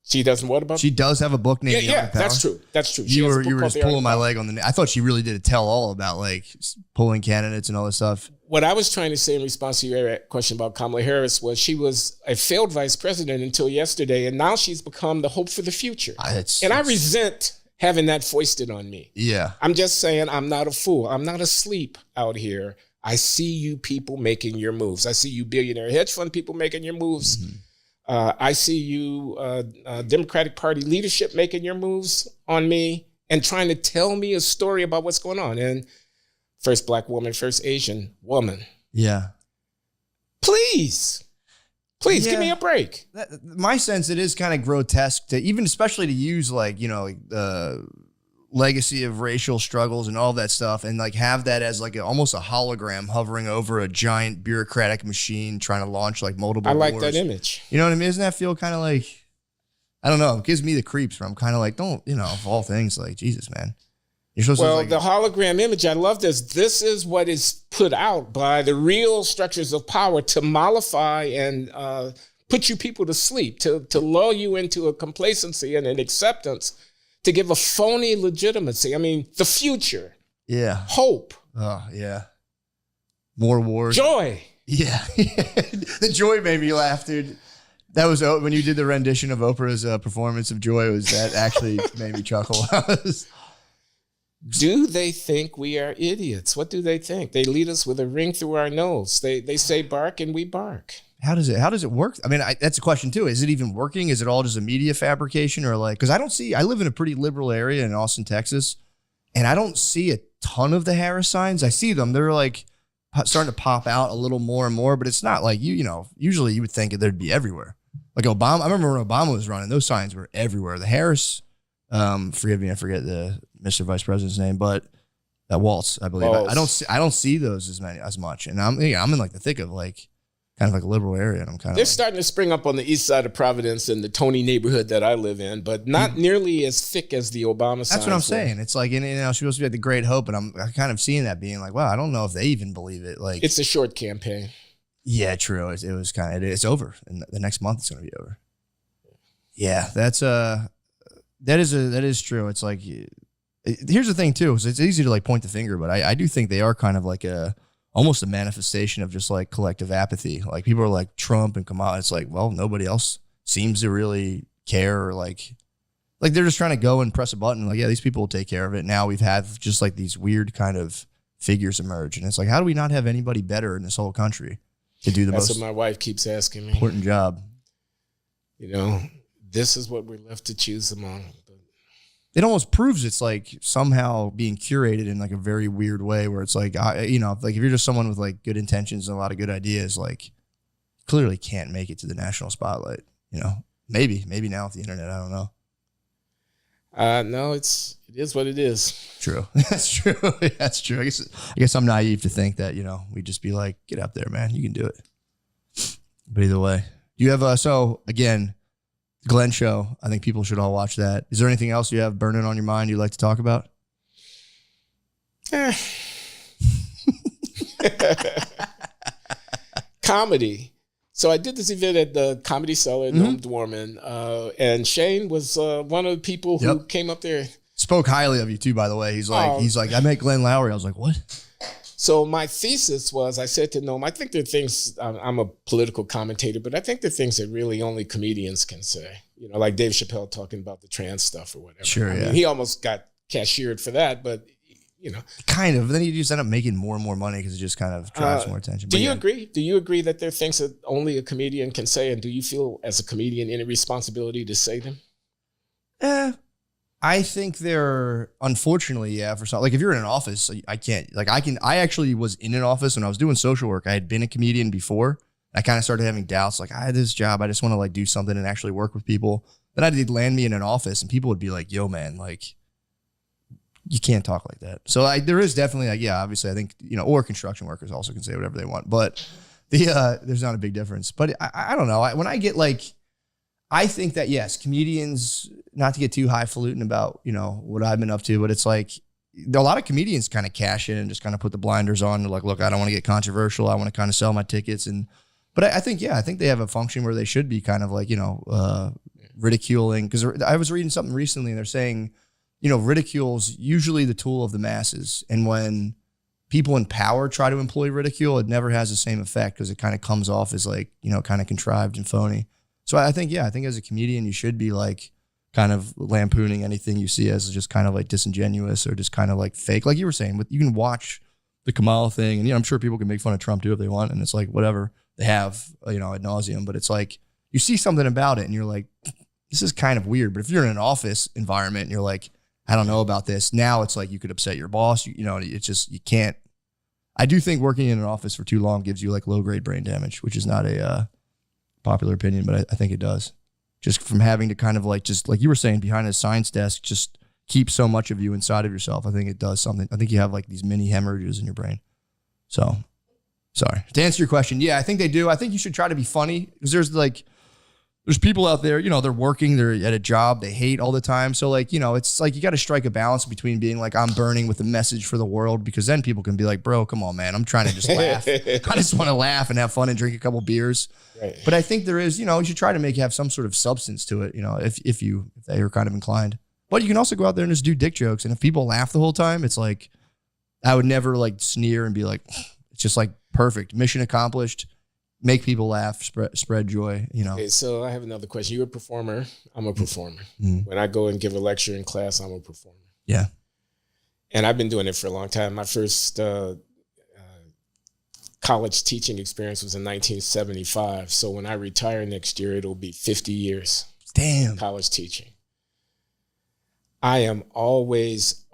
She doesn't what about? She does have a book named The Art of Power. That's true. That's true. She You has a were book called just The Art of pulling my Power. leg on the. I thought she really did a tell all about like pulling candidates and all this stuff. What I was trying to say in response to your question about Kamala Harris was she was a failed vice president until yesterday, and now she's become the hope for the future. I resent having that foisted on me. Yeah. I'm just saying I'm not a fool. I'm not asleep out here. I see you people making your moves. I see you billionaire hedge fund people making your moves. Mm-hmm. I see you Democratic Party leadership making your moves on me and trying to tell me a story about what's going on. And first Black woman, first Asian woman. Yeah. Please give me a break. My sense, it is kind of grotesque to even, especially to use like, you know, legacy of racial struggles and all that stuff, and like have that as like almost a hologram hovering over a giant bureaucratic machine trying to launch like multiple I like wars. that image. You know what I mean? Doesn't that feel kind of like, I don't know, it gives me the creeps where I'm kind of like, don't, you know, of all things, like, Jesus, man. You're supposed Well, to like, the hologram image, I love this. This is what is put out by the real structures of power to mollify and put you people to sleep, to lull you into a complacency and an acceptance, to give a phony legitimacy. I mean, the future, yeah. hope, Oh, yeah. More wars. joy. Yeah. The Joy made me laugh, dude. That was when you did the rendition of Oprah's performance of Joy. Was that actually made me chuckle? Do they think we are idiots? What do they think? They lead us with a ring through our nose. They say bark and we bark. How does it work? I mean, that's a question too. Is it even working? Is it all just a media fabrication, or like, because I live in a pretty liberal area in Austin, Texas, and I don't see a ton of the Harris signs. I see them. They're like starting to pop out a little more and more, but it's not like you know, usually you would think they'd be everywhere. Like Obama, I remember when Obama was running, those signs were everywhere. The Harris, forgive me, I forget the Mr. Vice President's name, but Waltz, I believe. Waltz. I don't see those as much. And I'm in like the thick of like kind of like a liberal area, and I'm kind of They're starting to spring up on the east side of Providence in the Tony neighborhood that I live in, but not nearly as thick as the Obama signs. That's what I'm were. saying. It's like, you know, supposed to be like the great hope, and I'm kind of seeing that being like, wow, I don't know if they even believe it. Like, It's a short campaign. yeah, true. It was kind of, it's over, and the next month it's going to be over. Yeah, that is true. It's like, here's the thing too, is it's easy to like point the finger, but I do think they are kind of like almost a manifestation of just like collective apathy. Like people are like Trump and Kamala. It's like, well, nobody else seems to really care, or like they're just trying to go and press a button. Like, yeah, these people will take care of it. Now we've had just like these weird kind of figures emerge, and it's like, how do we not have anybody better in this whole country to do the That's most what my wife keeps asking me. important job? You know, this is what we're left to choose among. But It almost proves it's like somehow being curated in like a very weird way, where it's like, you know, like if you're just someone with like good intentions and a lot of good ideas, like clearly can't make it to the national spotlight. You know, maybe now with the internet, I don't know. No, it is what it is. True. That's true. That's true. I guess I'm naive to think that, you know, we'd just be like, get up there, man. You can do it. But either way, you have, so again, Glenn show. I think people should all watch that. Is there anything else you have burning on your mind you'd like to talk about? Comedy. So I did this event at the Comedy Cellar in Norm Dorman, and Shane was one of the people who Yep. came up there. Spoke highly of you too, by the way. He's like, I met Glenn Lowry. I was like, what? So my thesis was, I said to Noam, I think there are things, I'm a political commentator, but I think there are things that really only comedians can say. You know, like Dave Chappelle talking about the trans stuff or whatever. Sure, I yeah. mean, he almost got cashiered for that, but, you know. Kind of. Then you just end up making more and more money because it just kind of drives more attention. Do But you yeah. agree? Do you agree that there are things that only a comedian can say? And do you feel as a comedian any responsibility to say them? I think they're, unfortunately, yeah, for some, like if you're in an office, I can't, like I actually was in an office when I was doing social work. I had been a comedian before. I kind of started having doubts, like I had this job. I just want to like do something and actually work with people. Then I did land me in an office and people would be like, yo, man, like you can't talk like that. So there is definitely like, yeah, obviously I think, you know, or construction workers also can say whatever they want, but there's not a big difference. But I don't know. When I get like, I think that, yes, comedians, not to get too highfalutin about, you know, what I've been up to, but it's like a lot of comedians kind of cash in and just kind of put the blinders on. They're like, look, I don't want to get controversial. I want to kind of sell my tickets. But I think, yeah, I think they have a function where they should be kind of like, you know, ridiculing. Because I was reading something recently and they're saying, you know, ridicule's usually the tool of the masses. And when people in power try to employ ridicule, it never has the same effect because it kind of comes off as like, you know, kind of contrived and phony. So I think, yeah, I think as a comedian, you should be like kind of lampooning anything you see as just kind of like disingenuous or just kind of like fake. Like you were saying, you can watch the Kamala thing and, you know, I'm sure people can make fun of Trump too if they want. And it's like, whatever they have, you know, ad nauseum, but it's like, you see something about it and you're like, this is kind of weird. But if you're in an office environment and you're like, I don't know about this. Now it's like you could upset your boss. You know, it's just, you can't. I do think working in an office for too long gives you like low grade brain damage, which is not a popular opinion, but I think it does. Just from having to kind of like, just like you were saying, behind a science desk, just keep so much of you inside of yourself. I think it does something. I think you have like these mini hemorrhages in your brain. So, sorry. To answer your question, yeah, I think they do. I think you should try to be funny because there's people out there, you know, they're working, they're at a job they hate all the time. So like, you know, it's like you got to strike a balance between being like, I'm burning with a message for the world, because then people can be like, bro, come on, man. I'm trying to just laugh. I just want to laugh and have fun and drink a couple beers. Right. But I think there is, you know, you should try to have some sort of substance to it, you know, if they are kind of inclined. But you can also go out there and just do dick jokes. And if people laugh the whole time, it's like, I would never like sneer and be like, it's just like perfect. Mission accomplished. Make people laugh, spread joy, you know. Okay, so I have another question. You're a performer. I'm a performer. Mm. When I go and give a lecture in class, I'm a performer. Yeah. And I've been doing it for a long time. My first college teaching experience was in 1975. So when I retire next year, it'll be 50 years Damn. college teaching. I am always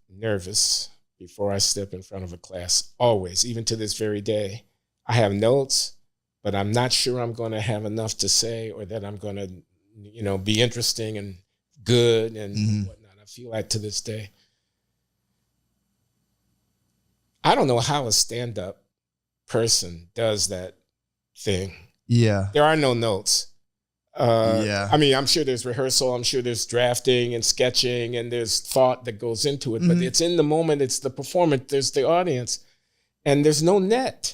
nervous before I step in front of a class. Always, even to this very day. I have notes, but I'm not sure I'm going to have enough to say or that I'm going to, you know, be interesting and good and whatnot. I feel like to this day. I don't know how a stand-up person does that thing. Yeah. There are no notes. Yeah. I mean, I'm sure there's rehearsal. I'm sure there's drafting and sketching and there's thought that goes into it. But it's in the moment. It's the performance. There's the audience. And there's no net.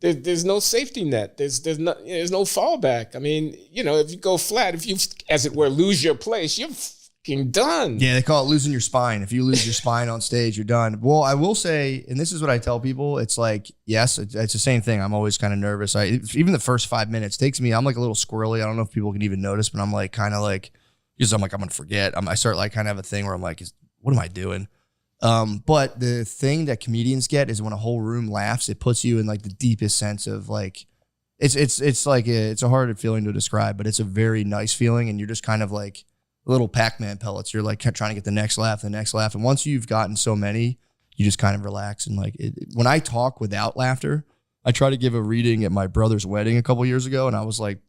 There's no safety net. There's no fallback. I mean, you know, if you go flat, if you, as it were, lose your place, you're fucking done. Yeah, they call it losing your spine. If you lose your spine on stage, you're done. Well, I will say, and this is what I tell people, it's like, yes, it's the same thing. I'm always kind of nervous. Even the first 5 minutes takes me, I'm like a little squirrely. I don't know if people can even notice, but I'm like kind of like, because I'm like, I'm going to forget. I start like kind of have a thing where I'm like, what am I doing? But the thing that comedians get is when a whole room laughs, it puts you in like the deepest sense of like, it's like it's a hard feeling to describe, but it's a very nice feeling. And you're just kind of like little Pac-Man pellets. You're like trying to get the next laugh. And once you've gotten so many, you just kind of relax. And like when I talk without laughter, I tried to give a reading at my brother's wedding a couple years ago. And I was like,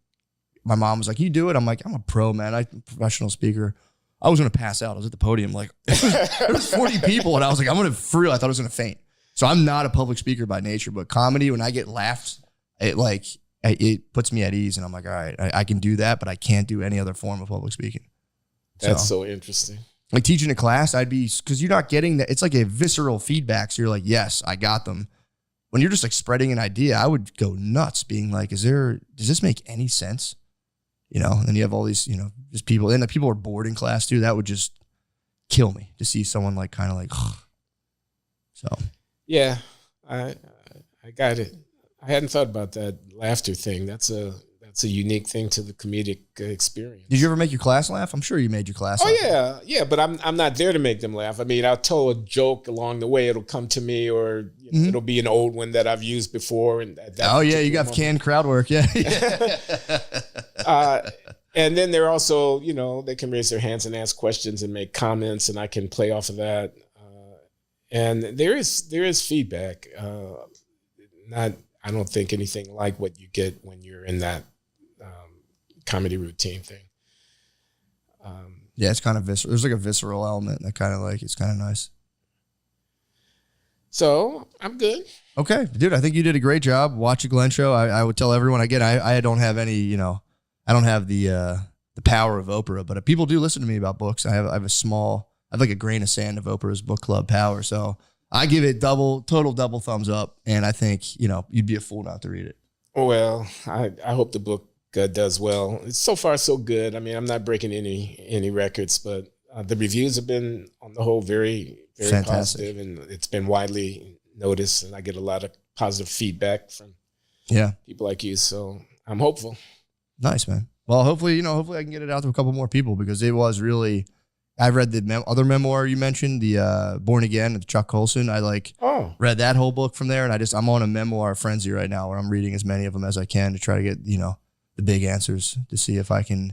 my mom was like, you do it? I'm like, I'm a pro, man. I'm a professional speaker. I was going to pass out. I was at the podium. Like, there was 40 people. And I was like, I'm going to freeze. I thought I was going to faint. So I'm not a public speaker by nature. But comedy, when I get laughed, it puts me at ease. And I'm like, all right, I can do that. But I can't do any other form of public speaking. That's so interesting. Like teaching a class, because you're not getting that. It's like a visceral feedback. So you're like, yes, I got them. When you're just like spreading an idea, I would go nuts being like, does this make any sense? You know, and then you have all these, you know, just people, and the people are bored in class too. That would just kill me to see someone like kind of like, so. Yeah, I got it. I hadn't thought about that laughter thing. That's a unique thing to the comedic experience. Did you ever make your class laugh? I'm sure you made your class laugh. Yeah, but I'm not there to make them laugh. I mean, I'll tell a joke along the way. It'll come to me, or you know, it'll be an old one that I've used before. And you got canned crowd work, yeah. And then they're also, you know, they can raise their hands and ask questions and make comments, and I can play off of that. And there is feedback. I don't think anything like what you get when you're in that comedy routine thing. Yeah, it's kind of visceral. There's like a visceral element that kind of like, it's kind of nice. So I'm good. Okay, dude, I think you did a great job. Watch a Glenn show. I would tell everyone, again, I don't have any, you know, I don't have the power of Oprah, but people do listen to me about books. I have like a grain of sand of Oprah's book club power. So I give it total double thumbs up. And I think, you know, you'd be a fool not to read it. Well, I hope the book does well. It's so far so good. I mean, I'm not breaking any records, but the reviews have been on the whole very, very fantastic. positive, and it's been widely noticed, and I get a lot of positive feedback from people like you. So I'm hopeful. Nice, man. Well, hopefully I can get it out to a couple more people, because it was really, I read the other memoir you mentioned, the Born Again with Chuck Colson. I read that whole book from there, and I'm on a memoir frenzy right now where I'm reading as many of them as I can to try to get, you know, the big answers, to see if I can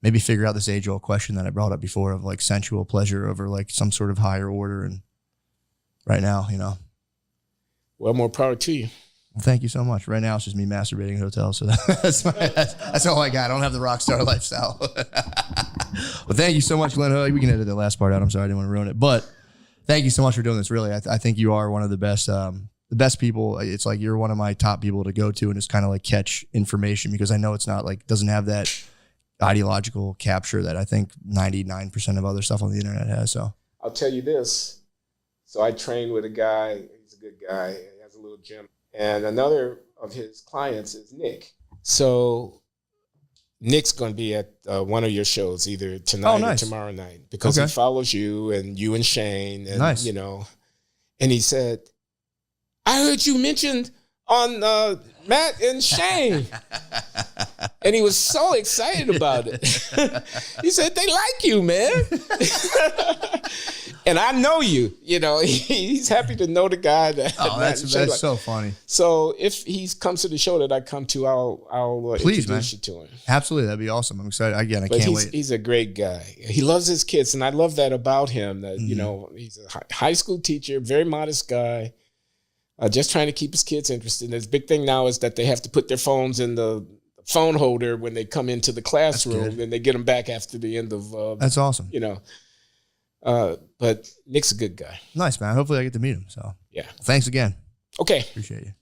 maybe figure out this age-old question that I brought up before of like sensual pleasure over like some sort of higher order. And right now, you know. Well, more power to you. Well, thank you so much. Right now, it's just me masturbating in hotels. So that's all I got. I don't have the rock star lifestyle. Well, thank you so much, Glenn Hood. We can edit the last part out. I'm sorry, I didn't want to ruin it. But thank you so much for doing this. Really, I think you are one of the best people. It's like you're one of my top people to go to and just kind of like catch information, because I know it's not like, doesn't have that ideological capture that I think 99% of other stuff on the internet has. So I'll tell you this. So I trained with a guy. He's a good guy. He has a little gym. And another of his clients is Nick. So Nick's going to be at one of your shows either tonight nice. or tomorrow night, because Okay. he follows you and Shane. And, Nice. you know, and he said, I heard you mentioned on Matt and Shane. And he was so excited about it. He said, they like you, man. And I know you. You know, he's happy to know the guy that oh, Matt and Shane that's like. so funny. So if he comes to the show that I come to, I'll Please, introduce you to him. Absolutely, that'd be awesome. I'm excited. Again, I But can't wait. he's a great guy. He loves his kids, and I love that about him. That you know, he's a high school teacher, very modest guy, just trying to keep his kids interested. And his big thing now is that they have to put their phones in the phone holder when they come into the classroom, and they get them back after the end of. That's awesome. You know, but Nick's a good guy. Nice, man. Hopefully, I get to meet him. So Yeah. thanks again. Okay. Appreciate you.